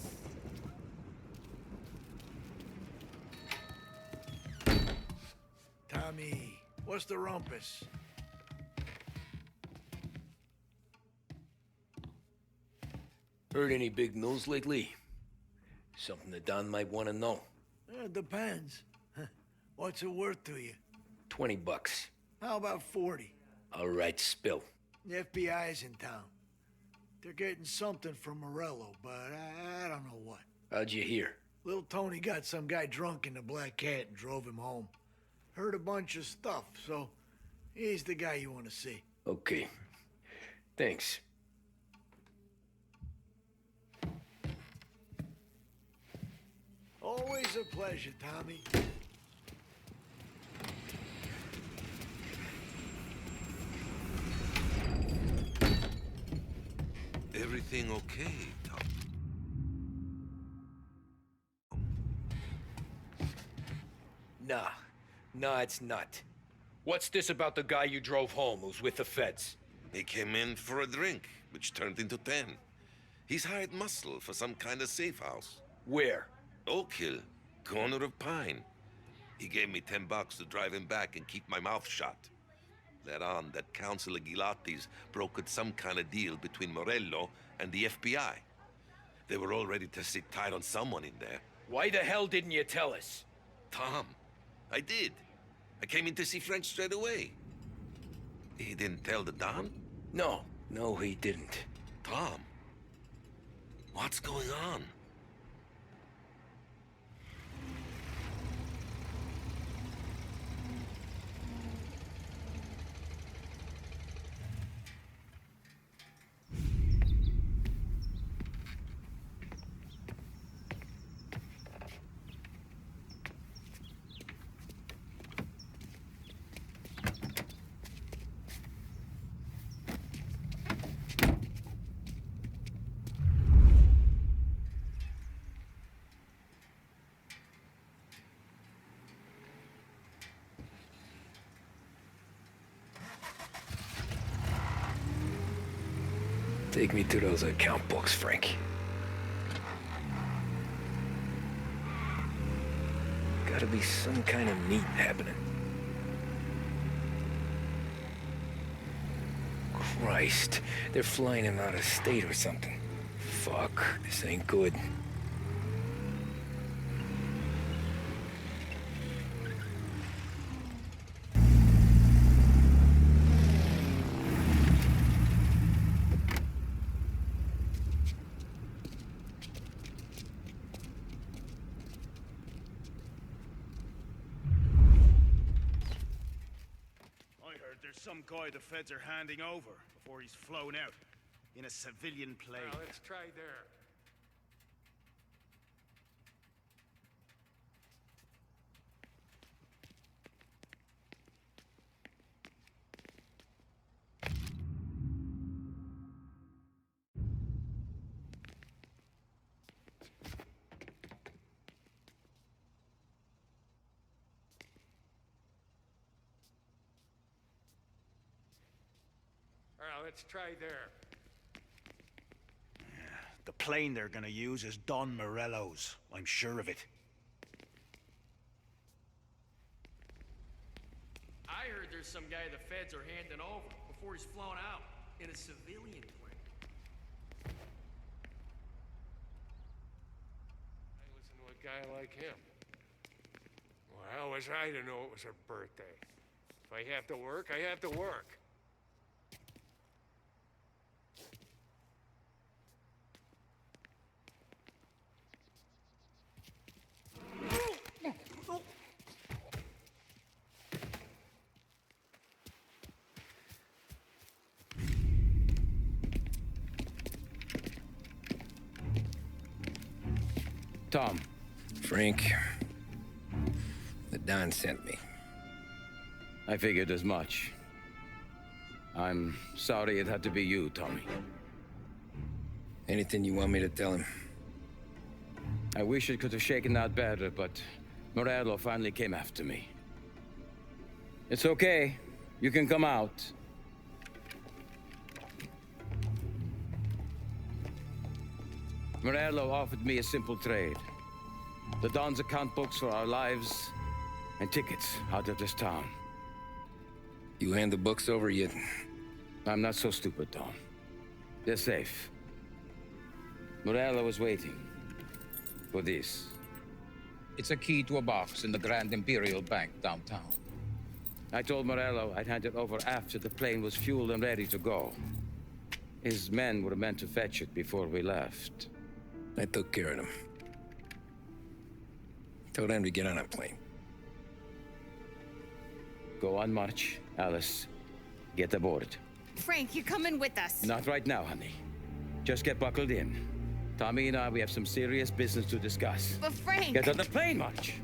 Tommy, what's the rumpus? Heard any big news lately? Something that Don might want to know. It depends. What's it worth to you? $20. How about 40? All right, spill. The FBI's in town. They're getting something from Morello, but I don't know what. How'd you hear? Little Tony got some guy drunk in the Black Cat and drove him home. Heard a bunch of stuff, so he's the guy you want to see. Okay. Thanks. Always a pleasure, Tommy. Everything okay, Tom? Nah, it's not. What's this about the guy you drove home who's with the feds? He came in for a drink, which turned into 10. He's hired muscle for some kind of safe house. Where? Oak Hill, corner of Pine. He gave me $10 to drive him back and keep my mouth shut. Let on that Councilor Gilatti's brokered some kind of deal between Morello and the FBI. They were all ready to sit tight on someone in there. Why the hell didn't you tell us? Tom, I did. I came in to see Frank straight away. He didn't tell the Don? No, he didn't. Tom, what's going on? Take me to those account books, Frank. Gotta be some kind of meat happening. Christ, they're flying him out of state or something. Fuck, this ain't good. some guy the feds are handing over before he's flown out in a civilian plane. Now, let's try there. Now, let's try there. The plane they're gonna use is Don Morello's. I'm sure of it. I heard there's some guy the feds are handing over before he's flown out in a civilian plane. I listen to a guy like him. Well, how was I to know it was her birthday? If I have to work, I have to work. Tom. Frank. The Don sent me. I figured as much. I'm sorry it had to be you, Tommy. Anything you want me to tell him? I wish it could have shaken out better, but Morello finally came after me. It's okay. You can come out. Morello offered me a simple trade. The Don's account books for our lives and tickets out of this town. You hand the books over yet? I'm not so stupid, Don. They're safe. Morello was waiting for this. It's a key to a box in the Grand Imperial Bank downtown. I told Morello I'd hand it over after the plane was fueled and ready to go. His men were meant to fetch it before we left. I took care of them. Told them to get on a plane. Go on, march. Alice, get aboard. Frank, you're coming with us. Not right now, honey. Just get buckled in. Tommy and I, we have some serious business to discuss. But Frank... Get on the plane, March.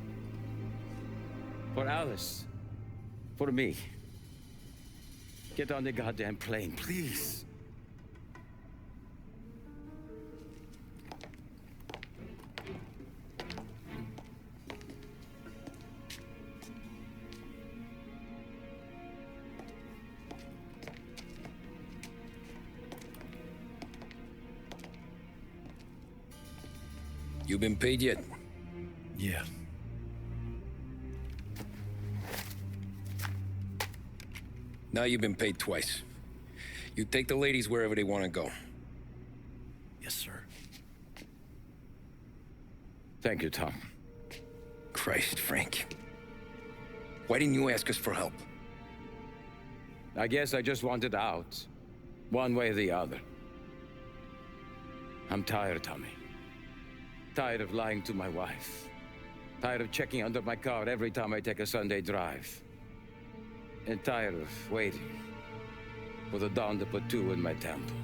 For Alice. For me. Get on the goddamn plane, please. You been paid yet? Yeah. Now you've been paid twice. You take the ladies wherever they want to go. Yes, sir. Thank you, Tom. Christ, Frank. Why didn't you ask us for help? I guess I just wanted out. One way or the other. I'm tired, Tommy. Tired of lying to my wife. Tired of checking under my car every time I take a Sunday drive. And tired of waiting for the dawn to put two in my temple.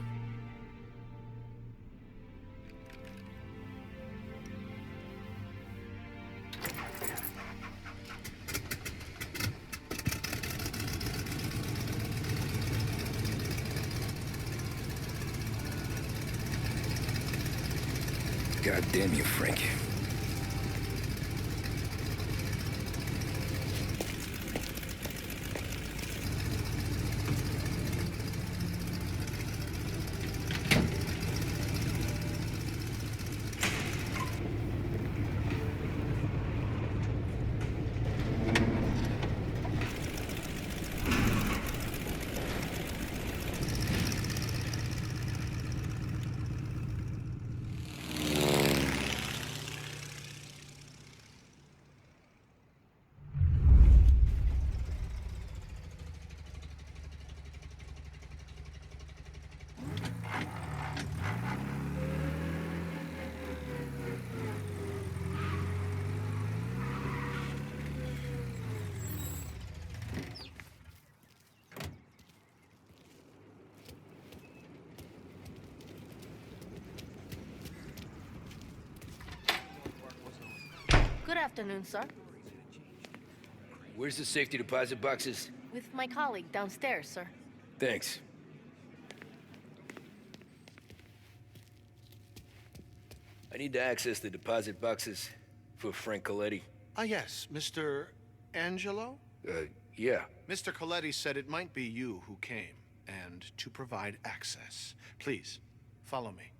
God damn you, Frank. afternoon, sir. Where's the safety deposit boxes? With my colleague downstairs, sir. Thanks. I need to access the deposit boxes for Frank Coletti. Ah, yes, Mr. Angelo? Yeah. Mr. Coletti said it might be you who came, and to provide access. Please, follow me.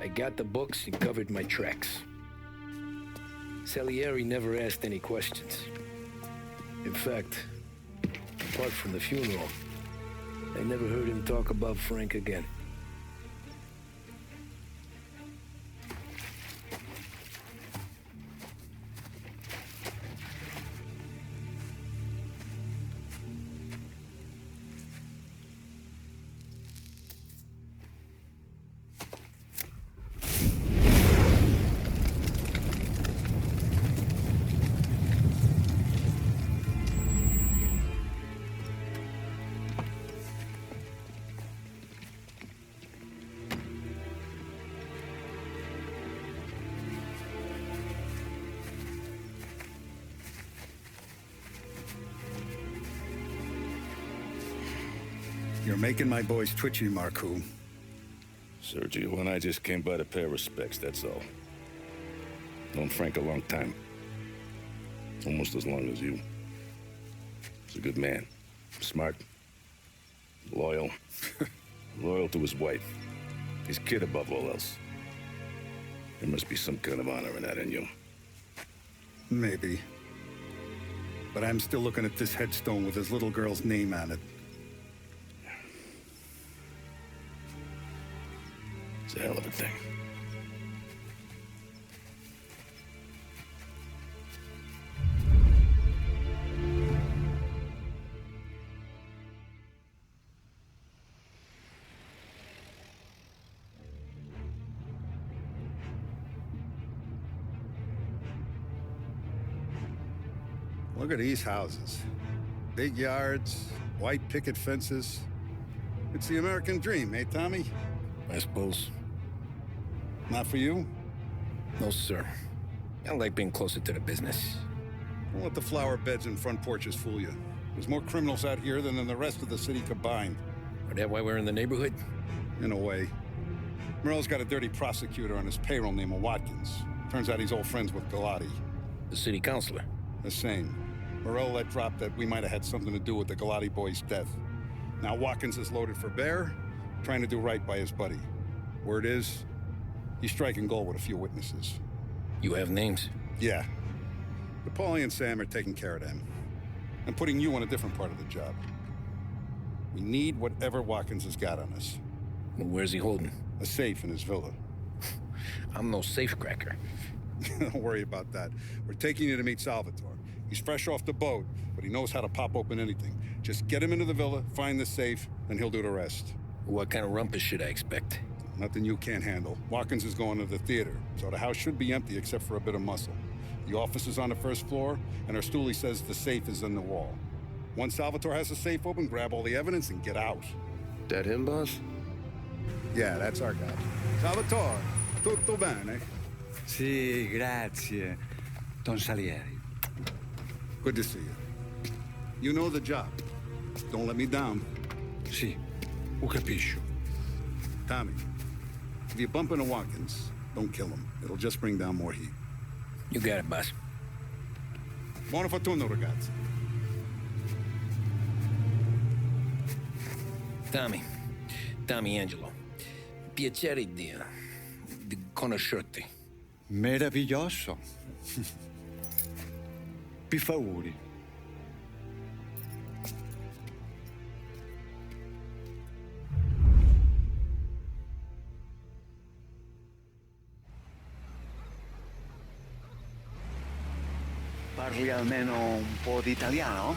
I got the books and covered my tracks. Salieri never asked any questions. In fact, apart from the funeral, I never heard him talk about Frank again. You're making my boys twitchy, Marku. Sergio and I just came by to pay our respects, that's all. Known Frank a long time. Almost as long as you. He's a good man. Smart. Loyal. Loyal to his wife. His kid above all else. There must be some kind of honor in that in you. Maybe. But I'm still looking at this headstone with his little girl's name on it. It's a hell of a thing. Look at these houses. Big yards, white picket fences. It's the American dream, eh, Tommy? I suppose. Not for you? No, sir. I like being closer to the business. Don't let the flower beds and front porches fool you. There's more criminals out here than in the rest of the city combined. Is that why we're in the neighborhood? In a way. Morell's got a dirty prosecutor on his payroll named Watkins. Turns out he's old friends with Galati. The city councilor? The same. Morell let drop that we might have had something to do with the Galati boy's death. Now Watkins is loaded for bear, trying to do right by his buddy. Word is, he's striking gold with a few witnesses. You have names? Yeah. But Paulie and Sam are taking care of them. I'm putting you on a different part of the job. We need whatever Watkins has got on us. Well, where's he holding? A safe in his villa. I'm no safecracker. Don't worry about that. We're taking you to meet Salvatore. He's fresh off the boat, but he knows how to pop open anything. Just get him into the villa, find the safe, and he'll do the rest. What kind of rumpus should I expect? Nothing you can't handle. Watkins is going to the theater, so the house should be empty except for a bit of muscle. The office is on the first floor, and our stoolie says the safe is in the wall. Once Salvatore has the safe open, grab all the evidence and get out. That him, boss? Yeah, that's our guy. Salvatore, tutto bene? Sì, grazie, Don Salieri. Good to see you. You know the job. Don't let me down. Sì, ho capisco. Tommy, if you bump into Watkins, don't kill him. It'll just bring down more heat. You got it, boss. Buona fortuna, ragazzi. Tommy Angelo. Piacere di conoscerti. Meraviglioso. Per favore. Parli almeno un po' di italiano?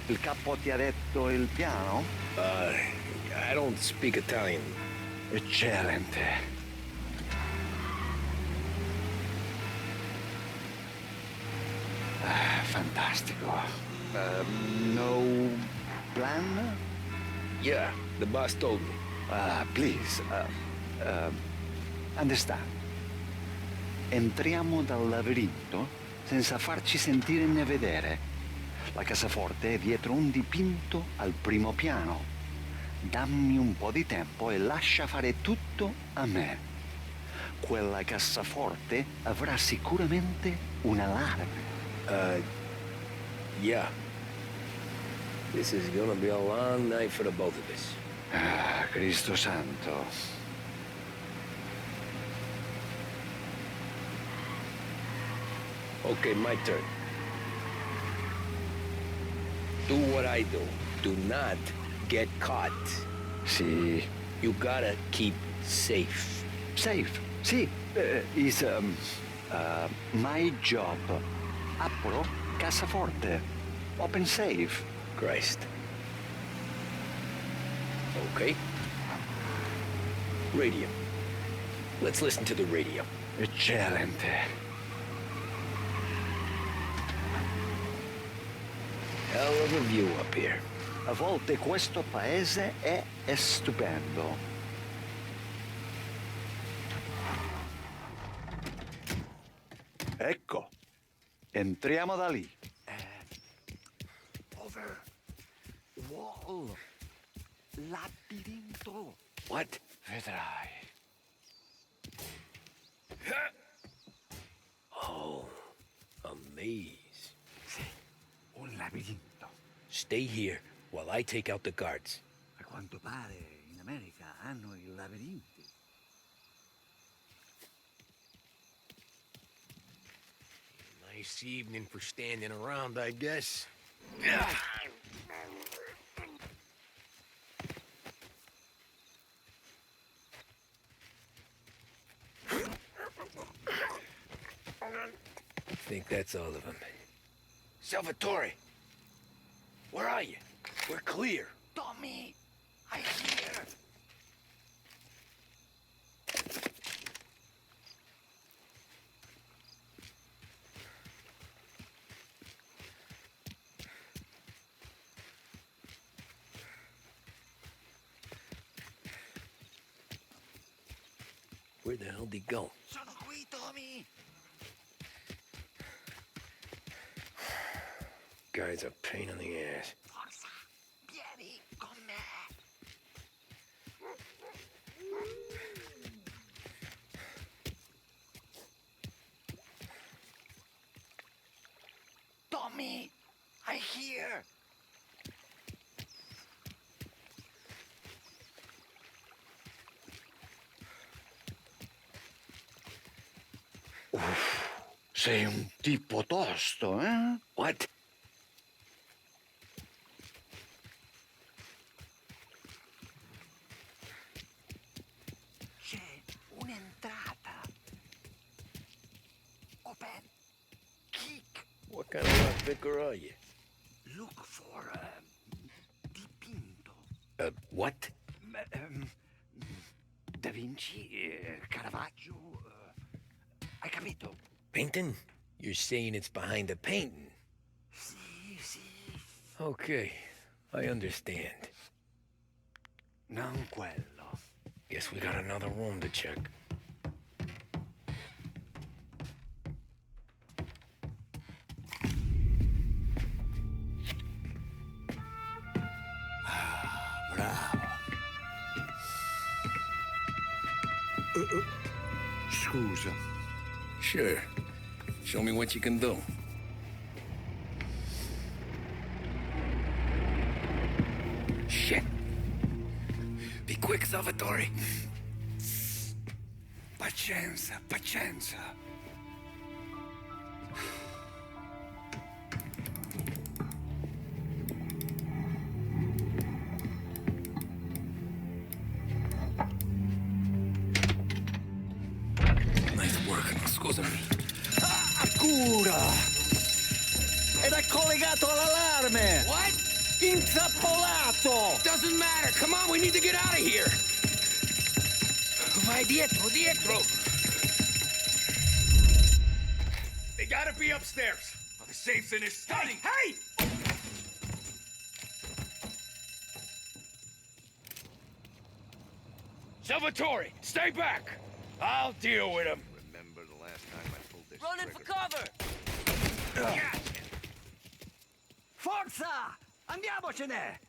Il capo ti ha detto il piano? I don't speak Italian. Eccellente. Fantastico. No plan? Yeah, the boss told me. Please, understand. Entriamo dal labirinto senza farci sentire né vedere. La cassaforte è dietro un dipinto al primo piano. Dammi un po' di tempo e lascia fare tutto a me. Quella cassaforte avrà sicuramente un allarme. Yeah. This is gonna be a long night for the both of us. Cristo santo. Okay, my turn. Do what I do. Do not get caught. Sì. You gotta keep safe. Safe? Sì. Is my job. Apro cassaforte. Open safe. Christ. Okay. Radio. Let's listen to the radio. Eccellente. Hell of a view up here. A volte questo paese è stupendo. Ecco. Entriamo da lì. Over. Wall. Labirinto. What? Vedrai. Oh, a maze. Sì, un labirinto. Stay here while I take out the guards. A quanto pare in America hanno i labirinti. Nice evening for standing around, I guess. I think that's all of them. Salvatore! Where are you? We're clear. Tommy, I hear. Where the hell did he go? Sono qui, Tommy. Guy's a pain in the ass. Forza, vieni con me. Tommy, I hear. Sei un tipo tosto, eh? What? C'è un'entrata. Open. Kick. What kind of lockpicker are you? Look for dipinto. What? Da Vinci, Caravaggio. Hai capito? Painting? You're saying it's behind the painting? Sì, sì. Okay, I understand. Non quello. Guess we got another room to check. Bravo. Scusa. Sure. Show me what you can do. Shit. Be quick, Salvatore. Pazienza, pazienza. Nice work. Scusami. Cura! legato all'allarme! What? Intrappolato! Doesn't matter. Come on, we need to get out of here. Vai dietro, dietro. They gotta be upstairs. Oh, the safe's in his study. Hey! Salvatore, stay back. I'll deal with him. Remember the last time I pulled this Running for cover! Forza! Andiamocene!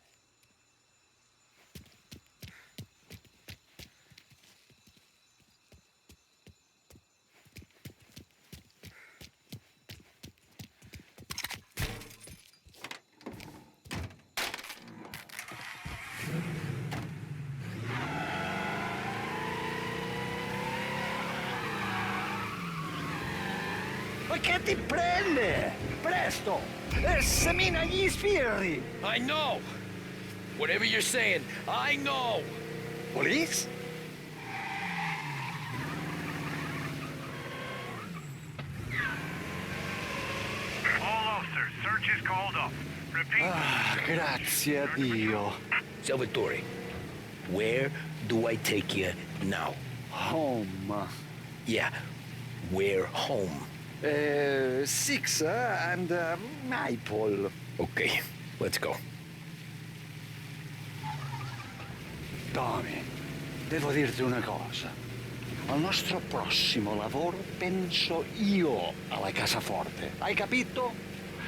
Ma che ti prende? Presto! Semina gli sbirri! I know. Whatever you're saying, I know. Police? All officers, search is called up. Repeat. Ah, grazie a Dio. Salvatore, where do I take you now? Home. Yeah, where home? 6 and Maple. Okay, let's go. Tommy, devo dirti una cosa. Al nostro prossimo lavoro penso io alla casaforte. Hai capito?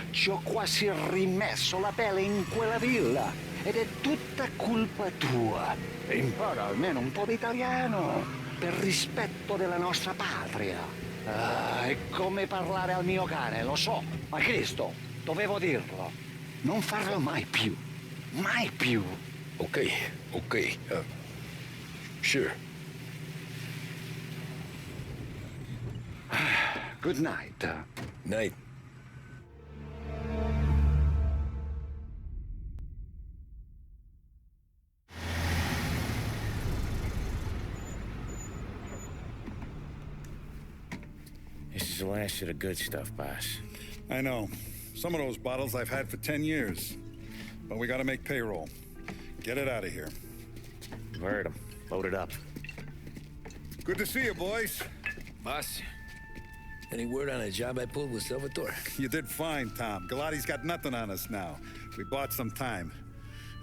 Ci ho quasi rimesso la pelle in quella villa. Ed è tutta colpa tua. Impara almeno un po' di italiano. Per rispetto della nostra patria. È come parlare al mio cane, lo so. Ma Cristo, dovevo dirlo. Non farlo mai più. Mai più. Okay, okay. Sure. Good night. Night. This is the last of the good stuff, boss. I know. Some of those bottles I've had for 10 years. But we gotta make payroll. Get it out of here. You've heard him. Load it up. Good to see you, boys. Boss, any word on a job I pulled with Salvatore? You did fine, Tom. Galati's got nothing on us now. We bought some time.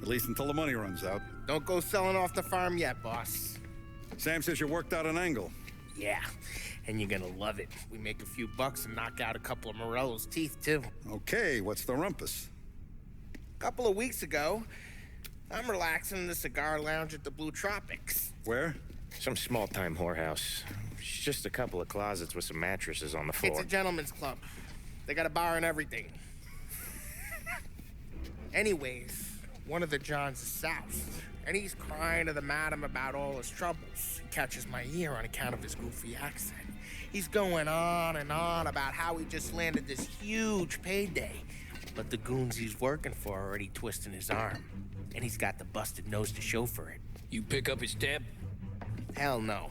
At least until the money runs out. Don't go selling off the farm yet, boss. Sam says you worked out an angle. Yeah, and you're gonna love it. We make a few bucks and knock out a couple of Morello's teeth, too. Okay, what's the rumpus? A couple of weeks ago, I'm relaxing in the cigar lounge at the Blue Tropics. Where? Some small-time whorehouse. It's just a couple of closets with some mattresses on the floor. It's a gentleman's club. They got a bar and everything. Anyways, one of the Johns is south, and he's crying to the madam about all his troubles. He catches my ear on account of his goofy accent. He's going on and on about how he just landed this huge payday, but the goons he's working for are already twisting his arm, and he's got the busted nose to show for it. You pick up his tab? Hell no.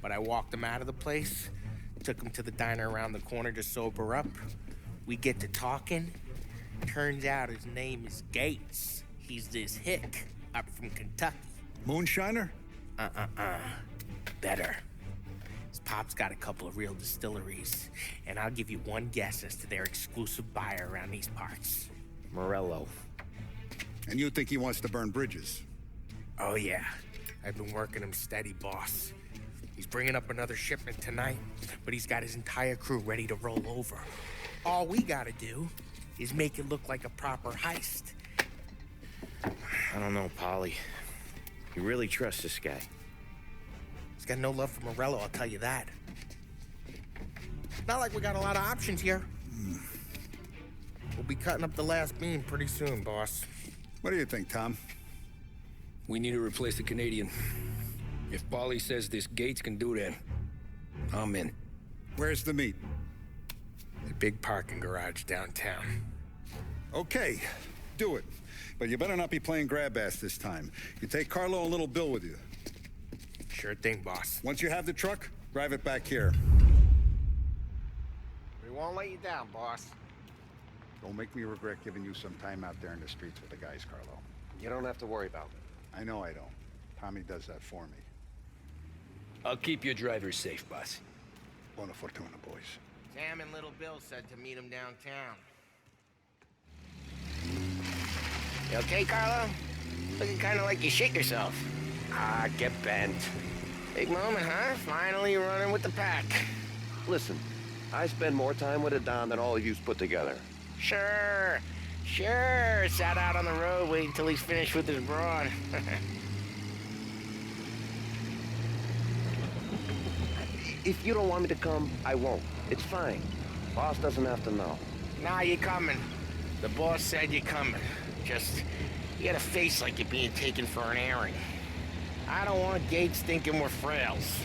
But I walked him out of the place, took him to the diner around the corner to sober up. We get to talking. Turns out his name is Gates. He's this hick up from Kentucky. Moonshiner? Better. His pop's got a couple of real distilleries, and I'll give you one guess as to their exclusive buyer around these parts. Morello. And you think he wants to burn bridges? Oh, yeah. I've been working him steady, boss. He's bringing up another shipment tonight, but he's got his entire crew ready to roll over. All we gotta do is make it look like a proper heist. I don't know, Polly. You really trust this guy? He's got no love for Morello, I'll tell you that. Not like we got a lot of options here. We'll be cutting up the last beam pretty soon, boss. What do you think, Tom? We need to replace the Canadian. If Polly says this Gates can do that, I'm in. Where's the meet? The big parking garage downtown. Okay, do it. But you better not be playing grab ass this time. You take Carlo and Little Bill with you. Sure thing, boss. Once you have the truck, drive it back here. We won't let you down, boss. Don't make me regret giving you some time out there in the streets with the guys, Carlo. You don't have to worry about it. I know I don't. Tommy does that for me. I'll keep your driver safe, boss. Buona fortuna, boys. Sam and Little Bill said to meet him downtown. You okay, Carlo? Looking kind of like you shit yourself. Ah, get bent. Big moment, huh? Finally running with the pack. Listen, I spend more time with a Don than all of yous put together. Sure. Sat out on the road waiting till he's finished with his broad. If you don't want me to come, I won't. It's fine. Boss doesn't have to know. Nah, you're coming. The boss said you're coming. Just, you got a face like you're being taken for an airing. I don't want Gates thinking we're frails.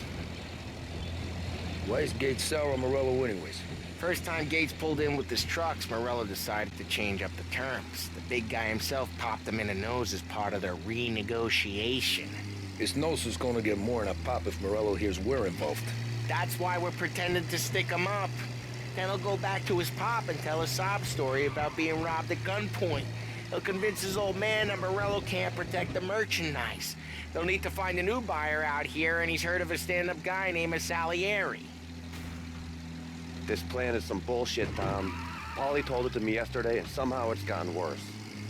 Why is Gates sour on Morello anyways? First time Gates pulled in with his trucks, Morello decided to change up the terms. The big guy himself popped him in the nose as part of their renegotiation. His nose is gonna get more than a pop if Morello hears we're involved. That's why we're pretending to stick him up. Then he'll go back to his pop and tell a sob story about being robbed at gunpoint. He'll convince his old man that Morello can't protect the merchandise. They'll need to find a new buyer out here, and he's heard of a stand-up guy named Salieri. This plan is some bullshit, Tom. Paulie told it to me yesterday, and somehow it's gotten worse.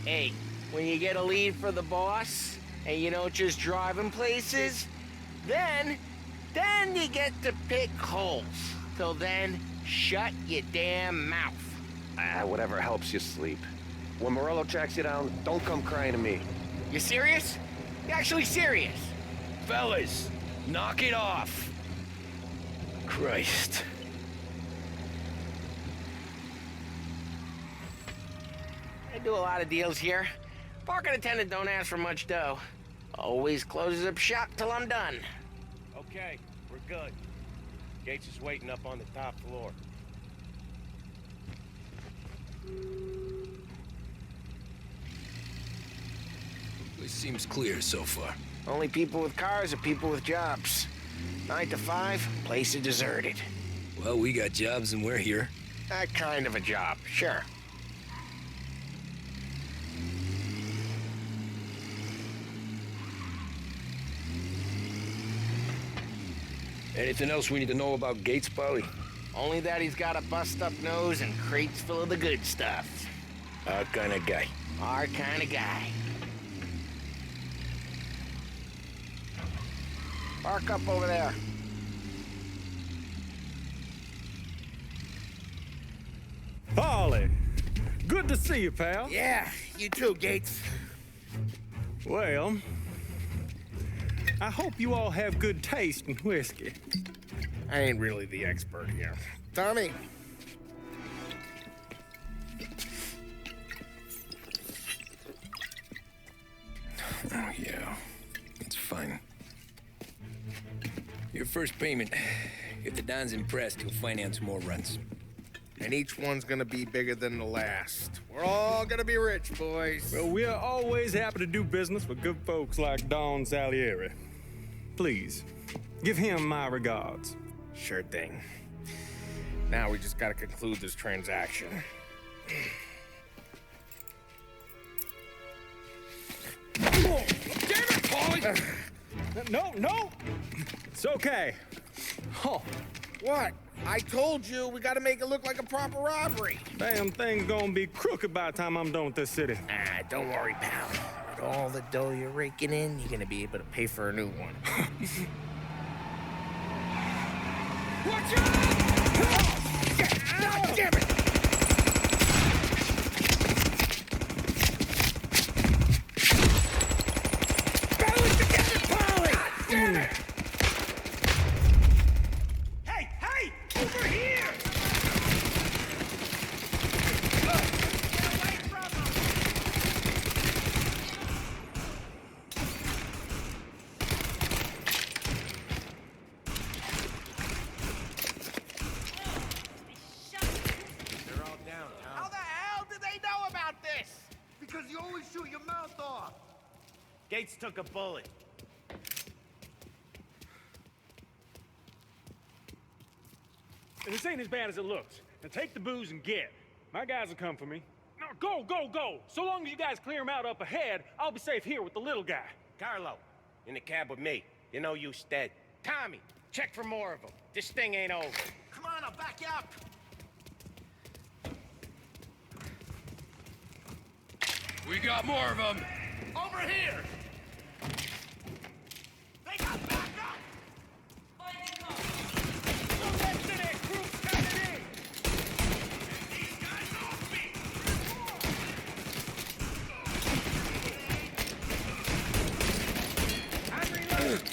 Hey, when you get a lead for the boss, and you don't just drive him places, then you get to pick holes. Till then, shut your damn mouth. Whatever helps you sleep. When Morello tracks you down, don't come crying to me. You serious? You actually serious? Fellas, knock it off. Christ. I do a lot of deals here. Parking attendant don't ask for much dough. Always closes up shop till I'm done. Okay, we're good. Gates is waiting up on the top floor. It seems clear so far. Only people with cars are people with jobs. 9 to 5, place is deserted. Well, we got jobs and we're here. That kind of a job, sure. Anything else we need to know about Gates, Paulie? Only that he's got a bust-up nose and crates full of the good stuff. Our kind of guy. Our kind of guy. Park up over there. Paulie, good to see you, pal. Yeah, you too, Gates. Well, I hope you all have good taste in whiskey. I ain't really the expert here. Tommy. Oh, yeah. It's fine. Your first payment. If the Don's impressed, he'll finance more runs. And each one's gonna be bigger than the last. We're all gonna be rich, boys. Well, we're always happy to do business with good folks like Don Salieri. Please, give him my regards. Sure thing. Now we just gotta conclude this transaction. Oh, damn it, Paulie! No! It's okay. Oh. What? I told you, we gotta make it look like a proper robbery. Damn thing's gonna be crooked by the time I'm done with this city. Ah, don't worry, pal. With all the dough you're raking in, you're gonna be able to pay for a new one. Watch out! God damn it! Balance together, Paulie! Damn it! Hey! Over here! Because you always shoot your mouth off. Gates took a bullet. This ain't as bad as it looks. Now take the booze and get. My guys will come for me. Go, go, go! So long as you guys clear him out up ahead, I'll be safe here with the little guy. Carlo, in the cab with me. You know you dead. Tommy, check for more of them. This thing ain't over. Come on, I'll back you up. We got more of them. Over here. They got back up. Move that to that group's coming in. These guys off me. I'm reloading.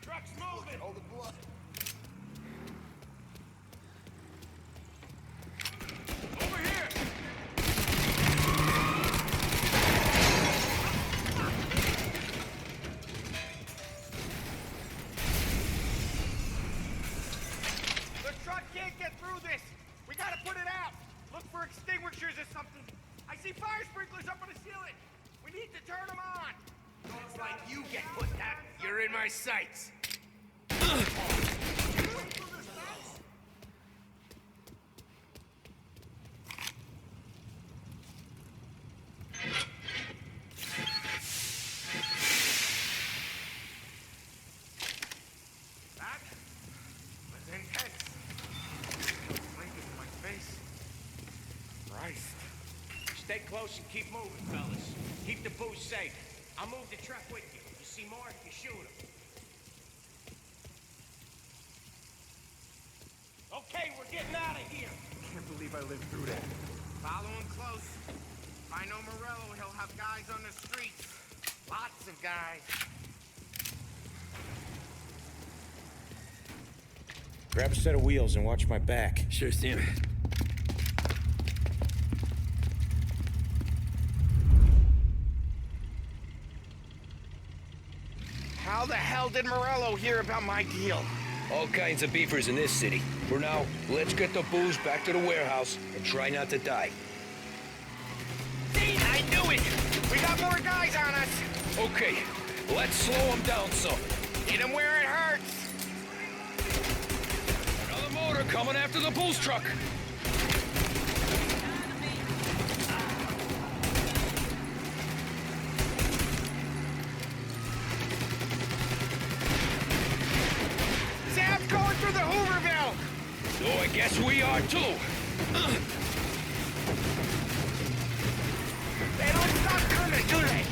Truck's moving. Hold the blood. Over here. The truck can't get through this. We gotta put it out. Look for extinguishers or something. I see fire sprinklers up on the ceiling. We need to turn them on. Looks like you get put down. You're in my sights. That was intense. Blinking in my face. Christ. Stay close and keep moving, fellas. Keep the booze safe. I'll move the truck with you. You see more, you shoot him. Okay, we're getting out of here. Can't believe I lived through that. Follow him close. If I know Morello, he'll have guys on the streets. Lots of guys. Grab a set of wheels and watch my back. Sure, Sam. How the hell did Morello hear about my deal? All kinds of beefers in this city. For now, let's get the booze back to the warehouse and try not to die. See, I knew it! We got more guys on us! Okay, let's slow them down some. Hit them where it hurts! Another motor coming after the booze truck. Sam's going through the Hooverville! So I guess we are too. They don't stop coming, do they?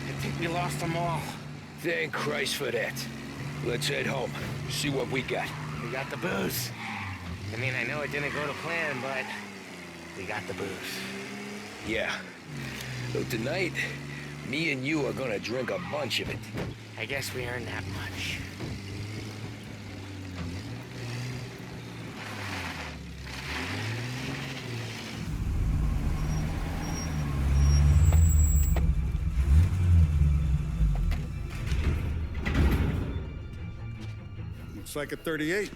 I think we lost them all. Thank Christ for that. Let's head home. See what we got. We got the booze. I mean, I know it didn't go to plan, but we got the booze. Yeah. So tonight, me and you are gonna drink a bunch of it. I guess we earned that much. Looks like a 38.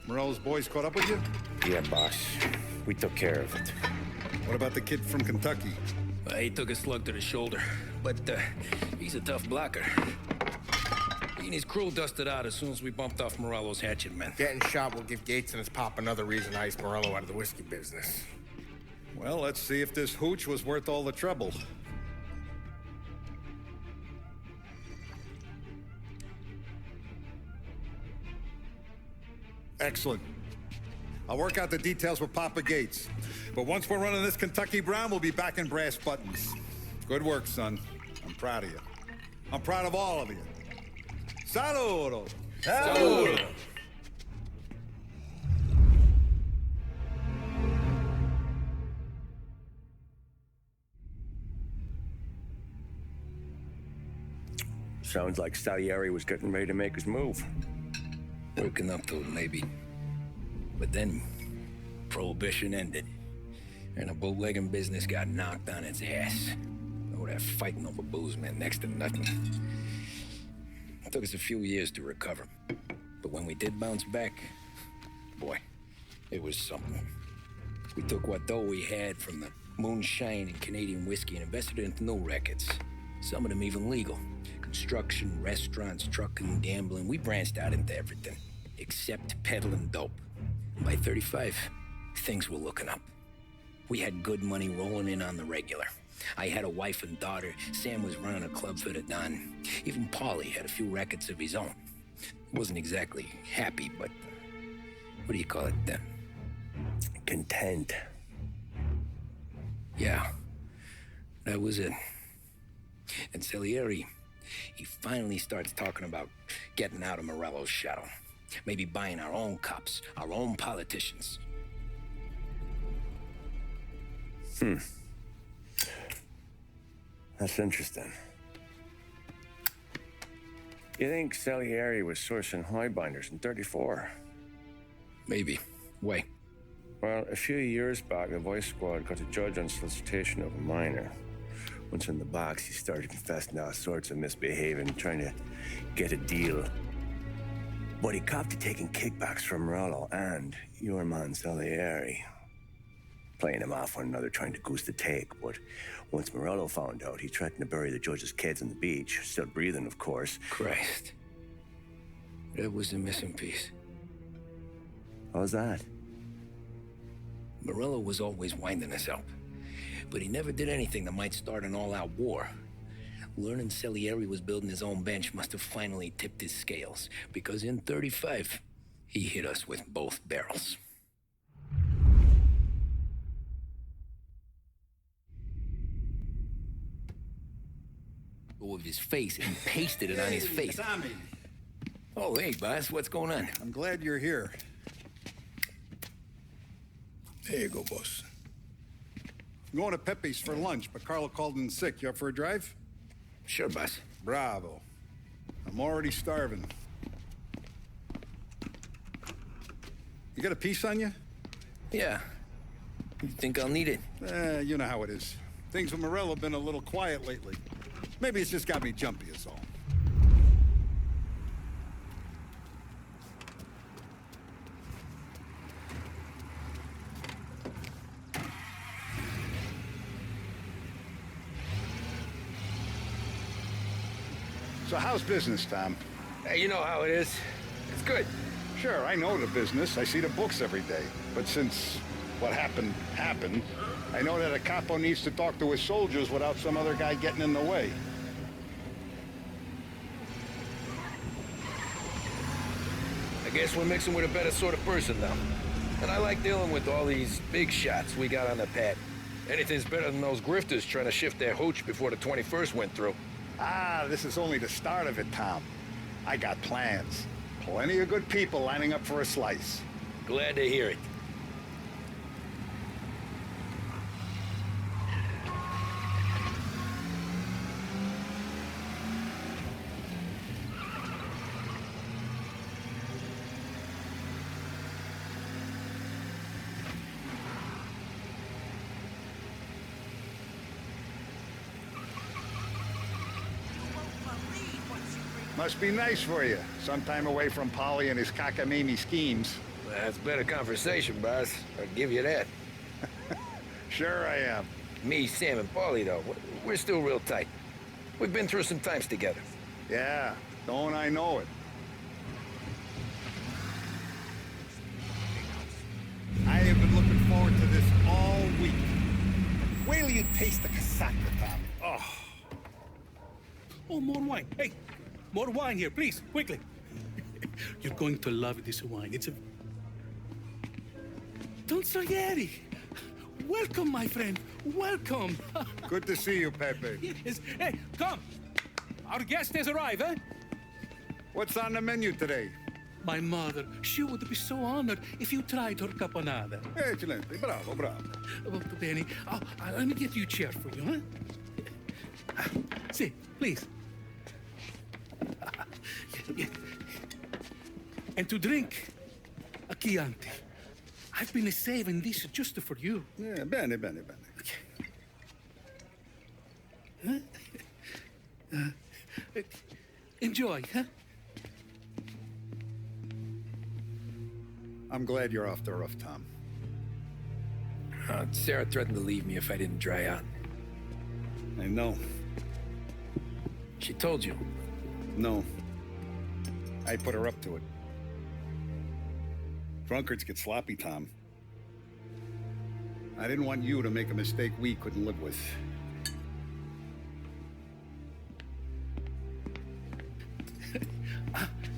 Morello's boys caught up with you? Yeah, boss. We took care of it. What about the kid from Kentucky? He took a slug to the shoulder, but he's a tough blocker. He and his crew dusted out as soon as we bumped off Morello's hatchet men. Getting shot will give Gates and his pop another reason to ice Morello out of the whiskey business. Well, let's see if this hooch was worth all the trouble. Excellent. I'll work out the details with Papa Gates. But once we're running this Kentucky Brown, we'll be back in brass buttons. Good work, son. I'm proud of you. I'm proud of all of you. Saludo! Saludo! Sounds like Salieri was getting ready to make his move. Working up to it, maybe. But then, Prohibition ended. And the bootlegging business got knocked on its ass. No that fighting over booze meant next to nothing. It took us a few years to recover. But when we did bounce back, boy, it was something. We took what dough we had from the moonshine and Canadian whiskey and invested it into new rackets. Some of them even legal. Construction, restaurants, trucking, gambling. We branched out into everything, except peddling dope. And by 35, things were looking up. We had good money rolling in on the regular. I had a wife and daughter. Sam was running a club for the Don. Even Paulie had a few rackets of his own. He wasn't exactly happy, but what do you call it then? Content. Yeah, that was it. And Salieri, he finally starts talking about getting out of Morello's shadow. Maybe buying our own cops, our own politicians. That's interesting. You think Salieri was sourcing highbinders in 34? Maybe. Why? Well, a few years back, the Vice Squad got a judge on solicitation of a minor. Once in the box, he started confessing all sorts of misbehaving, trying to get a deal. But he copped to taking kickbacks from Morello and your man Salieri. Playing them off one another, trying to goose the take. But once Morello found out, he threatened to bury the judge's kids on the beach. Still breathing, of course. Christ. That was the missing piece. How's that? Morello was always winding us up. But he never did anything that might start an all-out war. Learning Salieri was building his own bench must have finally tipped his scales. Because in 35, he hit us with both barrels. Of his face and pasted it on his face. Tommy. Oh, hey, boss, what's going on? I'm glad you're here. There you go, boss. I'm going to Pepe's for lunch, but Carlo called in sick. You up for a drive? Sure, boss. Bravo. I'm already starving. You got a piece on you? Yeah. You think I'll need it? You know how it is. Things with Morello have been a little quiet lately. Maybe it's just got me jumpy is all. So how's business, Tom? Hey, you know how it is. It's good. Sure, I know the business. I see the books every day. But since what happened, I know that a capo needs to talk to his soldiers without some other guy getting in the way. I guess we're mixing with a better sort of person now. And I like dealing with all these big shots we got on the pad. Anything's better than those grifters trying to shift their hooch before the 21st went through. Ah, this is only the start of it, Tom. I got plans. Plenty of good people lining up for a slice. Glad to hear it. Must be nice for you. Some time away from Polly and his cockamamie schemes. That's better conversation, boss. I'll give you that. Sure I am. Me, Sam, and Paulie, though, we're still real tight. We've been through some times together. Yeah, don't I know it. I have been looking forward to this all week. Wait till you taste the casaca, Tommy. Oh, more wine. Hey, more wine here, please, quickly. You're going to love this wine. It's a... Don Salieri. Welcome, my friend. Welcome. Good to see you, Pepe. Yes. Hey, come. Our guest has arrived, eh? What's on the menu today? My mother, she would be so honored if you tried her caponata. Excellent. Bravo, bravo. Molto bene. Oh, let me get you a chair for you, huh? See, please. And to drink, a Chianti. I've been saving this just for you. Yeah, bene, bene, bene. Okay. Huh? Enjoy, huh? I'm glad you're off the roof, Tom. Sarah threatened to leave me if I didn't dry out. I know. She told you? No. I put her up to it. Drunkards get sloppy, Tom. I didn't want you to make a mistake we couldn't live with.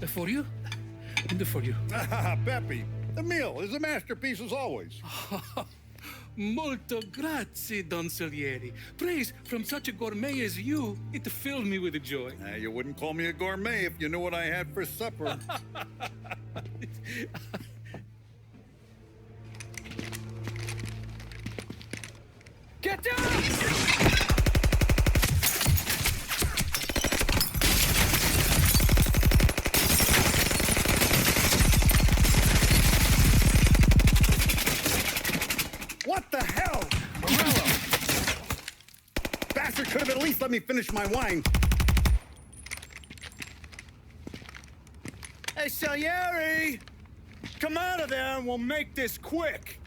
For you? And for you. Peppy, the meal is a masterpiece as always. Molto grazie, Don Salieri. Praise from such a gourmet as you, it filled me with joy. You wouldn't call me a gourmet if you knew what I had for supper. Get down! What the hell? Morello! Bastard could have at least let me finish my wine. Hey, Salieri! Come out of there and we'll make this quick.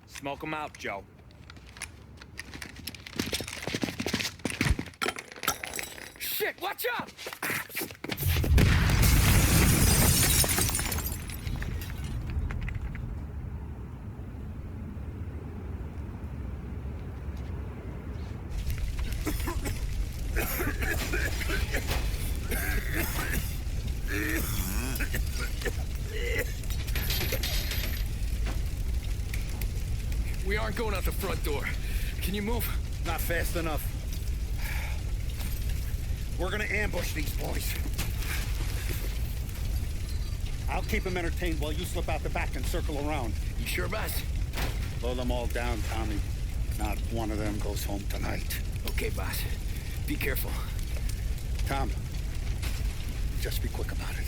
Smoke 'em out, Joe. Shit, watch out! We aren't going out the front door. Can you move? Not fast enough. We're gonna ambush these boys. I'll keep them entertained while you slip out the back and circle around. You sure, boss? Blow them all down, Tommy. Not one of them goes home tonight. Okay, boss. Be careful. Tom, just be quick about it.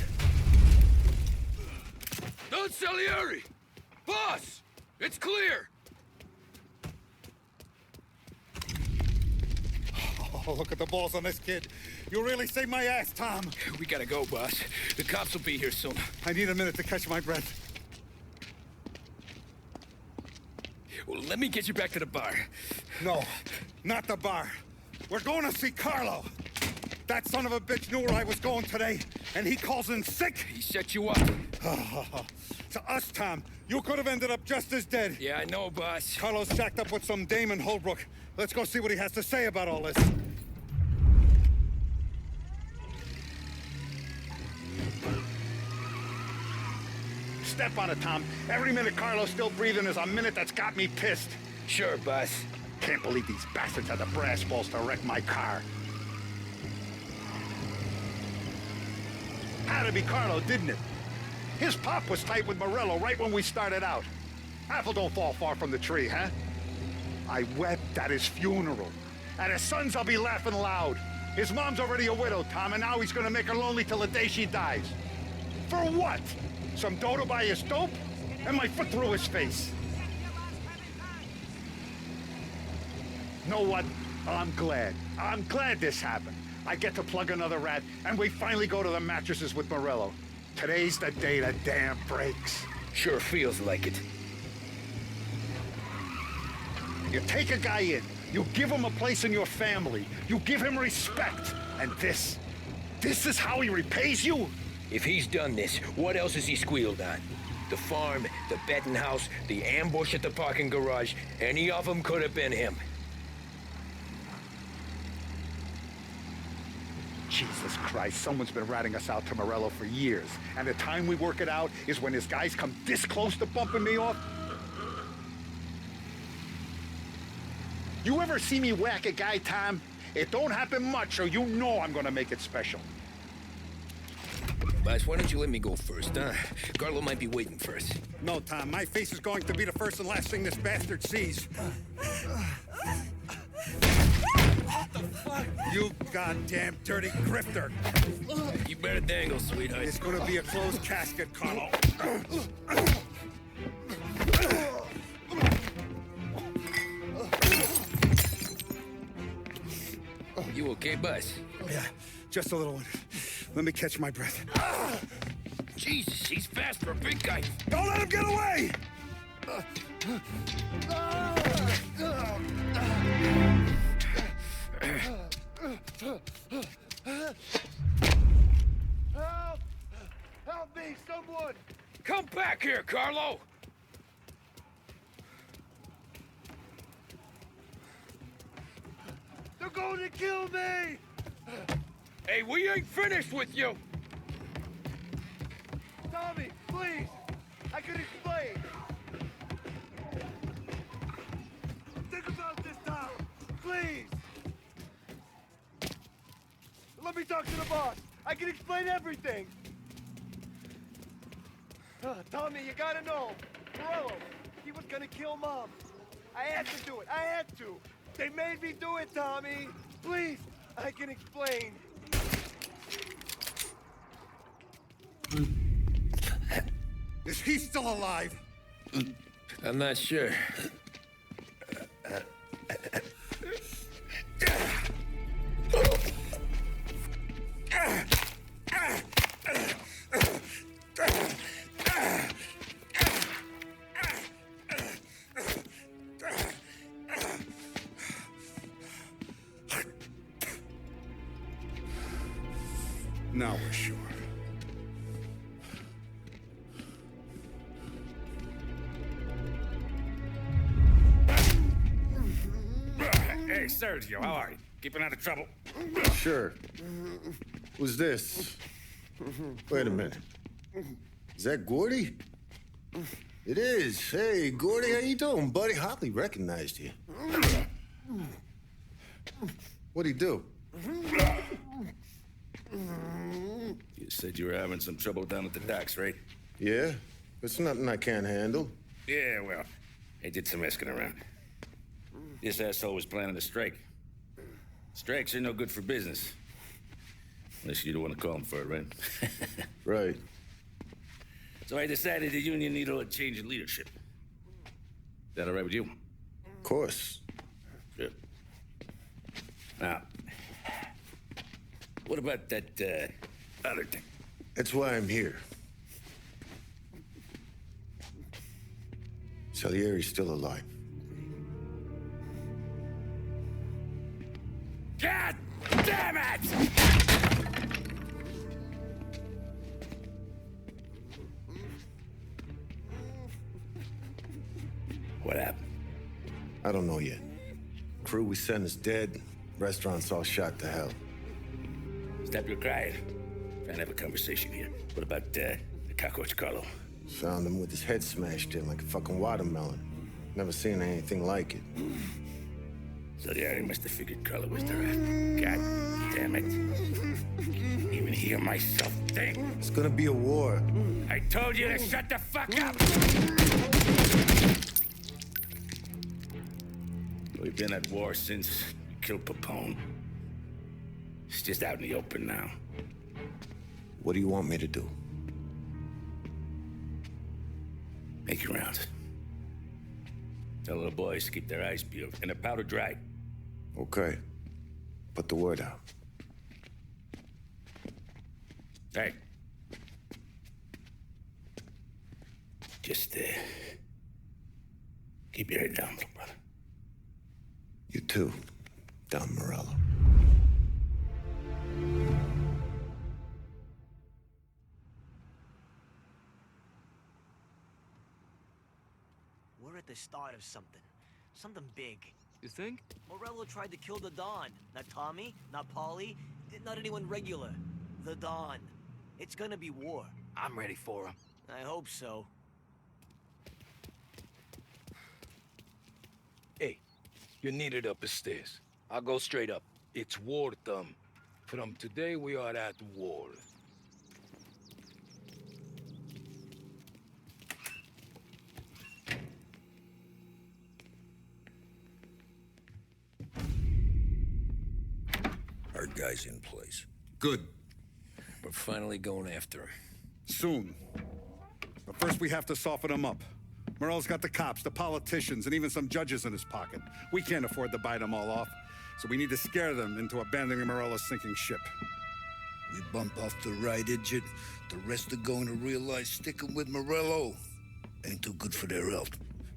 Don Salieri! Boss! It's clear! Oh, look at the balls on this kid. You really saved my ass, Tom. We gotta go, boss. The cops will be here soon. I need a minute to catch my breath. Well, let me get you back to the bar. No, not the bar. We're going to see Carlo. That son of a bitch knew where I was going today, and he calls in sick. He set you up. To us, Tom, you could have ended up just as dead. Yeah, I know, boss. Carlo's jacked up with some dame in Holbrook. Let's go see what he has to say about all this. Step on it, Tom. Every minute Carlo's still breathing is a minute that's got me pissed. Sure, boss. Can't believe these bastards had the brass balls to wreck my car. Had to be Carlo, didn't it? His pop was tight with Morello right when we started out. Apple don't fall far from the tree, huh? I wept at his funeral. At his son's, I'll be laughing loud. His mom's already a widow, Tom, and now he's gonna make her lonely till the day she dies. For what? Some dough to buy his dope? And my foot through his face. Know what? I'm glad. I'm glad this happened. I get to plug another rat, and we finally go to the mattresses with Morello. Today's the day the dam breaks. Sure feels like it. You take a guy in, you give him a place in your family, you give him respect, and this is how he repays you? If he's done this, what else has he squealed on? The farm, the betting house, the ambush at the parking garage, any of them could have been him. Jesus Christ, someone's been ratting us out to Morello for years, and the time we work it out is when his guys come this close to bumping me off? You ever see me whack a guy, Tom? It don't happen much, so you know I'm gonna make it special. Boss, why don't you let me go first, huh? Carlo might be waiting for us. No, Tom, my face is going to be the first and last thing this bastard sees. What the fuck? You goddamn dirty grifter. You better dangle, sweetheart. It's gonna be a closed casket, Carlo. You okay, Buzz? Yeah, just a little one. Let me catch my breath. Jesus, he's fast for a big guy. Don't let him get away! Help! Help me, someone! Come back here, Carlo! They're going to kill me! Hey, we ain't finished with you! Tommy, please! I can explain! Think about this, Tom! Please! Let me talk to the boss! I can explain everything! Tommy, you gotta know! Morello, he was gonna kill Mom! I had to do it! I had to! They made me do it, Tommy! Please! I can explain! Is he still alive? I'm not sure. Now we're sure. Hey, Sergio, how are you? Keeping out of trouble? Sure. Who's this? Wait a minute. Is that Gordy? It is. Hey, Gordy, how you doing, buddy? Hardly recognized you. What'd he do? You said you were having some trouble down at the docks, right? Yeah? It's nothing I can't handle. Yeah, well, I did some asking around. This asshole was planning a strike. Strikes are no good for business. Unless you don't want to call him for it, right? Right. So I decided the union needed a change in leadership. Is that all right with you? Of course. Good. Now, what about that, other thing? That's why I'm here. Salieri's still alive. God damn it! What happened? I don't know yet. Crew we sent is dead. Restaurant's all shot to hell. Stop your crying. Trying to have a conversation here. What about, the cockroach Carlo? Found him with his head smashed in like a fucking watermelon. Never seen anything like it. So the Ari must have figured Carlo was the rat. God damn it. Even hear myself think. It's gonna be a war. I told you to shut the fuck up! We've been at war since we killed Papone. It's just out in the open now. What do you want me to do? Make your rounds. Tell the boys to keep their eyes peeled and their powder dry. Okay. Put the word out. Hey. Just, keep your head down, little brother. You too, Don Morello. We're at the start of something. Something big. You think? Morello tried to kill the Don. Not Tommy, not Paulie, not anyone regular. The Don. It's gonna be war. I'm ready for him. I hope so. Hey, you're needed up the stairs. I'll go straight up. It's war, Thumb. From today, we are at war. Our guy's in place. Good. We're finally going after him. Soon. But first we have to soften him up. Morello's got the cops, the politicians, and even some judges in his pocket. We can't afford to bite them all off. So we need to scare them into abandoning Morello's sinking ship. We bump off the right idiot, the rest are going to realize sticking with Morello ain't too good for their health.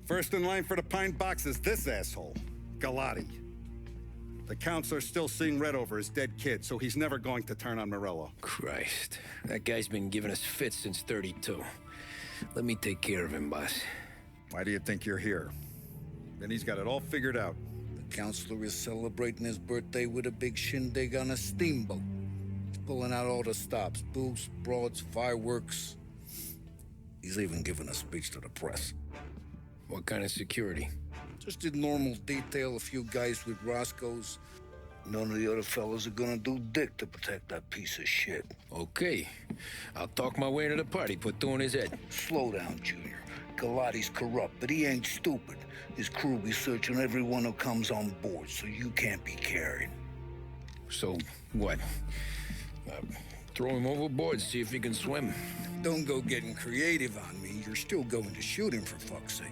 First in line for the pine box is this asshole, Galati. The counselor's still seeing red over his dead kid, so he's never going to turn on Morello. Christ, that guy's been giving us fits since 32. Let me take care of him, boss. Why do you think you're here? Then he's got it all figured out. The counselor is celebrating his birthday with a big shindig on a steamboat. He's pulling out all the stops, booze, broads, fireworks. He's even giving a speech to the press. What kind of security? Just did normal detail, a few guys with Roscoe's. None of the other fellas are gonna do dick to protect that piece of shit. Okay. I'll talk my way into the party, put two in his head. Slow down, Junior. Galati's corrupt, but he ain't stupid. His crew be searching everyone who comes on board, so you can't be carried. So, what? Throw him overboard, see if he can swim. Don't go getting creative on me. You're still going to shoot him, for fuck's sake.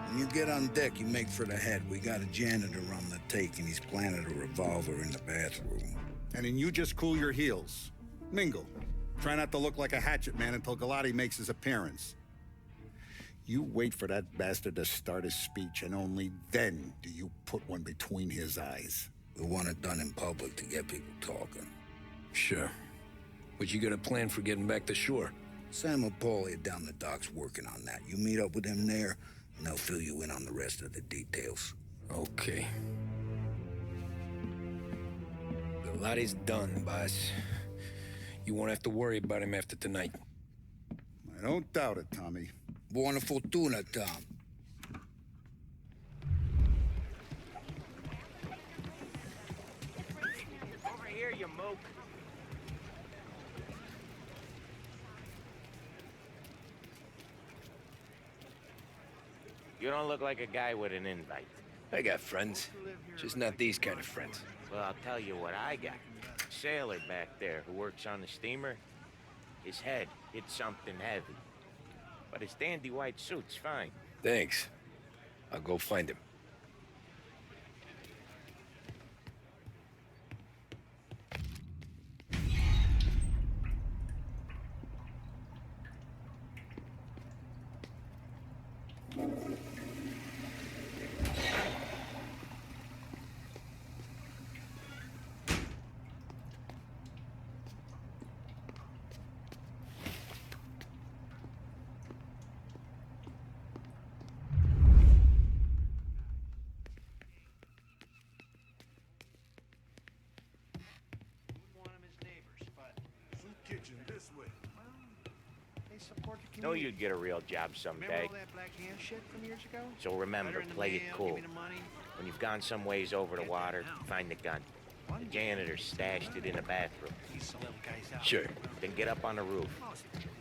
When you get on deck, you make for the head. We got a janitor on the take, and he's planted a revolver in the bathroom. And then you just cool your heels. Mingle. Try not to look like a hatchet man until Galati makes his appearance. You wait for that bastard to start his speech, and only then do you put one between his eyes. We want it done in public to get people talking. Sure. But you got a plan for getting back to shore? Sam and Paulie are down the docks working on that. You meet up with them there, and they'll fill you in on the rest of the details. Okay. Galati's done, boss. You won't have to worry about him after tonight. I don't doubt it, Tommy. Buona fortuna, Tom. Over here, you moke. You don't look like a guy with an invite. I got friends, just not these kind of friends. Well, I'll tell you what I got. Sailor back there who works on the steamer. His head hit something heavy. But his dandy white suit's fine. Thanks. I'll go find him. Know you'd get a real job someday. Remember all that Black Hand shit from years ago? So remember, play it cool. When you've gone some ways over the water, find the gun. The janitor stashed it in the bathroom. Sure. Then get up on the roof.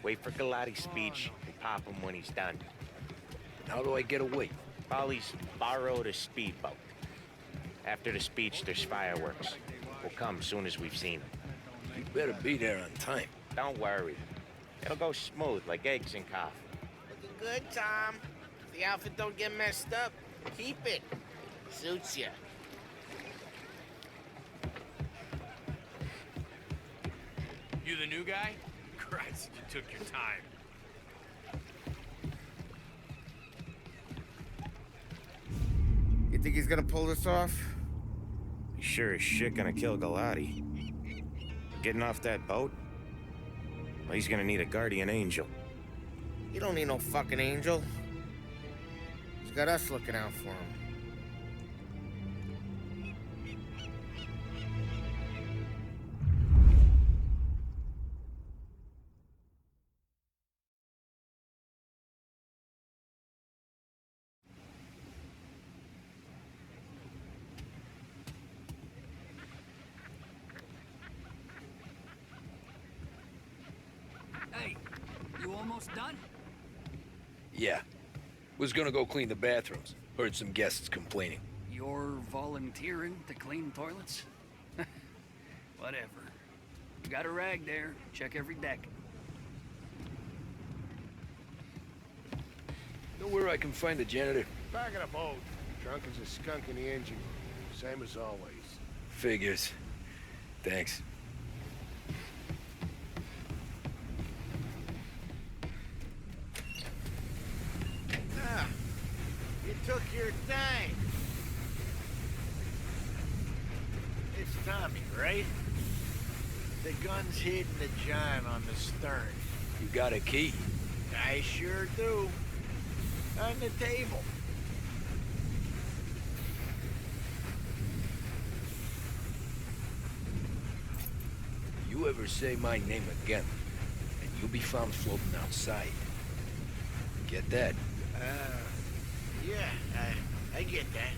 Wait for Galati's speech and pop him when he's done. How do I get away? Polly's borrowed a speedboat. After the speech, there's fireworks. We'll come soon as we've seen him. You better be there on time. Don't worry. It'll go smooth like eggs and coffee. Looking good, Tom. If the outfit don't get messed up, keep it. Suits you. You the new guy? Christ, you took your time. You think he's gonna pull this off? He's sure as shit gonna kill Galati. Getting off that boat? Well, he's gonna need a guardian angel. You don't need no fucking angel. He's got us looking out for him. Hey, you almost done? Yeah. Was gonna go clean the bathrooms. Heard some guests complaining. You're volunteering to clean toilets? Whatever. You got a rag there. Check every deck. Know where I can find the janitor? Back of the boat. Drunk as a skunk in the engine. Same as always. Figures. Thanks. Ah, you took your time. It's Tommy, right? The gun's hidden to John on the stern. You got a key? I sure do. On the table. You ever say my name again, and you'll be found floating outside. Get that? Yeah, I get that.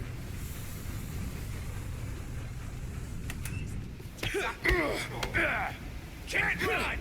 Can't run!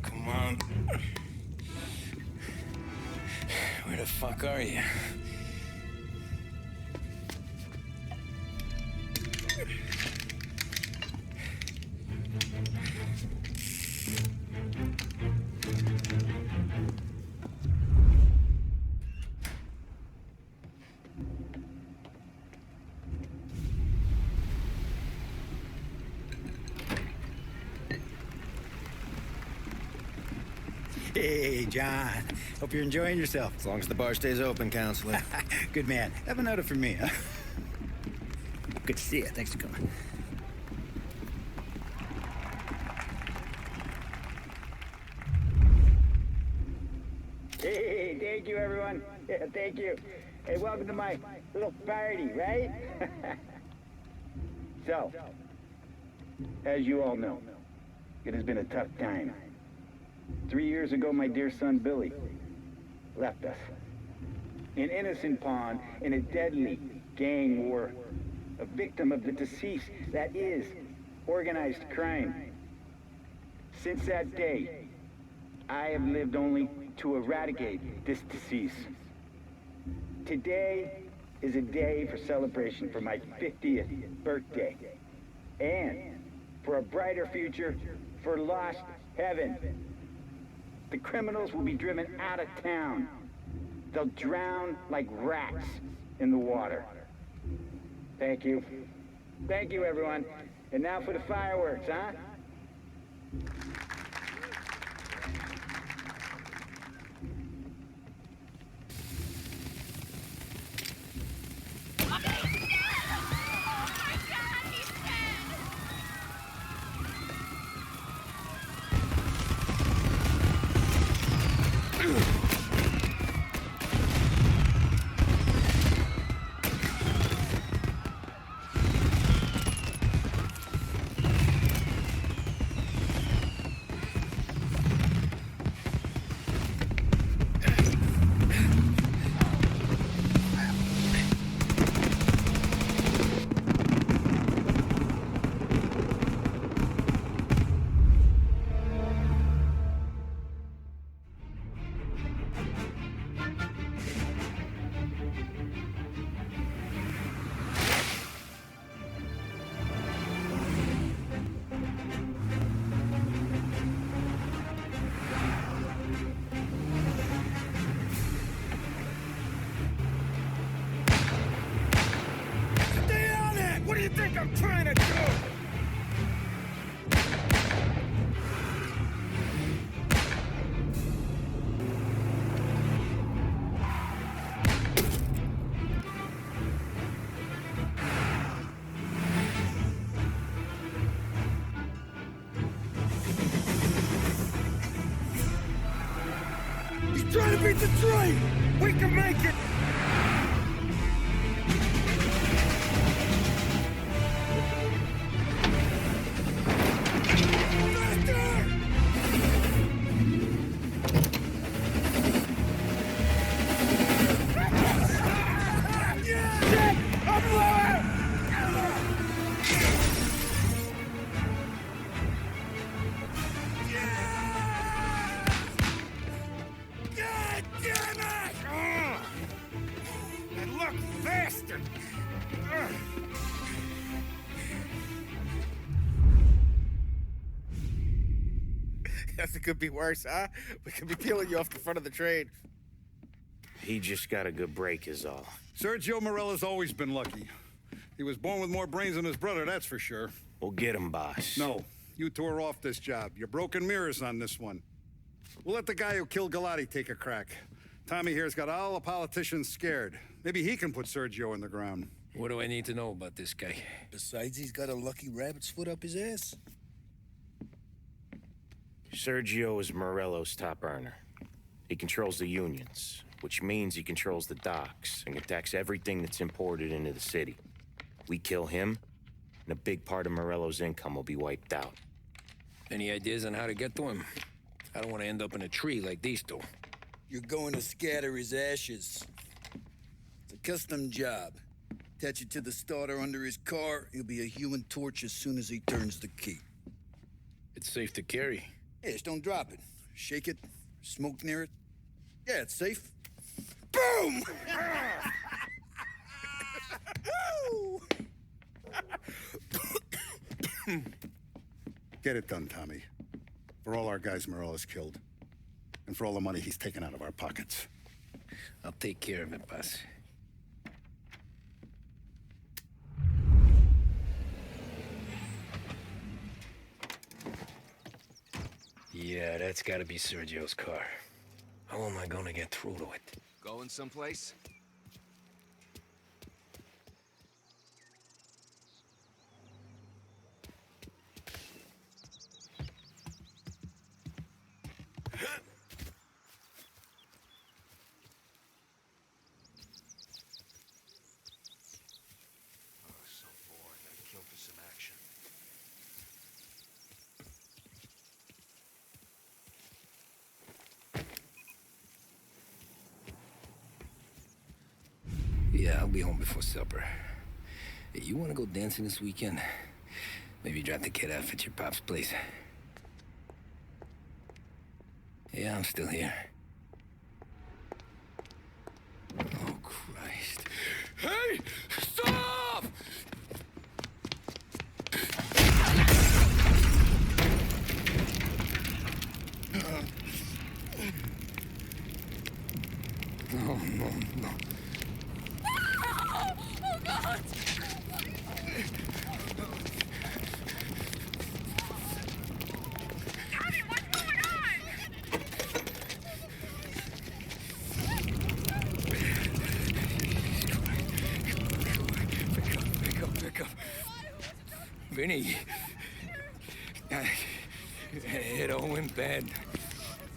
Come on. Where the fuck are you? Hey, John. Hope you're enjoying yourself. As long as the bar stays open, counselor. Good man. Have a note for me, huh? Good to see you. Thanks for coming. Hey, thank you, everyone. Yeah, thank you. Hey, welcome to my little party, right? So, as you all know, it has been a tough time. 3 years ago, my dear son, Billy, left us. An innocent pawn in a deadly gang war. A victim of the deceased that is organized crime. Since that day, I have lived only to eradicate this disease. Today is a day for celebration for my 50th birthday. And for a brighter future for lost heaven. The criminals will be driven out of town. They'll drown like rats in the water. Thank you. Thank you, everyone. And now for the fireworks, huh? What do you think I'm trying to do? He's trying to beat the train! We can make it! I'm lower! bastard! Guess it could be worse, huh? We could be peeling you off the front of the train. He just got a good break is all. Sergio Morella's always been lucky. He was born with more brains than his brother, that's for sure. We'll get him, boss. No, you two are off this job. You're broken mirrors on this one. We'll let the guy who killed Galati take a crack. Tommy here's got all the politicians scared. Maybe he can put Sergio in the ground. What do I need to know about this guy? Besides, he's got a lucky rabbit's foot up his ass. Sergio is Morello's top earner. He controls the unions, which means he controls the docks and can tax everything that's imported into the city. We kill him, and a big part of Morello's income will be wiped out. Any ideas on how to get to him? I don't want to end up in a tree like these two. You're going to scatter his ashes. It's a custom job. Attach it to the starter under his car. He'll be a human torch as soon as he turns the key. It's safe to carry. Yeah, just don't drop it. Shake it, smoke near it. Yeah, it's safe. Boom! Get it done, Tommy. For all our guys Morella's killed. And for all the money he's taken out of our pockets. I'll take care of it, boss. Yeah, that's gotta be Sergio's car. How am I gonna get through to it? Going someplace? Yeah, I'll be home before supper. Hey, you wanna go dancing this weekend? Maybe drop the kid off at your pop's place. Yeah, I'm still here. Oh, Christ. Hey! Stop! No, no, no. Oh, God! Tommy, what's going on? Pick up. Vinny. It all went bad.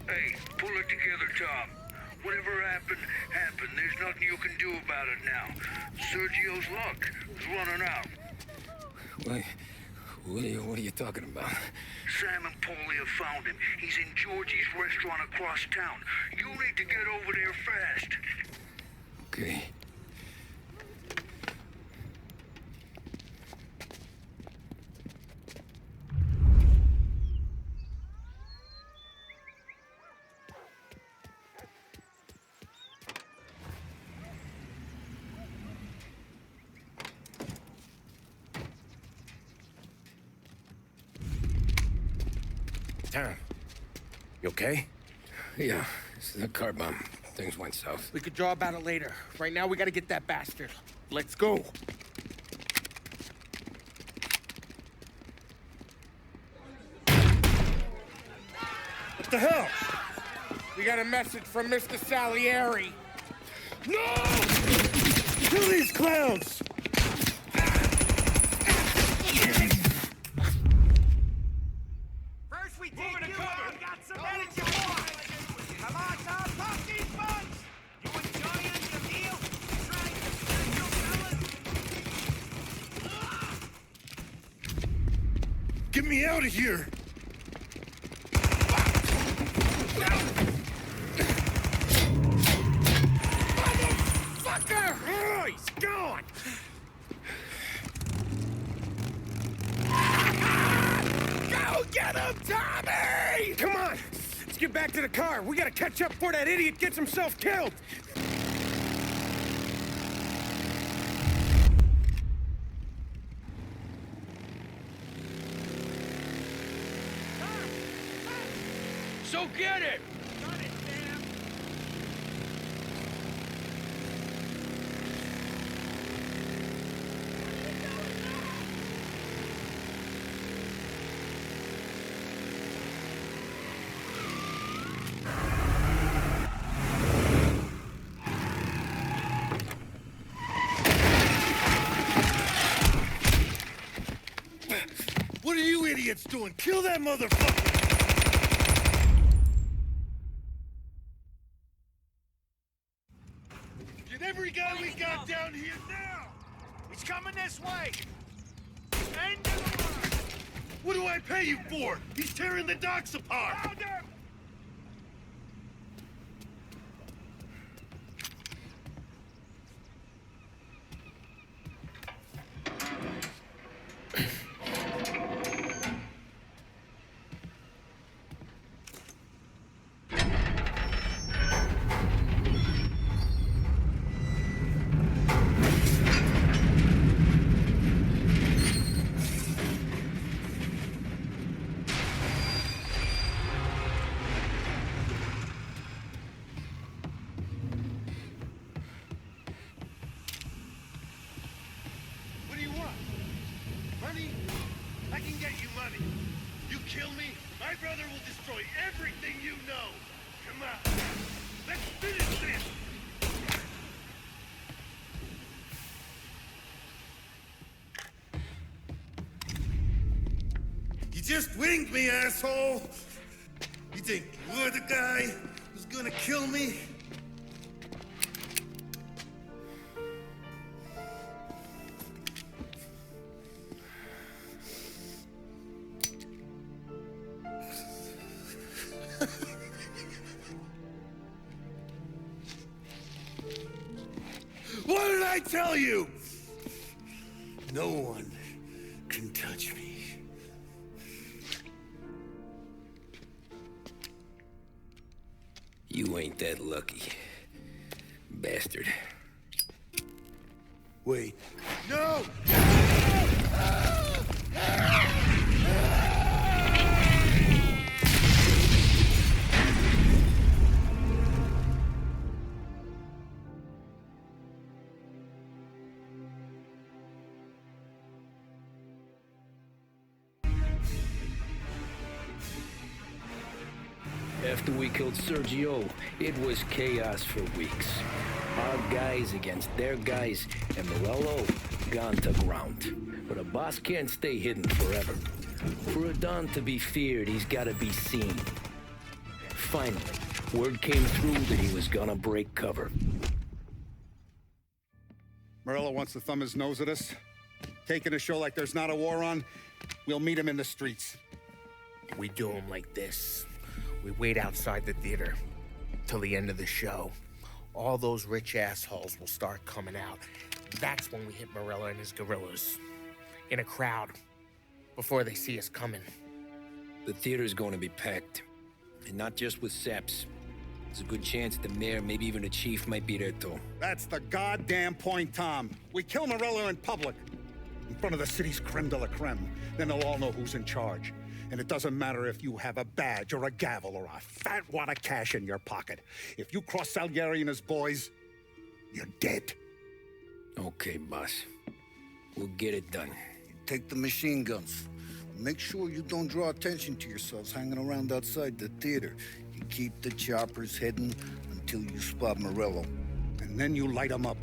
Hey, pull it together, Tom. Whatever happened, happened. There's nothing you can do about it now. Sergio's luck is running out. What are you talking about? Sam and Paulie have found him. He's in Georgie's restaurant across town. You need to get over there fast. Okay. Tom, you okay? Yeah, it's a car bomb. Things went south. We could draw about it later. Right now, we gotta get that bastard. Let's go. What the hell? We got a message from Mr. Salieri. No! Kill these clowns! First we take you on, got some energy, boys! Come on, Tom, pop these buns! You enjoying the meal? Trying to scratch your fellas? Get me out of here! Motherfucker! Oh, he's gone! Go get him, Tommy! Come on! Let's get back to the car. We gotta catch up before that idiot gets himself killed! get it! What are you idiots doing? Kill that motherfucker! Get every guy we got down here now! He's coming this way! End of the line! What do I pay you for? He's tearing the docks apart! Found him! What do you want? Money? I can get you money. You kill me, my brother will destroy everything you know. Come on. Let's finish this! You just winged me, asshole! You think you're the guy who's gonna kill me? What did I tell you? No one can touch me. You ain't that lucky, bastard. Wait. No! After we killed Sergio, it was chaos for weeks. Our guys against their guys, and Morello gone to ground. But a boss can't stay hidden forever. For a Don to be feared, he's gotta be seen. Finally, word came through that he was gonna break cover. Morello wants to thumb his nose at us. Taking a show like there's not a war on, we'll meet him in the streets. We do him like this. We wait outside the theater till the end of the show. All those rich assholes will start coming out. That's when we hit Morello and his guerrillas. In a crowd. Before they see us coming. The theater's going to be packed. And not just with saps. There's a good chance the mayor, maybe even the chief, might be there too. That's the goddamn point, Tom. We kill Morello in public. In front of the city's creme de la creme. Then they'll all know who's in charge. And it doesn't matter if you have a badge or a gavel or a fat wad of cash in your pocket. If you cross Salieri and his boys, you're dead. Okay, boss. We'll get it done. Take the machine guns. Make sure you don't draw attention to yourselves hanging around outside the theater. You keep the choppers heading until you spot Morello. And then you light them up.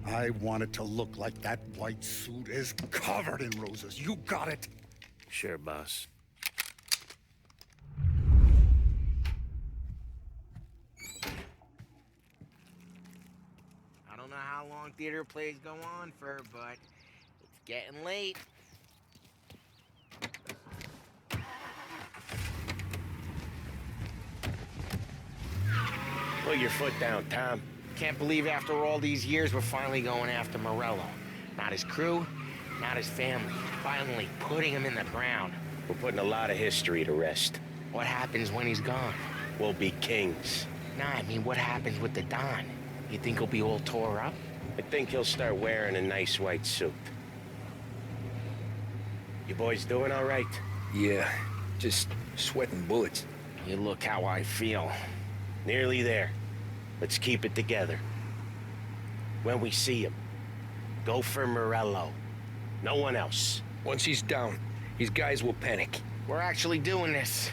I want it to look like that white suit is covered in roses. You got it? Sure, boss. I don't know how long theater plays go on for, but it's getting late. Put your foot down, Tom. Can't believe after all these years we're finally going after Morello. Not his crew, not his family. Finally putting him in the ground. We're putting a lot of history to rest. What happens when he's gone? We'll be kings. Nah, I mean, what happens with the Don? You think he'll be all tore up? I think he'll start wearing a nice white suit. You boys doing all right? Yeah, just sweating bullets. You look how I feel. Nearly there. Let's keep it together. When we see him, go for Morello. No one else. Once he's down, his guys will panic. We're actually doing this.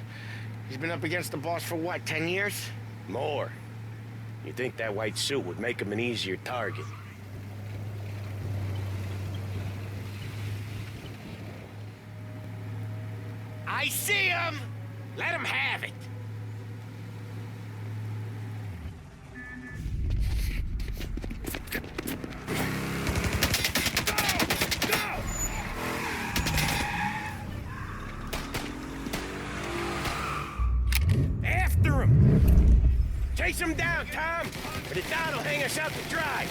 He's been up against the boss for what, 10 years? More. You think that white suit would make him an easier target? I see him! Let him have it! After him! Chase him down, Tom! Or the Don will hang us out to dry!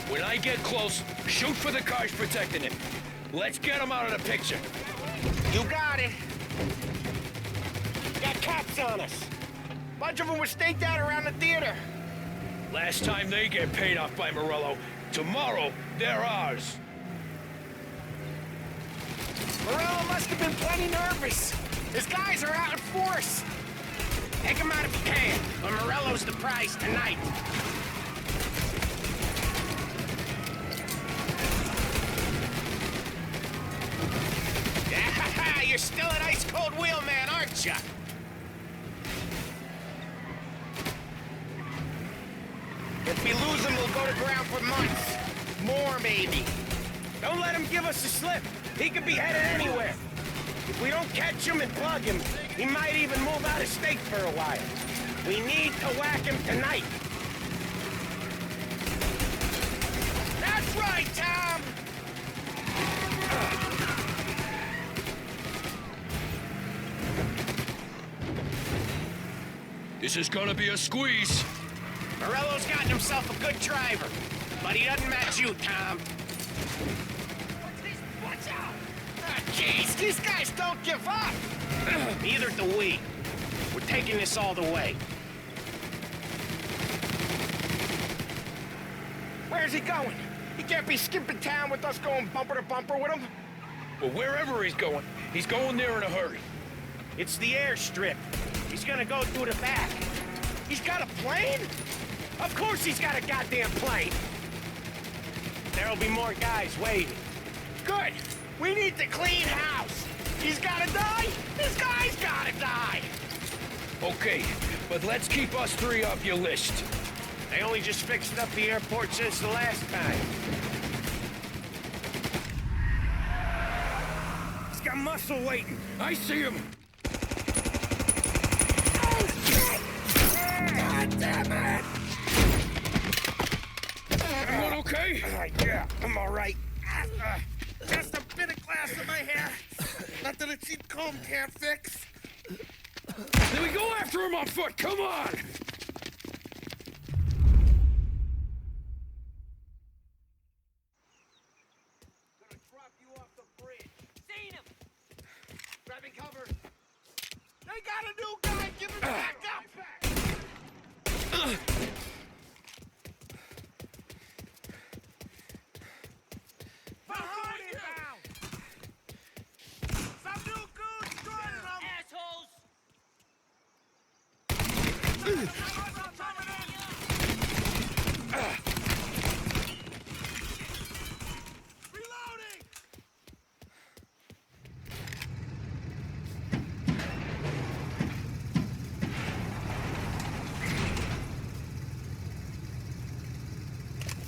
When I get close, shoot for the cars protecting him. Let's get him out of the picture. You got it. Got cops on us. Bunch of them were staked out around the theater. Last time they get paid off by Morello, tomorrow they're ours. Morello must have been plenty nervous. His guys are out in force. Take him out if you can, but Morello's the prize tonight. Yeah, you're still an ice-cold wheelman, aren't you? If we lose him, we'll go to ground for months. More, maybe. Don't let him give us a slip. He could be headed anywhere. If we don't catch him and plug him, he might even move out of state for a while. We need to whack him tonight. That's right, Tom! This is gonna be a squeeze. Morello's gotten himself a good driver, but he doesn't match you, Tom. Watch out! Jeez, these guys don't give up! Neither do we. We're taking this all the way. Where's he going? He can't be skipping town with us going bumper to bumper with him. Well, wherever he's going there in a hurry. It's the airstrip. He's gonna go through the back. He's got a plane? Of course he's got a goddamn plane! There'll be more guys waiting. Good! We need to clean house! He's gotta die! This guy's gotta die! Okay, but let's keep us three off your list. They only just fixed up the airport since the last time. He's got muscle waiting. I see him. Oh, shit! God damn it! Everyone okay? Yeah, I'm all right. Just a bit of glass in my hair. Nothing a cheap comb can't fix. Then we go after him on foot. Come on! Gonna drop you off the bridge. Seen him! Grabbing cover. They got a new guy! Give him back up! Behind you! Some new goons joining them! Assholes! Reloading!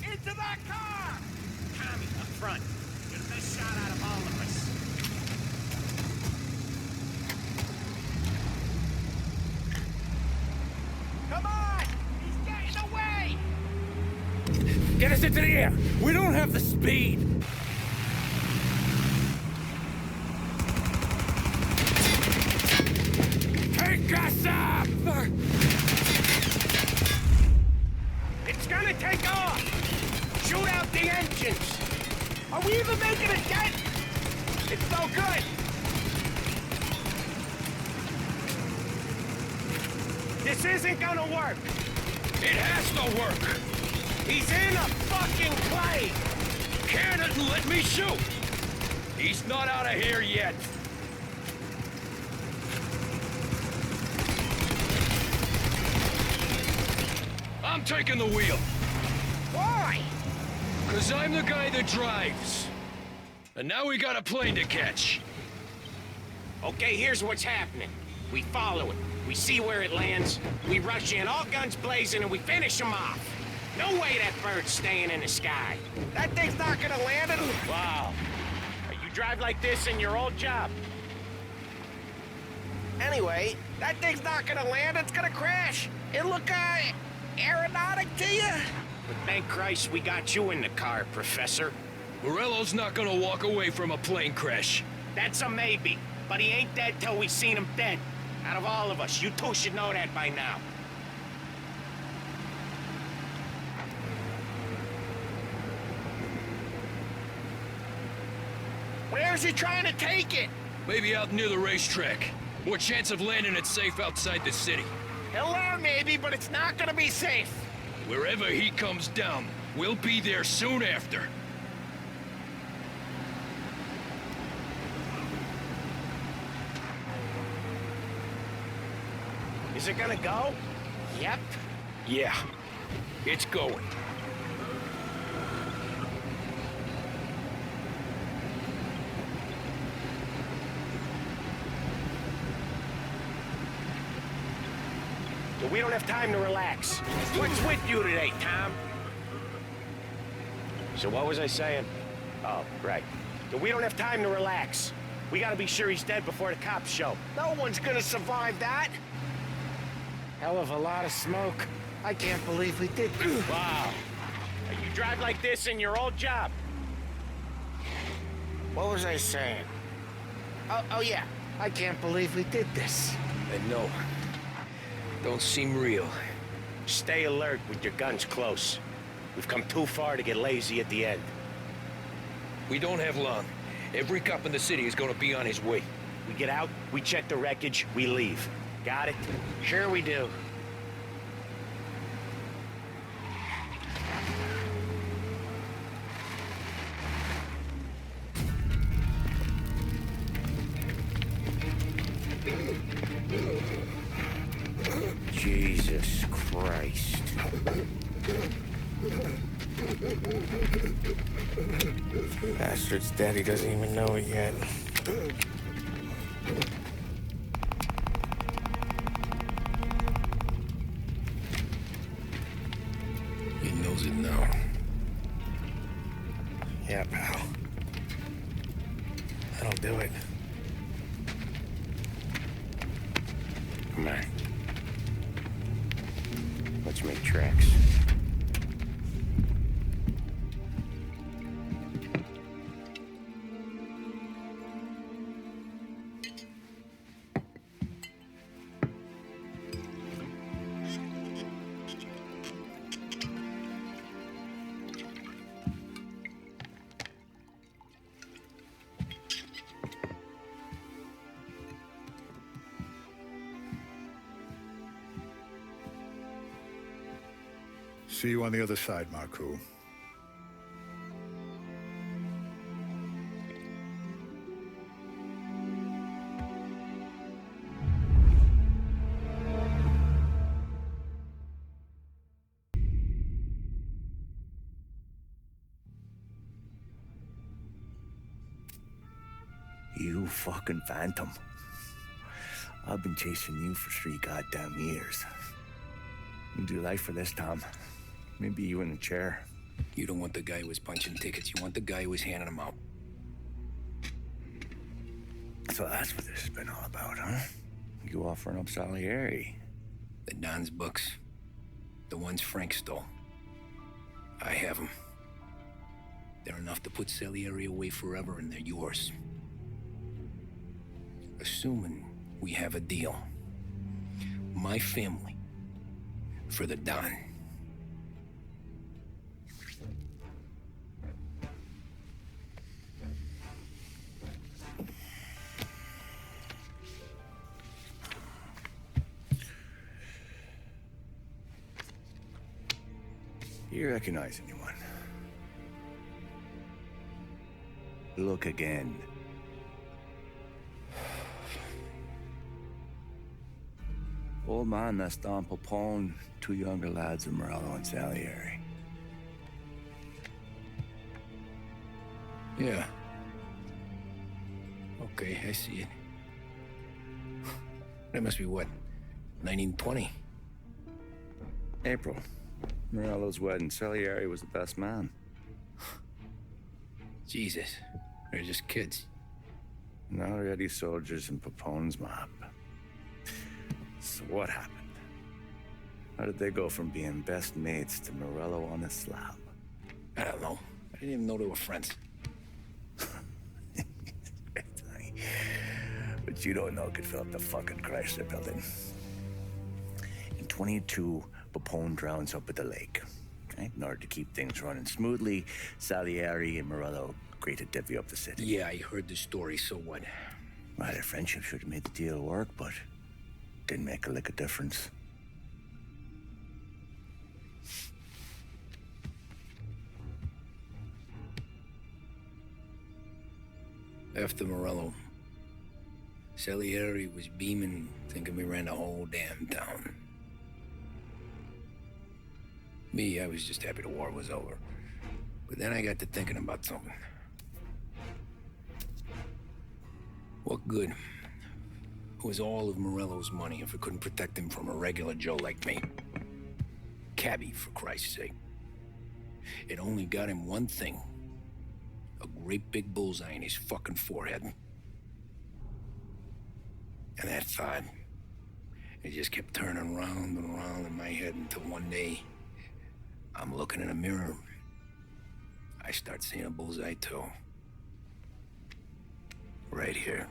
Into that car! Tommy, up front. You're the best shot out of all of us. Come on! He's getting away! Get us into the air! We don't have the speed! Take us up! It's gonna take off! Shoot out the engines! Are we even making a dent? It's no good! This isn't gonna work! It has to work! He's in a fucking plane! Can it and let me shoot! He's not out of here yet! I'm taking the wheel. Why? Because I'm the guy that drives. And now we got a plane to catch. Okay, here's what's happening. We follow it. We see where it lands. We rush in, all guns blazing, and we finish him off. No way that bird's staying in the sky. That thing's not gonna land it. Wow. You drive like this in your old job. Anyway, that thing's not gonna land, it's gonna crash. It look, aeronautic to you? But thank Christ we got you in the car, Professor. Morello's not gonna walk away from a plane crash. That's a maybe, but he ain't dead till we seen him dead. Out of all of us, you two should know that by now. Where's he trying to take it? Maybe out near the racetrack. More chance of landing it safe outside the city. He'll land maybe, but it's not gonna be safe. Wherever he comes down, we'll be there soon after. Is it gonna go? Yep. Yeah, it's going. But we don't have time to relax. What's with you today, Tom? So what was I saying? Oh, right. So we don't have time to relax. We gotta be sure he's dead before the cops show. No one's gonna survive that. Hell of a lot of smoke. I can't believe we did. Wow. You drive like this in your old job. What was I saying? Oh yeah. I can't believe we did this. I know. Don't seem real. Stay alert with your guns close. We've come too far to get lazy at the end. We don't have long. Every cop in the city is gonna be on his way. We get out, we check the wreckage, we leave. Got it? Sure we do. Jesus Christ. Bastard's dead, he doesn't even know it yet. He knows it now. Yeah, pal. That'll do it. Come on. Let's make tracks. See you on the other side, Marku. You fucking phantom. I've been chasing you for 3 goddamn years. You do life for this, Tom. Maybe you in a chair. You don't want the guy who was punching tickets. You want the guy who was handing them out. So that's what this has been all about, huh? You offering up Salieri. The Don's books. The ones Frank stole. I have them. They're enough to put Salieri away forever, and they're yours. Assuming we have a deal. My family for the Don. You recognize anyone? Look again. Old man that's Don Popone, two younger lads of Morello and Salieri. Yeah. Okay, I see it. That must be what, 1920? April. Morello's wedding. Salieri was the best man. Jesus, they're just kids. Now already soldiers in Papone's mob. So what happened? How did they go from being best mates to Morello on a slab? I don't know. I didn't even know they were friends. But you don't know could fill up the fucking Chrysler building. In 22, Papone drowns up at the lake. Right? In order to keep things running smoothly, Salieri and Morello agreed to divvy up the city. Yeah, I heard the story, so what? Well, their friendship should have made the deal work, but didn't make a lick of difference. After Morello, Salieri was beaming, thinking we ran the whole damn town. Me, I was just happy the war was over. But then I got to thinking about something. What good was all of Morello's money if it couldn't protect him from a regular Joe like me? Cabbie, for Christ's sake. It only got him one thing. A great big bullseye in his fucking forehead. And that thought, it just kept turning round and round in my head until one day, I'm looking in a mirror. I start seeing a bullseye too. Right here.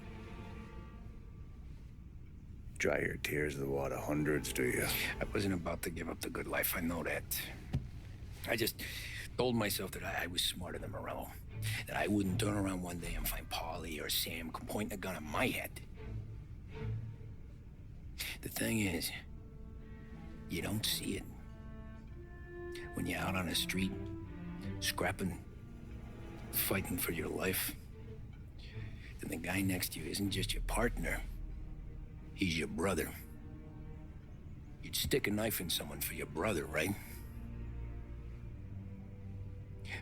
Dry your tears of the water hundreds, do you? I wasn't about to give up the good life, I know that. I just told myself that I was smarter than Morello. That I wouldn't turn around one day and find Paulie or Sam pointing a gun at my head. The thing is, you don't see it. When you're out on the street, scrapping, fighting for your life, then the guy next to you isn't just your partner, he's your brother. You'd stick a knife in someone for your brother, right?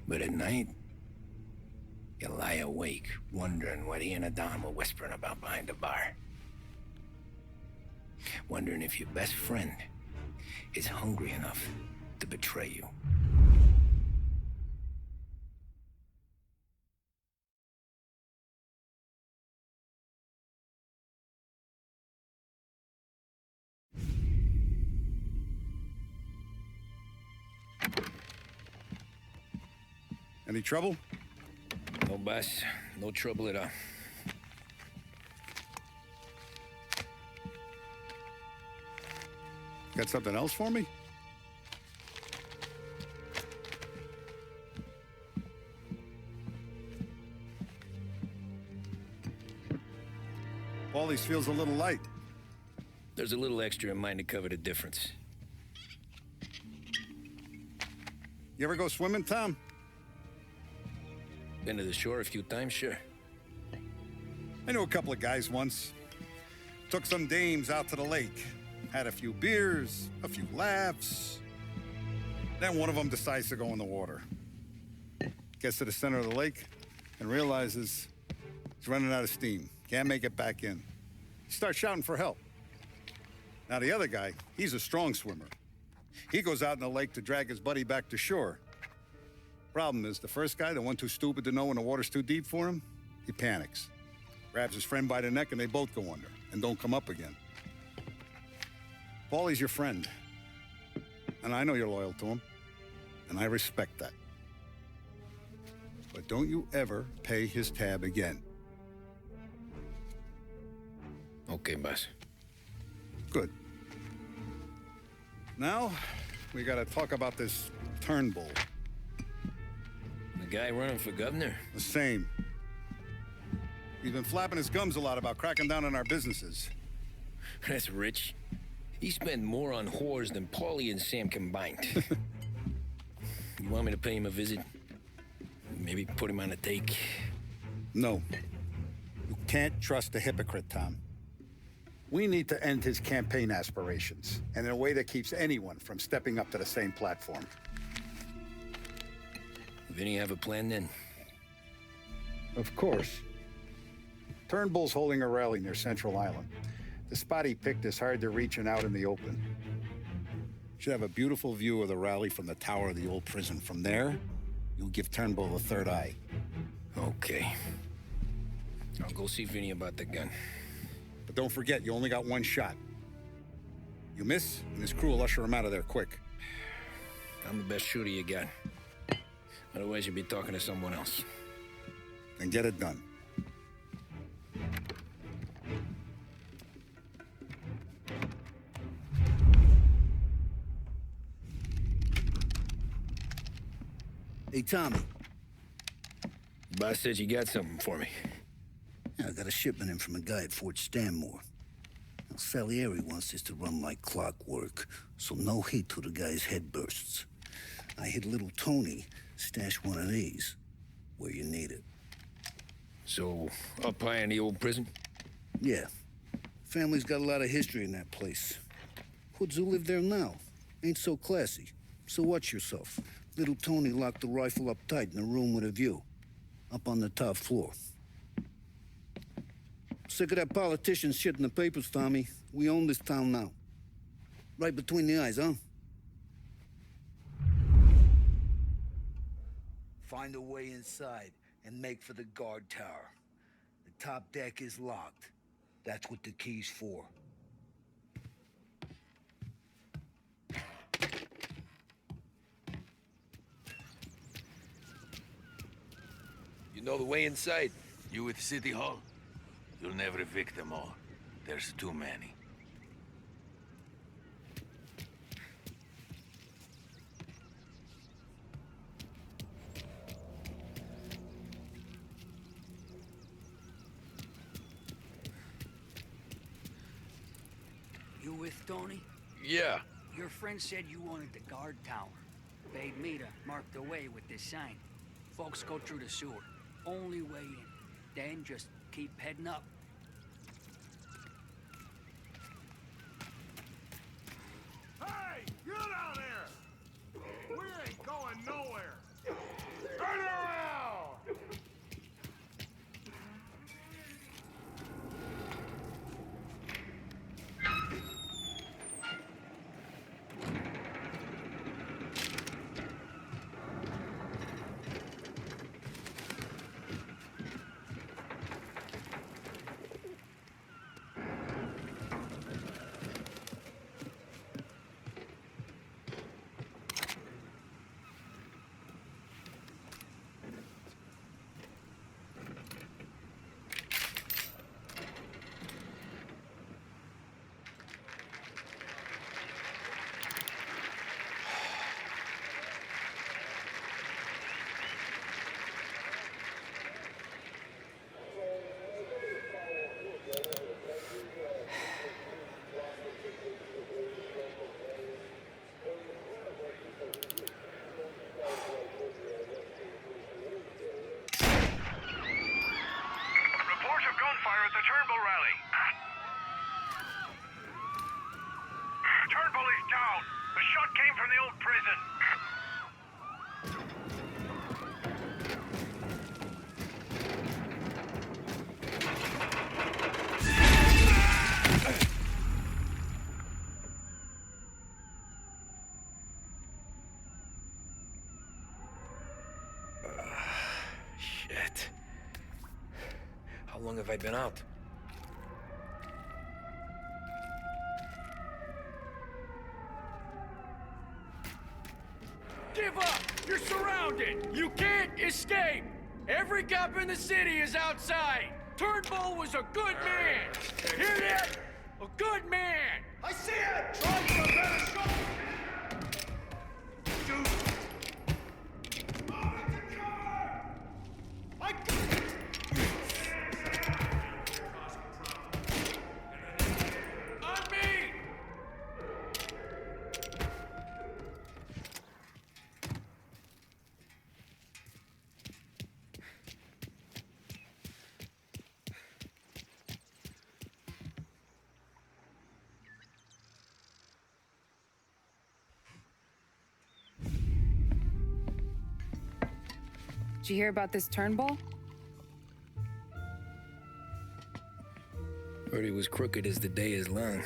But at night, you lie awake, wondering what he and a Don were whispering about behind the bar. Wondering if your best friend is hungry enough to betray you. Any trouble? No, boss. No trouble at all. Got something else for me? Paulie's feels a little light. There's a little extra in mine to cover the difference. You ever go swimming, Tom? Been to the shore a few times, sure. I knew a couple of guys once. Took some dames out to the lake. Had a few beers, a few laughs. Then one of them decides to go in the water. Gets to the center of the lake and realizes he's running out of steam. Can't make it back in. He starts shouting for help. Now the other guy, he's a strong swimmer. He goes out in the lake to drag his buddy back to shore. Problem is, the first guy, the one too stupid to know when the water's too deep for him, he panics. Grabs his friend by the neck and they both go under and don't come up again. Paulie's your friend. And I know you're loyal to him. And I respect that. But don't you ever pay his tab again. Okay, boss. Good. Now, we gotta talk about this Turnbull. The guy running for governor? The same. He's been flapping his gums a lot about cracking down on our businesses. That's rich. He spent more on whores than Paulie and Sam combined. You want me to pay him a visit? Maybe put him on a take? No. You can't trust a hypocrite, Tom. We need to end his campaign aspirations, and in a way that keeps anyone from stepping up to the same platform. Vinny have a plan then? Of course. Turnbull's holding a rally near Central Island. The spot he picked is hard to reach and out in the open. Should have a beautiful view of the rally from the tower of the old prison. From there, you'll give Turnbull the third eye. Okay. I'll go see Vinny about the gun. But don't forget, you only got one shot. You miss, and his crew will usher him out of there quick. I'm the best shooter you got. Otherwise, you'd be talking to someone else. Then get it done. Hey, Tommy. Boss said you got something for me. Yeah, I got a shipment in from a guy at Fort Stanmore. Now, Salieri wants this to run like clockwork, so no heat till the guy's head bursts. I hit little Tony, stash one of these where you need it. So, up high in the old prison? Yeah. Family's got a lot of history in that place. Hoods who live there now ain't so classy, so watch yourself. Little Tony locked the rifle up tight in a room with a view, up on the top floor. Sick of that politician shit in the papers, Tommy. We own this town now. Right between the eyes, huh? Find a way inside and make for the guard tower. The top deck is locked. That's what the key's for. You know the way inside? You with City Hall? You'll never evict them all. There's too many. You with Tony? Yeah. Your friend said you wanted the guard tower. Paid me to mark the way with this sign. Folks go through the sewer. Only way in. Then just keep heading up. Hey, get out there! We ain't going nowhere! Turn around! Gunfire at the Turnbull rally. Turnbull is down. The shot came from the old prison. Shit. How long have I been out? Give up! You're surrounded! You can't escape! Every cop in the city is outside! Turnbull was a good man! Hear that? A good man! I see it! Try for a better shot! Dude! Did you hear about this Turnbull? Heard he was crooked as the day is long.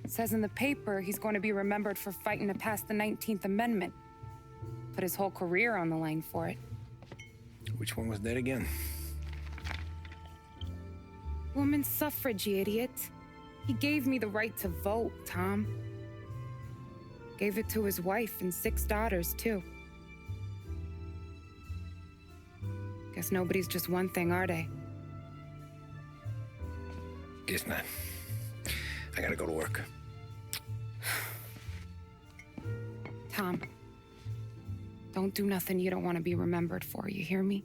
Says in the paper he's going to be remembered for fighting to pass the 19th Amendment. Put his whole career on the line for it. Which one was that again? Women's suffrage, you idiot. He gave me the right to vote, Tom. Gave it to his wife and 6 daughters, too. Guess nobody's just one thing, are they? Guess not. I gotta go to work. Tom, don't do nothing you don't want to be remembered for, you hear me?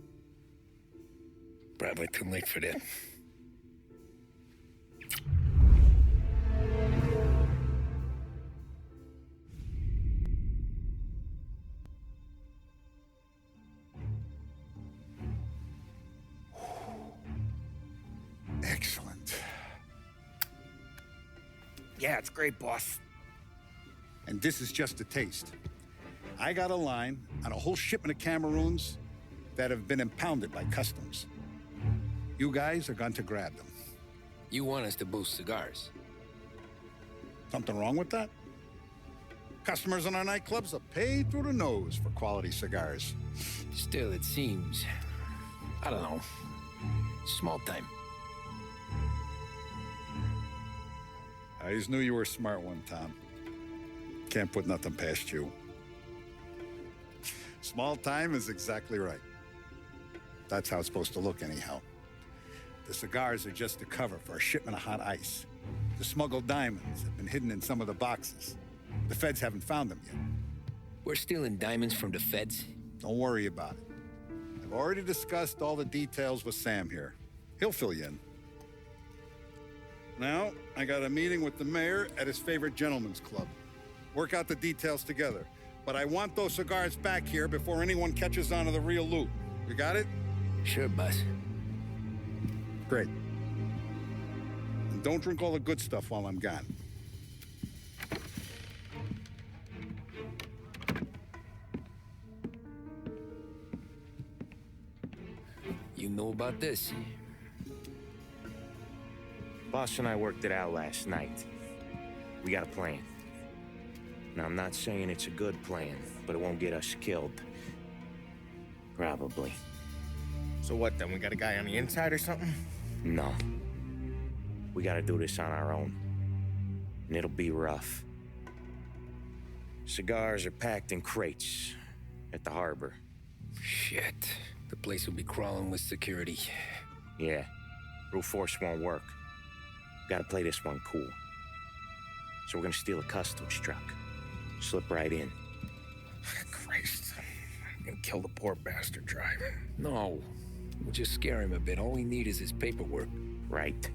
Probably too late for that. Excellent. Yeah, it's great, boss. And this is just a taste. I got a line on a whole shipment of Cameroons that have been impounded by customs. You guys are going to grab them. You want us to boost cigars? Something wrong with that? Customers in our nightclubs are paid through the nose for quality cigars. Still, it seems... I don't know. Small time. I just knew you were a smart one, Tom. Can't put nothing past you. Small time is exactly right. That's how it's supposed to look anyhow. The cigars are just a cover for a shipment of hot ice. The smuggled diamonds have been hidden in some of the boxes. The feds haven't found them yet. We're stealing diamonds from the feds? Don't worry about it. I've already discussed all the details with Sam here. He'll fill you in. Now, I got a meeting with the mayor at his favorite gentleman's club. Work out the details together. But I want those cigars back here before anyone catches on to the real loot. You got it? Sure, boss. Great. And don't drink all the good stuff while I'm gone. You know about this? Boss and I worked it out last night. We got a plan. Now, I'm not saying it's a good plan, but it won't get us killed. Probably. So what then? We got a guy on the inside or something? No. We gotta do this on our own. And it'll be rough. Cigars are packed in crates at the harbor. Shit. The place will be crawling with security. Yeah. Brute force won't work. Gotta play this one cool. So we're gonna steal a customs truck. Slip right in. Christ. I'm gonna kill the poor bastard driver. No. We'll just scare him a bit. All we need is his paperwork. Right.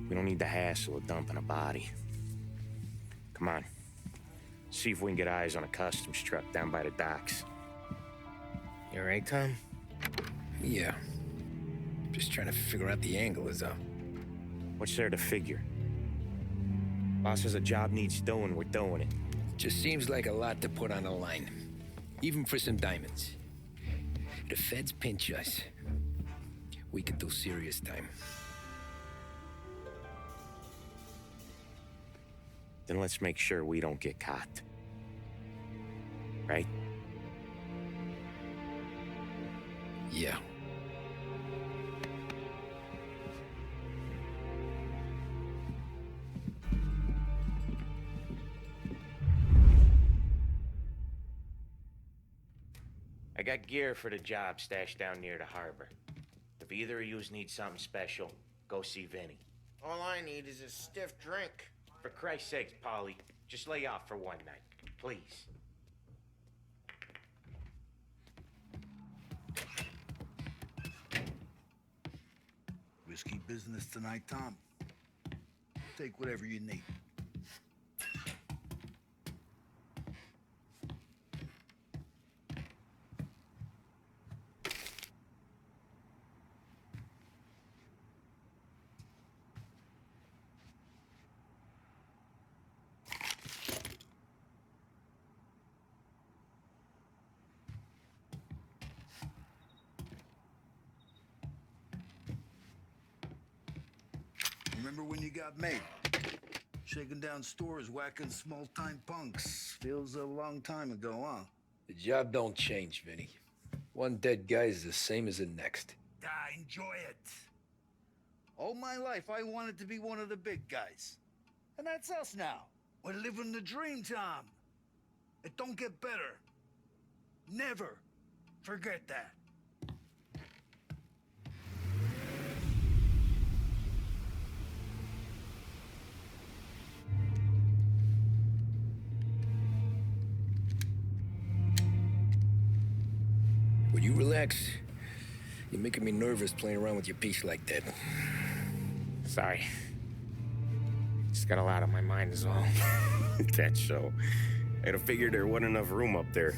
We don't need the hassle of dumping a body. Come on. See if we can get eyes on a customs truck down by the docks. You all right, Tom? Yeah. Just trying to figure out the angle is up. What's there to figure? Boss says a job needs doing, we're doing it. Just seems like a lot to put on the line. Even for some diamonds. The feds pinch us. We could do serious time. Then let's make sure we don't get caught. Right? Yeah. I got gear for the job stashed down near the harbor. If either of yous need something special, go see Vinny. All I need is a stiff drink. For Christ's sakes, Polly, just lay off for one night, please. Risky business tonight, Tom. Take whatever you need. Remember when you got made? Shaking down stores, whacking small-time punks. Feels a long time ago, huh? The job don't change, Vinny. One dead guy is the same as the next. Enjoy it. All my life, I wanted to be one of the big guys. And that's us now. We're living the dream, Tom. It don't get better. Never forget that. Will you relax? You're making me nervous playing around with your piece like that. Sorry. Just got a lot on my mind is all. That's so. I'd have figured there wasn't enough room up there.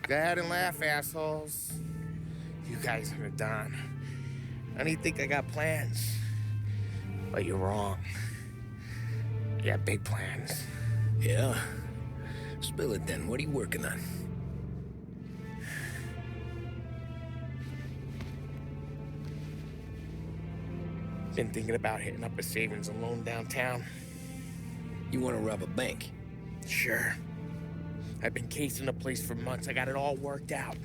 Go ahead and laugh, assholes. You guys are done. I don't think I got plans. But you're wrong. I got big plans. Yeah? Spill it then. What are you working on? Been thinking about hitting up a savings and loan downtown. You want to rob a bank? Sure. I've been casing the place for months. I got it all worked out.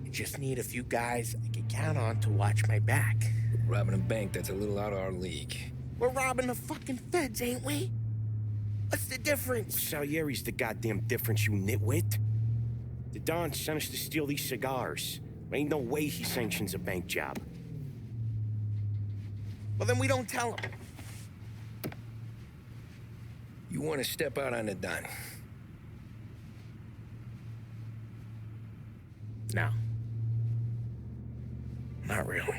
I just need a few guys I can count on to watch my back. Robbing a bank, that's a little out of our league. We're robbing the fucking feds, ain't we? What's the difference? Salieri's the goddamn difference, you nitwit. The Don sent us to steal these cigars. Ain't no way he sanctions a bank job. Well, then we don't tell him. You want to step out on the Don? No. Not really.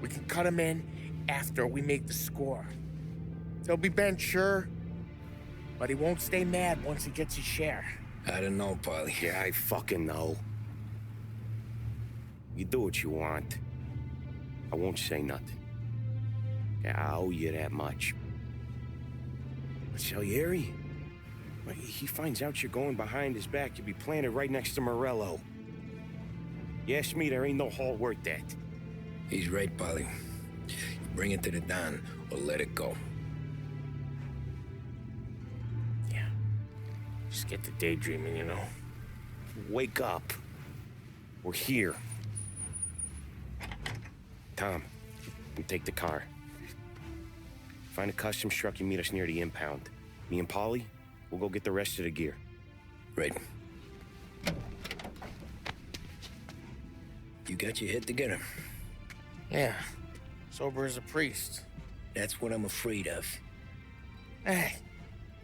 We can cut him in after we make the score. He'll be bent, sure, but he won't stay mad once he gets his share. I don't know, Paulie. Yeah, I fucking know. You do what you want. I won't say nothing. Yeah, I owe you that much. But Salieri, when he finds out you're going behind his back, you'll be planted right next to Morello. You ask me, there ain't no haul worth that. He's right, Paulie. You bring it to the Don or let it go. Yeah. Just get to daydreaming, you know? Wake up. We're here. Tom, you take the car. Find a customs truck and meet us near the impound. Me and Polly, we'll go get the rest of the gear. Right. You got your head together? Yeah. Sober as a priest. That's what I'm afraid of. Hey,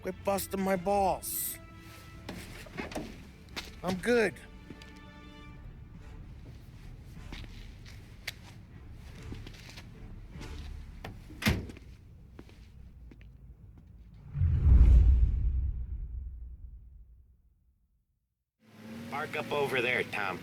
quit busting my balls. I'm good. Park up over there, Tom.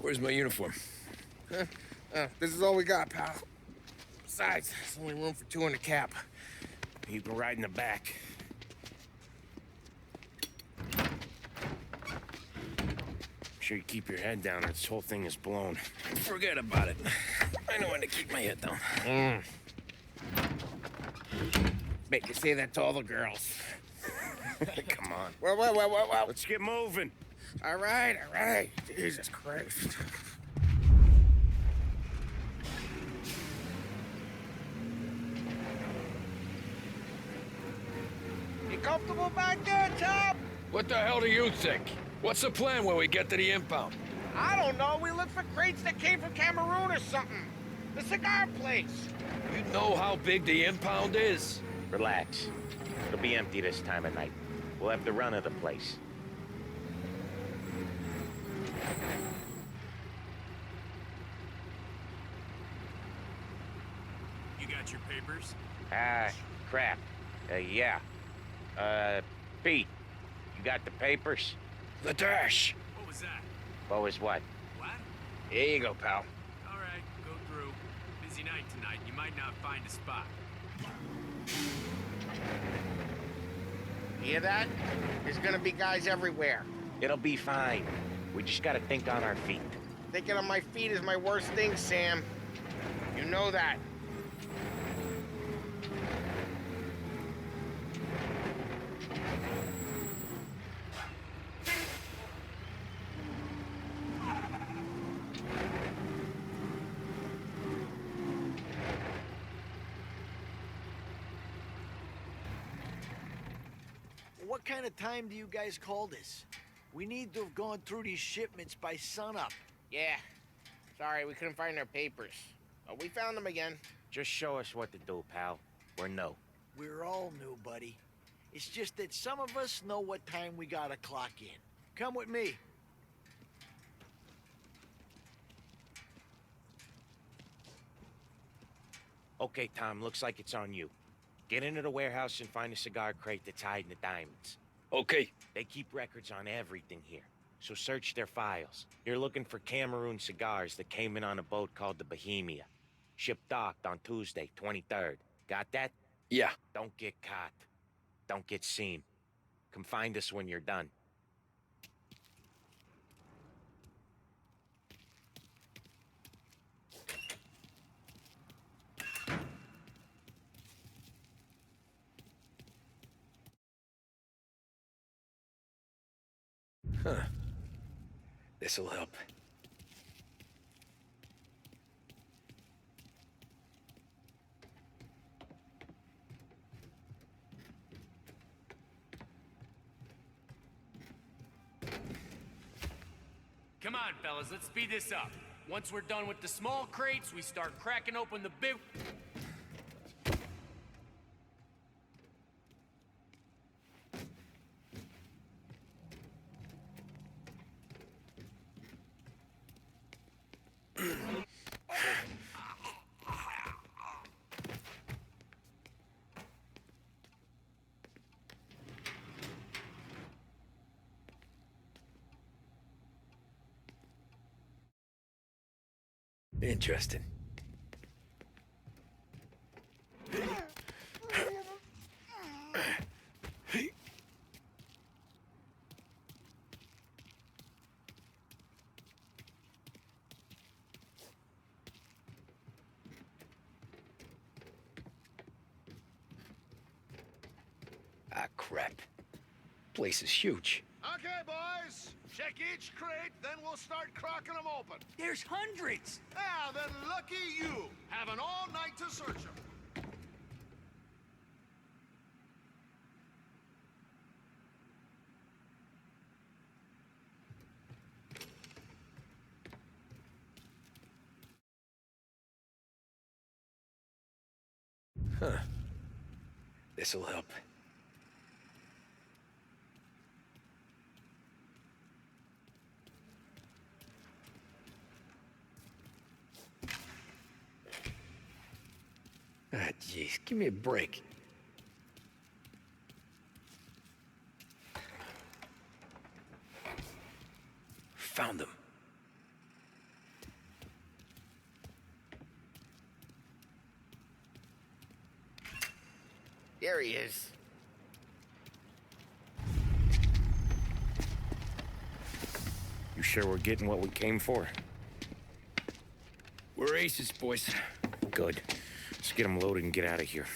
Where's my uniform? This is all we got, pal. Besides, there's only room for two in the cab. You can ride in the back. Make sure you keep your head down or this whole thing is blown. Forget about it. I know when to keep my head down. Bet you say that to all the girls. Come on. Well. Let's get moving. All right. Jesus Christ. You comfortable back there, Tom? What the hell do you think? What's the plan when we get to the impound? I don't know. We look for crates that came from Cameroon or something. The cigar place. You know how big the impound is? Relax. It'll be empty this time of night. We'll have the run of the place. You got your papers? Crap. Yeah. Pete, you got the papers? The dash. What was that? What was what? What? Here you go, pal. All right, go through. busy night tonight. You might not find a spot. Hear that? There's gonna be guys everywhere. It'll be fine. We just gotta think on our feet. Thinking on my feet is my worst thing, Sam. You know that. What kind of time do you guys call this? We need to have gone through these shipments by sunup. Yeah. Sorry, we couldn't find our papers. Oh, we found them again. Just show us what to do, pal. We're new. We're all new, buddy. It's just that some of us know what time we gotta clock in. Come with me. Okay, Tom, looks like it's on you. Get into the warehouse and find a cigar crate that's hiding the diamonds. Okay. They keep records on everything here, so search their files. You're looking for Cameroon cigars that came in on a boat called the Bohemia. Ship docked on Tuesday, 23rd. Got that? Yeah. Don't get caught. Don't get seen. Come find us when you're done. Huh. This'll help. Come on, fellas, let's speed this up. Once we're done with the small crates, we start cracking open the big... Interesting. Ah, crap. Place is huge. Okay, boys. Check each crate, then we'll start cracking them open. There's hundreds! Ah, then lucky you. Having all night to search them. Huh. This'll help. Ah, jeez, give me a break. Found them. There he is. You sure we're getting what we came for? We're aces, boys. Good. Let's get them loaded and get out of here.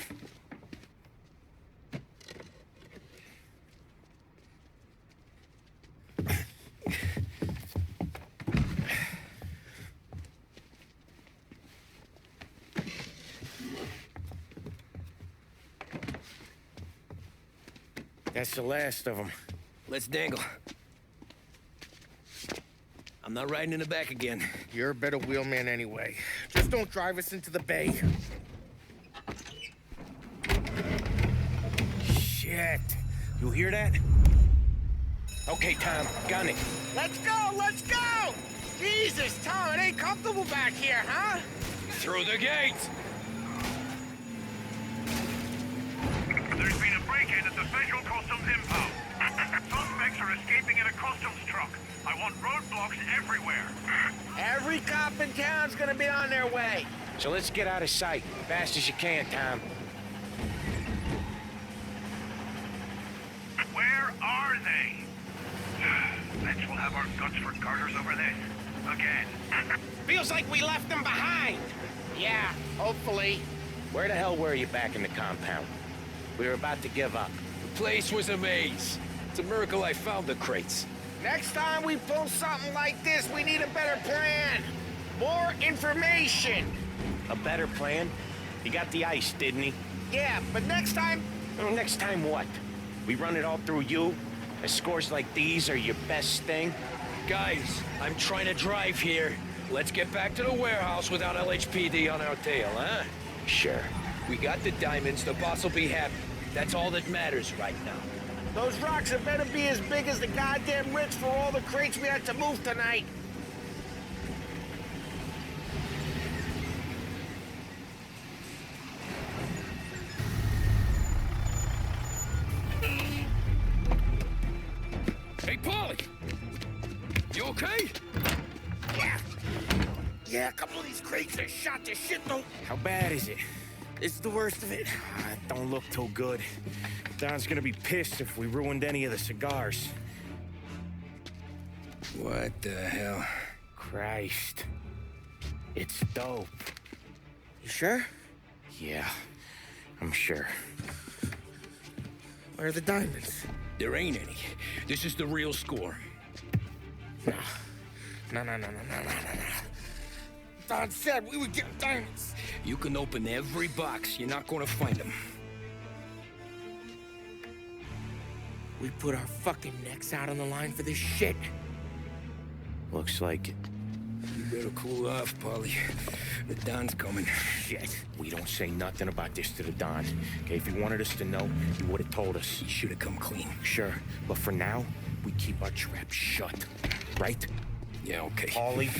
That's the last of them. Let's dangle. I'm not riding in the back again. You're a better wheelman anyway. Just don't drive us into the bay. Shit. You hear that? Okay, Tom, gun it. Let's go! Let's go! Jesus, Tom, it ain't comfortable back here, huh? Through the gate! There's been a break-in at the Federal Customs impound. Suspects are escaping in a customs Sethum's truck. I want roadblocks everywhere. Every cop in town's gonna be on their way. So let's get out of sight. Fast as you can, Tom. Where are they? Bet we'll have our guts for garters over this. Again. Feels like we left them behind. Yeah, hopefully. Where the hell were you back in the compound? We were about to give up. The place was a maze. It's a miracle I found the crates. Next time we pull something like this, we need a better plan. More information. A better plan? He got the ice, didn't he? Yeah, but next time... Next time what? We run it all through you? And scores like these are your best thing? Guys, I'm trying to drive here. Let's get back to the warehouse without LHPD on our tail, huh? Sure. We got the diamonds, the boss will be happy. That's all that matters right now. Those rocks had better be as big as the goddamn ricks for all the crates we had to move tonight. Hey, Paulie! You okay? Yeah, a couple of these crates are shot to shit, though. How bad is it? It's the worst of it. Don't look too good. Don's gonna be pissed if we ruined any of the cigars. What the hell? Christ. It's dope. You sure? Yeah, I'm sure. Where are the diamonds? There ain't any. This is the real score. No. Don said we would get diamonds. You can open every box. You're not gonna find them. We put our fucking necks out on the line for this shit. Looks like it. You better cool off, Paulie. The Don's coming. Shit. We don't say nothing about this to the Don. Okay, if he wanted us to know, he would have told us. He should have come clean. Sure, but for now, we keep our trap shut. Right? Yeah, okay. Paulie?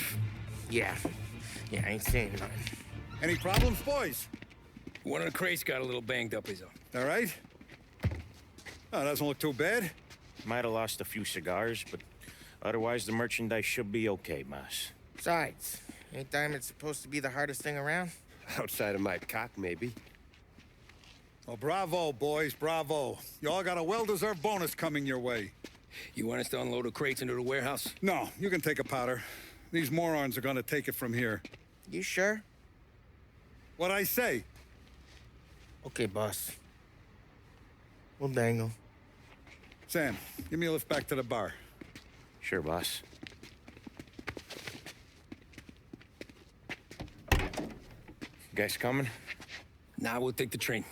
Yeah, I ain't saying nothing. Any problems, boys? One of the crates got a little banged up, is all. All right? Oh, doesn't look too bad. Might have lost a few cigars, but otherwise the merchandise should be okay, boss. Besides, ain't diamonds supposed to be the hardest thing around? Outside of my cock, maybe. Well, bravo, boys, bravo. You all got a well-deserved bonus coming your way. You want us to unload the crates into the warehouse? No, you can take a powder. These morons are gonna take it from here. You sure? What'd I say? Okay, boss. We'll dangle. Sam, give me a lift back to the bar. Sure, boss. You guys coming? Nah, we'll take the train.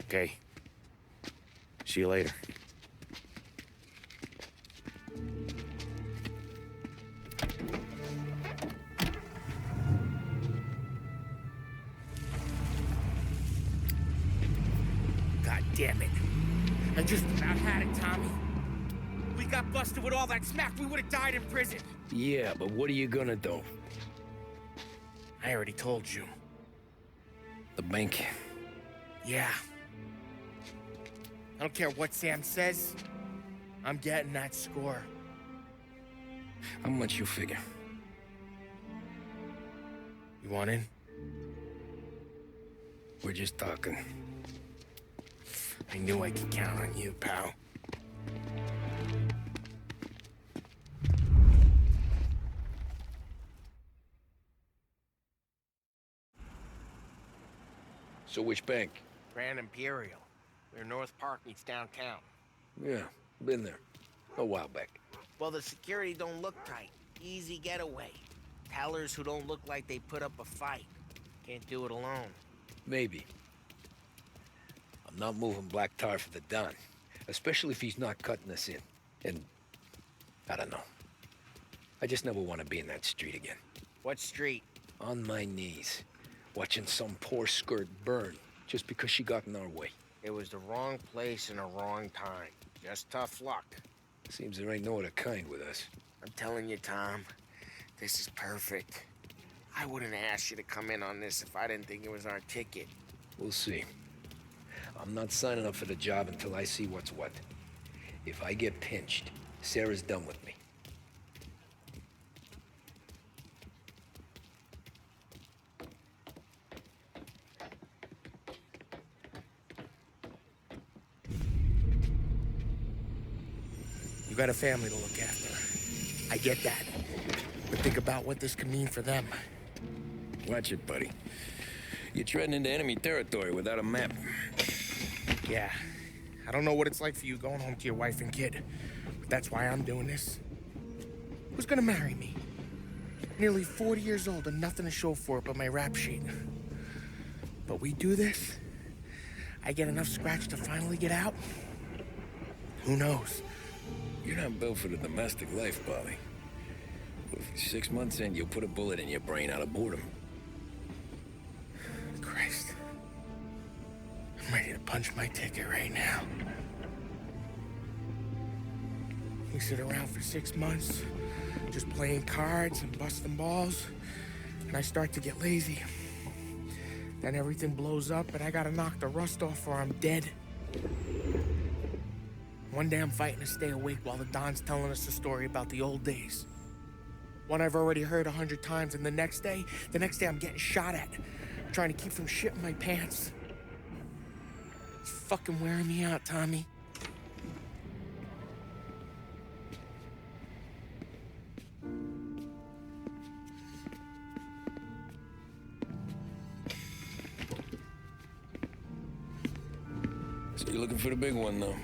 Okay. See you later. God damn it. I just about had it, Tommy. We got busted with all that smack, we would have died in prison. Yeah, but what are you gonna do? I already told you. The bank. Yeah. I don't care what Sam says. I'm getting that score. How much you figure? You want in? We're just talking. I knew I could count on you, pal. So which bank? Grand Imperial. Where North Park meets downtown. Yeah, been there. A while back. Well, the security don't look tight. Easy getaway. Tellers who don't look like they put up a fight. Can't do it alone. Maybe. I'm not moving black tar for the Don. Especially if he's not cutting us in. And... I don't know. I just never want to be in that street again. What street? On my knees. Watching some poor skirt burn. Just because she got in our way. It was the wrong place and the wrong time. Just tough luck. Seems there ain't no other kind with us. I'm telling you, Tom, this is perfect. I wouldn't ask you to come in on this if I didn't think it was our ticket. We'll see. I'm not signing up for the job until I see what's what. If I get pinched, Sarah's done with me. You got a family to look after. I get that. But think about what this could mean for them. Watch it, buddy. You're treading into enemy territory without a map. Yeah. I don't know what it's like for you going home to your wife and kid. But that's why I'm doing this. Who's gonna marry me? Nearly 40 years old and nothing to show for it but my rap sheet. But we do this, I get enough scratch to finally get out? Who knows? You're not built for the domestic life, Polly. 6 months in, you'll put a bullet in your brain out of boredom. Christ. I'm ready to punch my ticket right now. We sit around for 6 months, just playing cards and busting balls, and I start to get lazy. Then everything blows up, and I gotta knock the rust off or I'm dead. One day I'm fighting to stay awake while the Don's telling us a story about the old days. One I've already heard 100 times, and the next day I'm getting shot at, trying to keep from shitting my pants. It's fucking wearing me out, Tommy. So you're looking for the big one, though?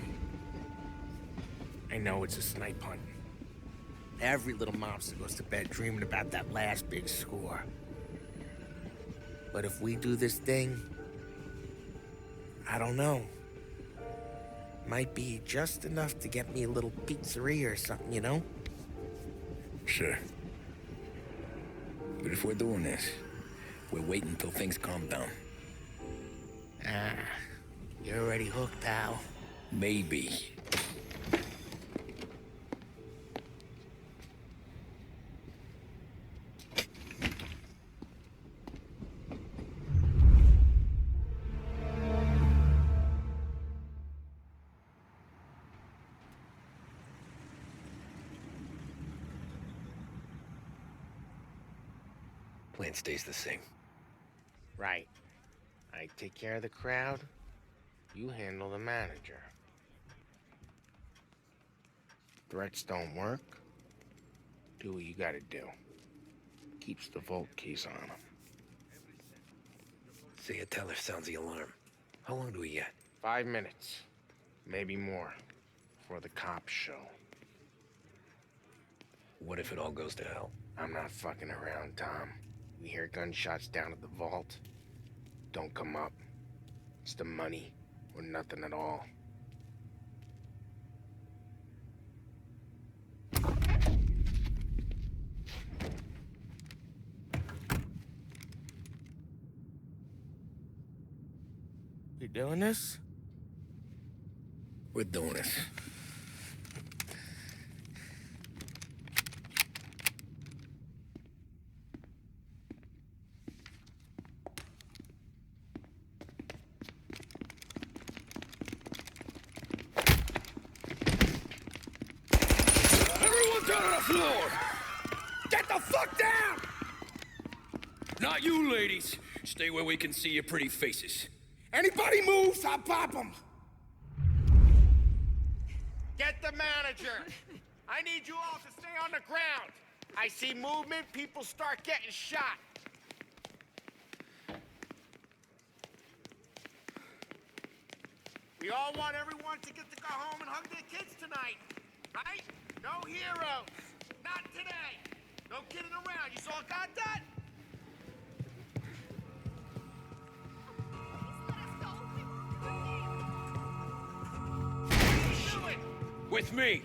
I know it's a snipe hunt. Every little mobster goes to bed dreaming about that last big score. But if we do this thing, I don't know. Might be just enough to get me a little pizzeria or something, you know? Sure. But if we're doing this, we're waiting until things calm down. Ah, you're already hooked, pal. Maybe. Plan stays the same. Right. I take care of the crowd, you handle the manager. Threats don't work, do what you gotta do. Keeps the vault keys on him. Say a teller sounds the alarm. How long do we get? 5 minutes, maybe more, before the cops show. What if it all goes to hell? I'm not fucking around, Tom. We hear gunshots down at the vault. Don't come up. It's the money or nothing at all. You doing this? We're doing this. Everyone down on the floor! Get the fuck down! Not you, ladies. Stay where we can see your pretty faces. Anybody moves, I'll pop them. Get the manager! I need you all to stay on the ground. I see movement, people start getting shot. We all want everyone to get to go home and hug their kids tonight, right? No heroes. Not today. No kidding around. You all got that? With me.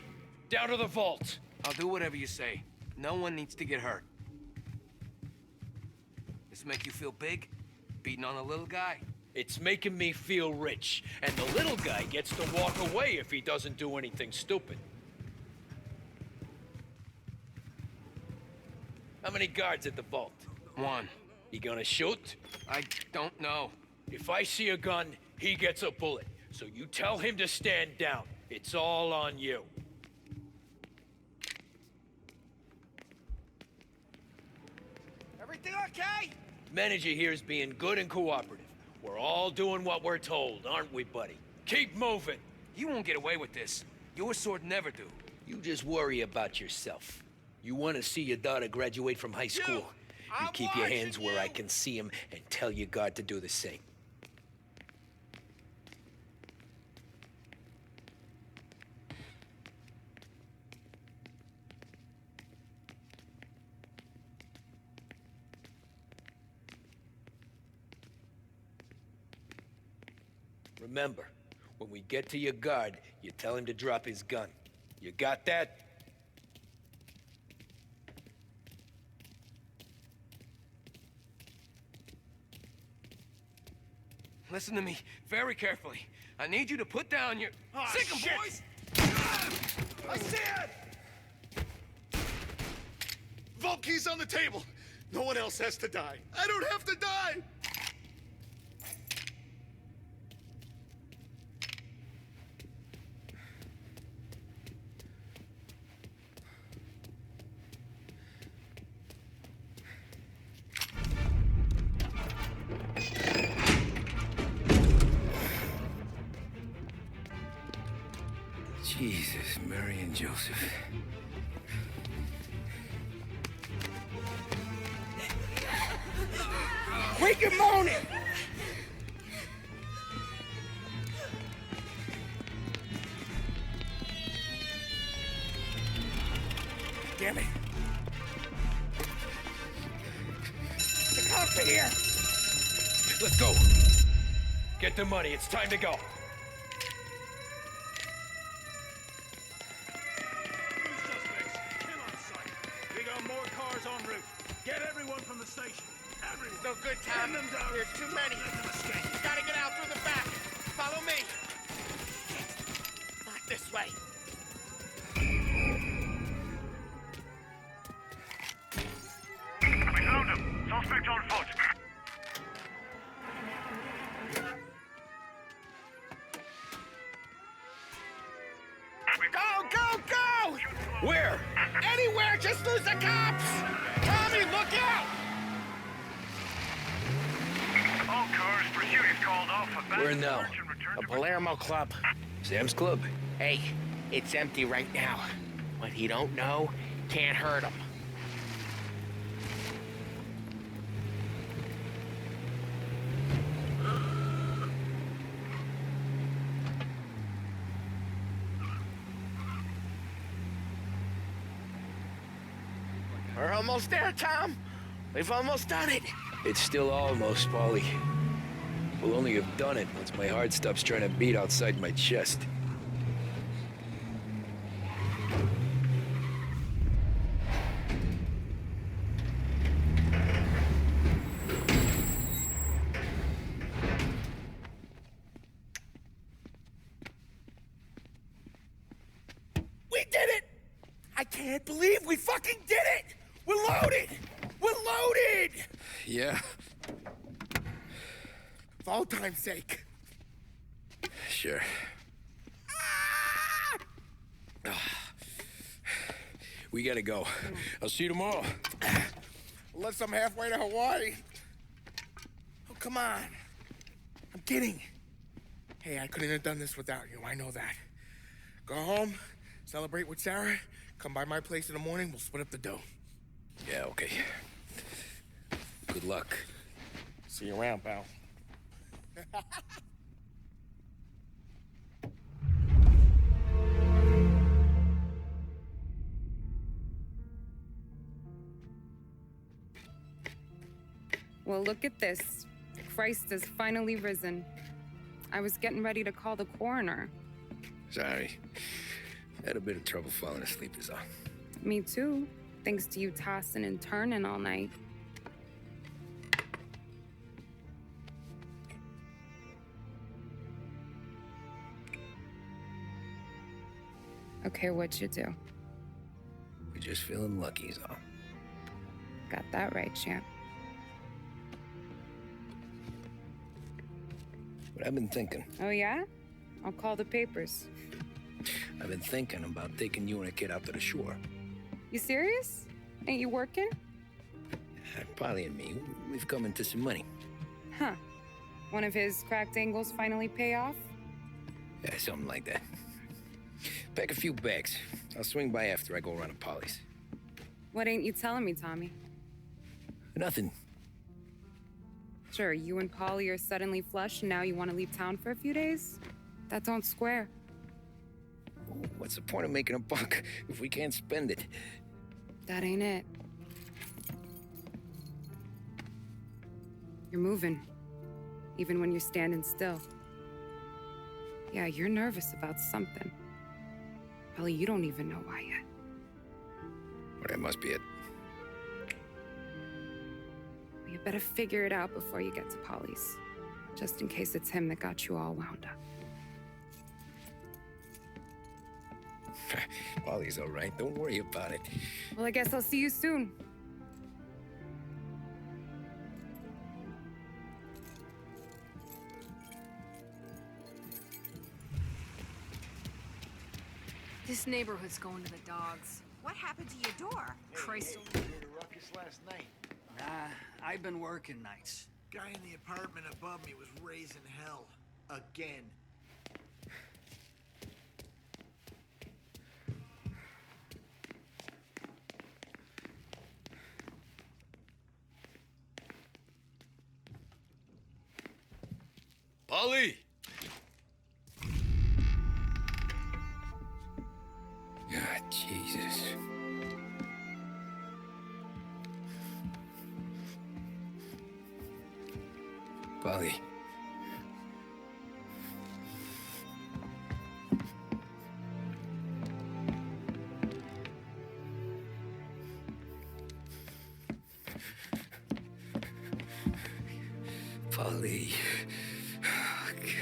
Down to the vault. I'll do whatever you say. No one needs to get hurt. This make you feel big? Beating on a little guy? It's making me feel rich, and the little guy gets to walk away if he doesn't do anything stupid. How many guards at the vault? 1. You gonna shoot? I don't know. If I see a gun, he gets a bullet. So you tell him to stand down. It's all on you. Everything okay? Manager here is being good and cooperative. We're all doing what we're told, aren't we, buddy? Keep moving. You won't get away with this. Your sword never do. You just worry about yourself. You want to see your daughter graduate from high school. You keep your hands where I can see them and tell your guard to do the same. Remember, when we get to your guard, you tell him to drop his gun. You got that? Listen to me very carefully. I need you to put down your... Sick 'em, boys! I see it! Vault key's on the table. No one else has to die. I don't have to die! Jesus, Mary and Joseph. Quick and moan it! Damn it. The cops are here. Let's go. Get the money. It's time to go. Get everyone from the station. Everyone. No good, Tom. There's too many. Gotta get out through the back. Follow me. Not this way. We found him. Suspect on foot. Go, go, go! Where? Anywhere, just lose the cops! Tommy, look out! All cars, pursuit is called off. Where now? The Palermo Club. Sam's Club? Hey, it's empty right now. What he don't know can't hurt him. We're almost there, Tom. We've almost done it. It's still almost, Paulie. We'll only have done it once my heart stops trying to beat outside my chest. We did it! I can't believe we fucking did it! We're loaded! We're loaded! Yeah. For all time's sake. Sure. We gotta go. I'll see you tomorrow. Unless I'm halfway to Hawaii. Oh, come on. I'm kidding. Hey, I couldn't have done this without you. I know that. Go home, celebrate with Sarah, come by my place in the morning, we'll split up the dough. Yeah, okay. Good luck. See you around, pal. Well, look at this. Christ has finally risen. I was getting ready to call the coroner. Sorry. Had a bit of trouble falling asleep is all. Me too, thanks to you tossing and turning all night. Okay, what'd you do? We're just feeling lucky is all. Got that right, champ. But I've been thinking. Oh, yeah? I'll call the papers. I've been thinking about taking you and a kid out to the shore. You serious? Ain't you working? Polly and me, we've come into some money. Huh. One of his cracked angles finally pay off? Yeah, something like that. Pack a few bags. I'll swing by after I go around to Polly's. What ain't you telling me, Tommy? Nothing. Sure, you and Polly are suddenly flush and now you want to leave town for a few days? That don't square. What's the point of making a buck if we can't spend it? That ain't it. You're moving, even when you're standing still. Yeah, you're nervous about something. Probably you don't even know why yet. Well, that must be it. You better figure it out before you get to Polly's, just in case it's him that got you all wound up. Polly's all right. Don't worry about it. Well, I guess I'll see you soon. This neighborhood's going to the dogs. What happened to your door? Christ. You heard a ruckus last night. Nah, I've been working nights. Guy in the apartment above me was raising hell. Again. Polly! God, Jesus. Polly. Polly. Oh, God.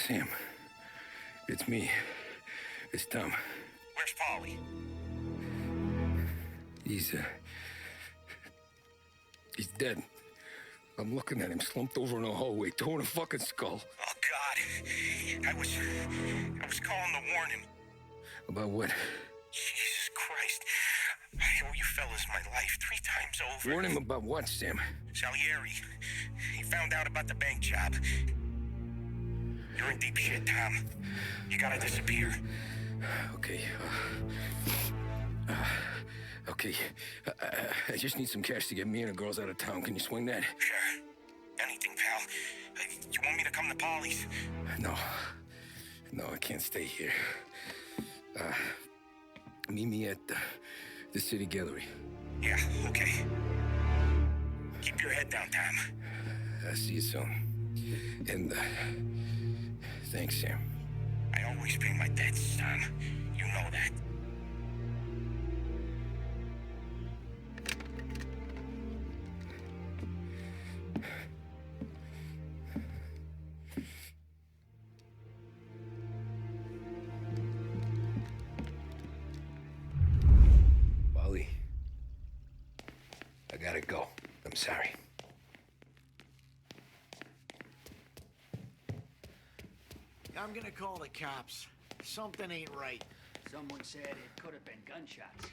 Sam, it's me. It's Tom. Where's Polly? He's dead. I'm looking at him slumped over in the hallway, torn a fucking skull. Oh, God. I was calling to warn him. About what? Jesus Christ. I owe you fellas my life 3 times over. Warn him about what, Sam? Salieri. He found out about the bank job. You're in deep shit, Tom. You gotta disappear. Okay. Okay. I just need some cash to get me and the girls out of town. Can you swing that? Sure. Anything, pal. You want me to come to Polly's? No. No, I can't stay here. Meet me at the city gallery. Yeah, okay. Keep your head down, Tom. I'll see you soon. And, thanks, Sam. I always pay my debts, Tom. You know that. Polly. I gotta go. I'm sorry. I'm gonna call the cops. Something ain't right. Someone said it could have been gunshots.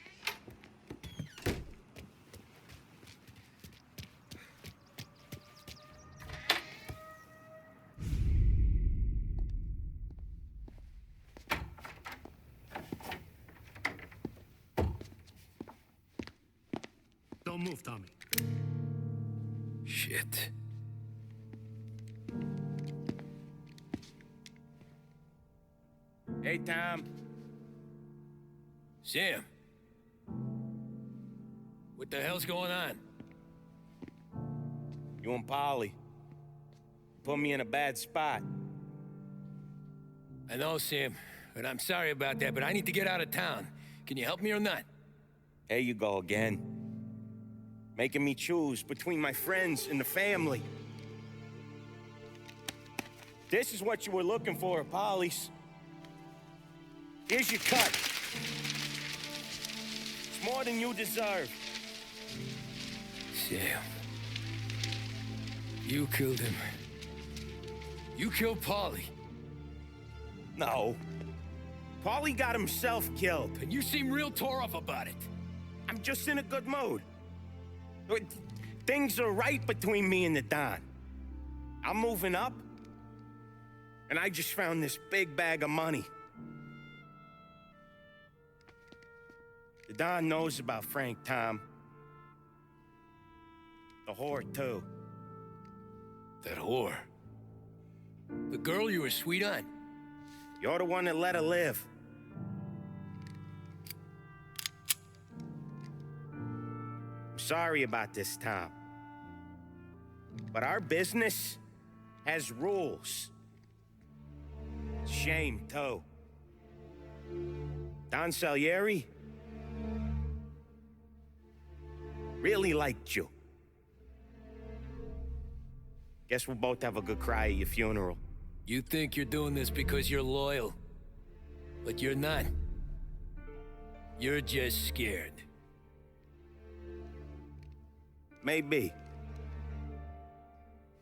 Don't move, Tommy. Shit. Hey, Tom. Sam. What the hell's going on? You and Polly put me in a bad spot. I know, Sam, and I'm sorry about that, but I need to get out of town. Can you help me or not? There you go again. Making me choose between my friends and the family. This is what you were looking for, Polly's. Here's your cut. It's more than you deserve. Sam. You killed him. You killed Polly. No. Polly got himself killed. And you seem real tore up about it. I'm just in a good mood. Things are right between me and the Don. I'm moving up, and I just found this big bag of money. The Don knows about Frank, Tom. The whore, too. That whore? The girl you were sweet on? You're the one that let her live. I'm sorry about this, Tom. But our business has rules. Shame, too. Don Salieri really liked you. Guess we'll both have a good cry at your funeral. You think you're doing this because you're loyal, but you're not. You're just scared. Maybe.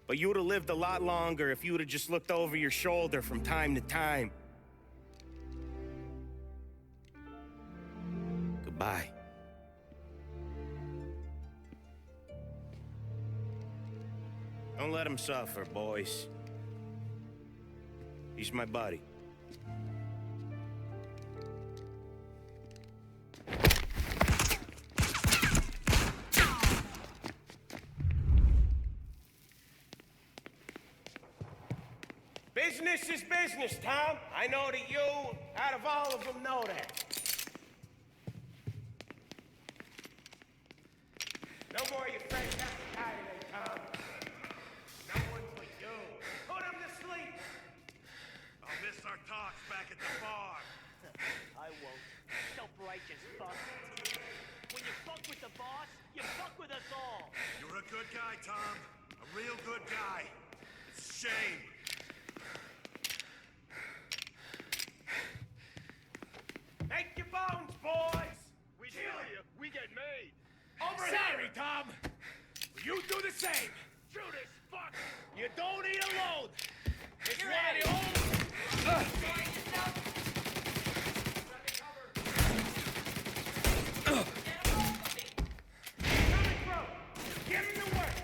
But you'd have lived a lot longer if you'd have just looked over your shoulder from time to time. Goodbye. Don't let him suffer, boys. He's my buddy. Business is business, Tom. I know that you, out of all of them, know that. No more of your friends have to die today, Tom. No one but you. Put him to sleep. I'll miss our talks back at the bar. I won't. Self-righteous fuck. When you fuck with the boss, you fuck with us all. You're a good guy, Tom. A real good guy. It's a shame. Make your bones, boys! We kill you, we get made. Over Sorry, here. Tom. You do the same. Judas, fuck! You don't eat alone. It's You're one ready. of the old... Give him the work.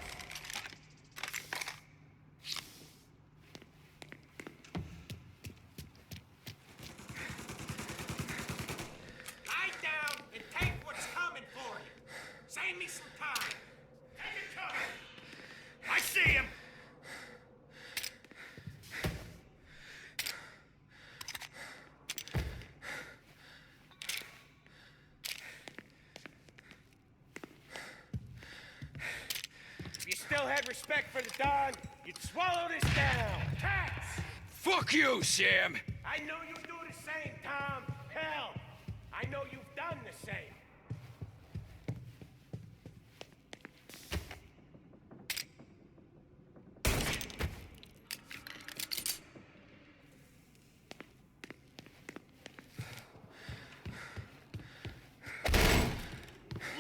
Lie down and take what's coming for you. Save me some time. Take it cover! I see him! If you still had respect for the Don, you'd swallow this down. Cats! Fuck you, Sam! I know you do the same, Tom. Hell, I know you've done the same.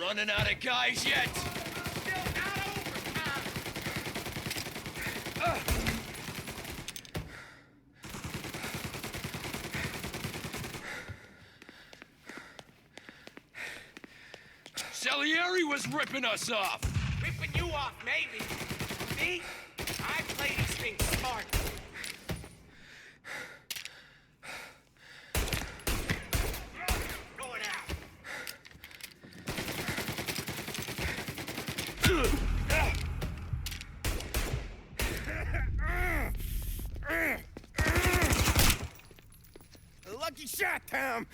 Running out of guys yet? Still not over, Tom. Salieri was ripping us off! Ripping you off, maybe. Me? I play these things smart. Roll it out. Lucky Tom.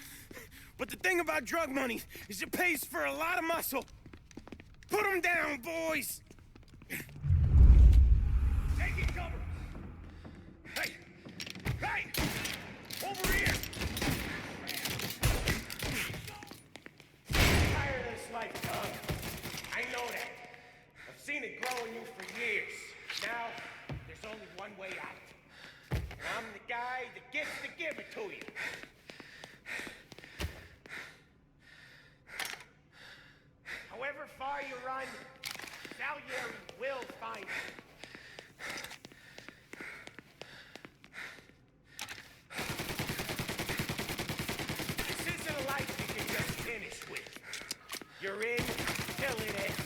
But the thing about drug money is it pays for a lot of muscle. Put them down, boys! Taking cover! Hey! Hey! Over here! I'm tired of this life, Tom. I know that. I've seen it grow in you for years. Now, there's only one way out. And I'm the guy that gets to give it to you. However far you run, Salieri will find you. This isn't a life you can just finish with. You're in till it ends.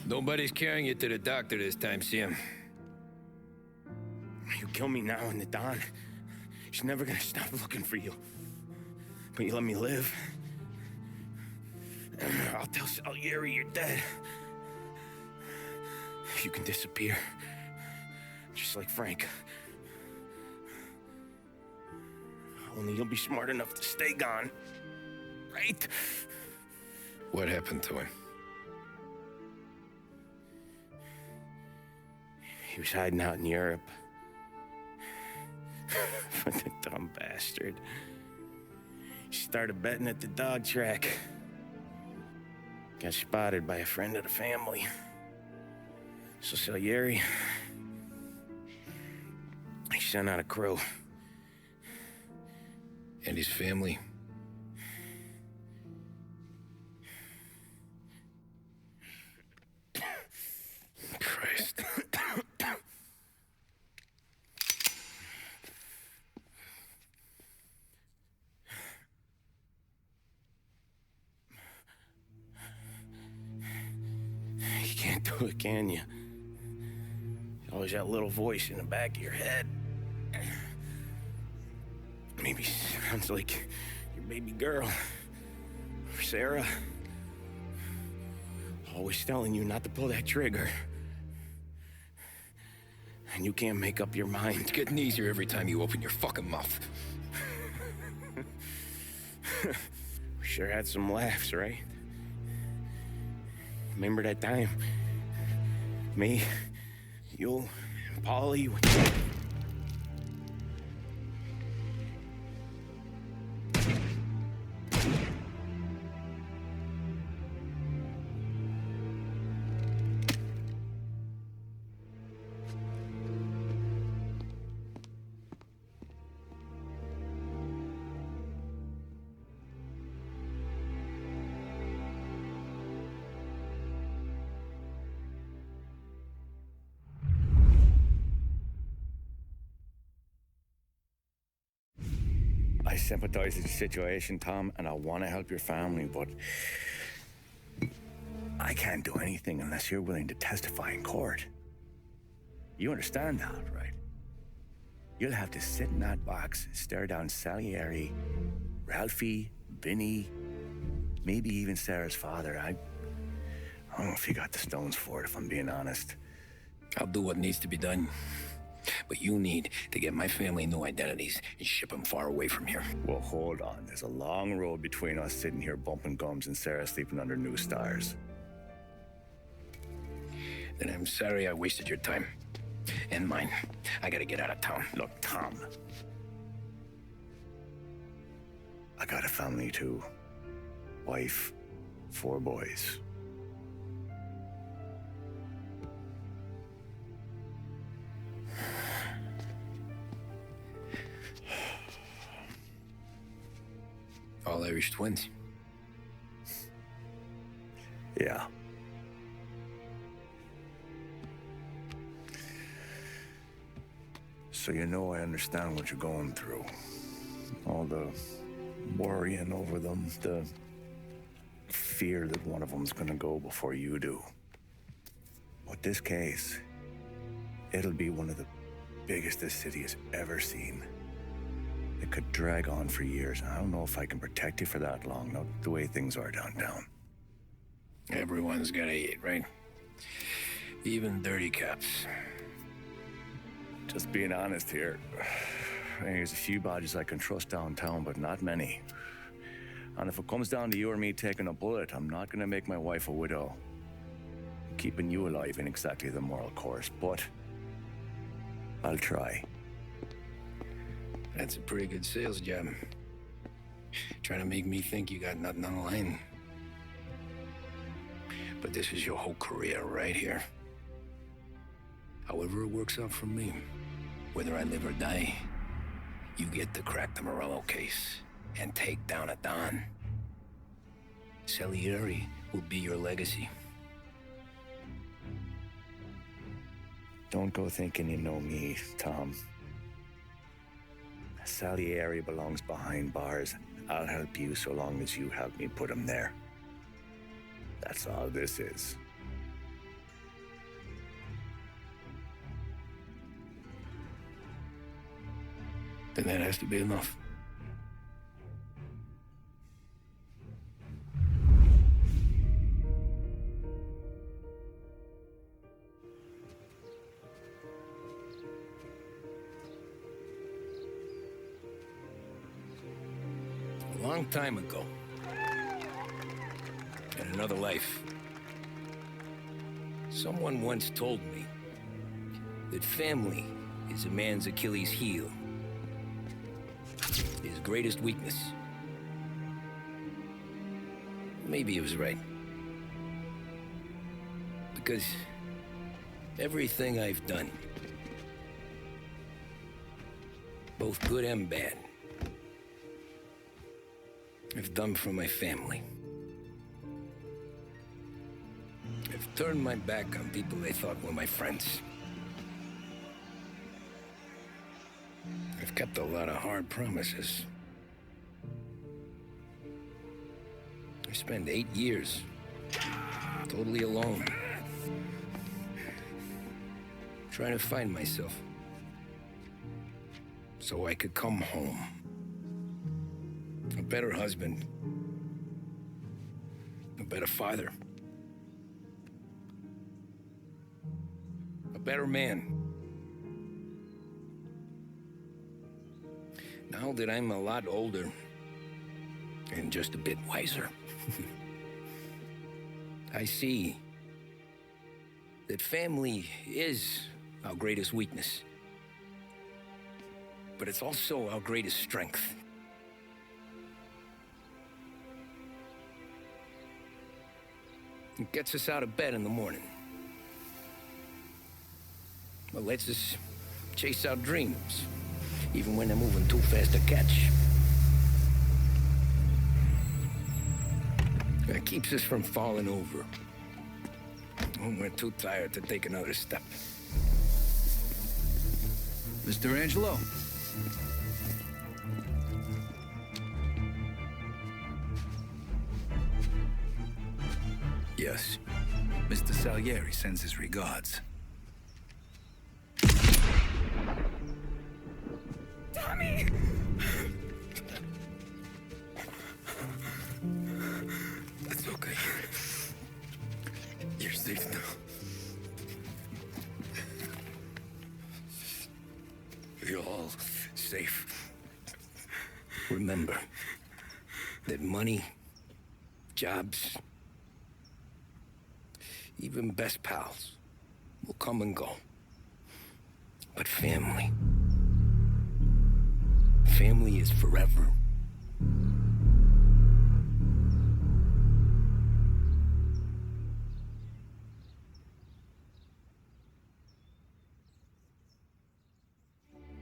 Nobody's carrying you to the doctor this time, Sam. You kill me now and the Don. She's never gonna stop looking for you. But you let me live. I'll tell Salieri you're dead. You can disappear. Just like Frank. Only you'll be smart enough to stay gone. Right? What happened to him? He was hiding out in Europe. But the dumb bastard. He started betting at the dog track. Got spotted by a friend of the family. So Salieri, he sent out a crew. And his family? Christ. You can't do it, can you? There's always that little voice in the back of your head. Maybe sounds like your baby girl. Or Sarah. Always telling you not to pull that trigger. And you can't make up your mind. It's getting easier every time you open your fucking mouth. We sure had some laughs, right? Remember that time? Me, you, and Paulie. I sympathize with the situation, Tom, and I want to help your family, but I can't do anything unless you're willing to testify in court. You understand that, right? You'll have to sit in that box, stare down Salieri, Ralphie, Vinny, maybe even Sarah's father. I don't know if you got the stones for it, if I'm being honest. I'll do what needs to be done. But you need to get my family new identities and ship them far away from here. Well, hold on. There's a long road between us sitting here bumping gums and Sarah sleeping under new stars. Then I'm sorry I wasted your time. And mine. I gotta get out of town. Look, Tom. I got a family too. Wife, 4 boys. All Irish twins. Yeah. So you know I understand what you're going through. All the worrying over them, the fear that one of them's gonna go before you do. But this case, it'll be one of the biggest this city has ever seen. It could drag on for years. I don't know if I can protect you for that long, not the way things are downtown. Everyone's gotta eat, right? Even dirty cops. Just being honest here. There's a few badges I can trust downtown, but not many. And if it comes down to you or me taking a bullet, I'm not gonna make my wife a widow. Keeping you alive ain't exactly the moral course, but I'll try. That's a pretty good sales job. Trying to make me think you got nothing on the line. But this is your whole career right here. However it works out for me, whether I live or die, you get to crack the Morello case and take down a Don. Salieri will be your legacy. Don't go thinking you know me, Tom. Salieri belongs behind bars. I'll help you so long as you help me put him there. That's all this is. Then that has to be enough. A long time ago, in another life, someone once told me that family is a man's Achilles heel, his greatest weakness. Maybe he was right. Because everything I've done, both good and bad, I've done for my family. I've turned my back on people they thought were my friends. I've kept a lot of hard promises. I spent 8 years totally alone, trying to find myself so I could come home. A better husband, a better father, a better man. Now that I'm a lot older and just a bit wiser, I see that family is our greatest weakness, but it's also our greatest strength. It gets us out of bed in the morning. It lets us chase our dreams, even when they're moving too fast to catch. It keeps us from falling over when we're too tired to take another step. Mr. Angelo. Yes. Mr. Salieri sends his regards. Tommy! That's okay. You're safe now. You're all safe. Remember that money, jobs, even best pals will come and go. But family is forever.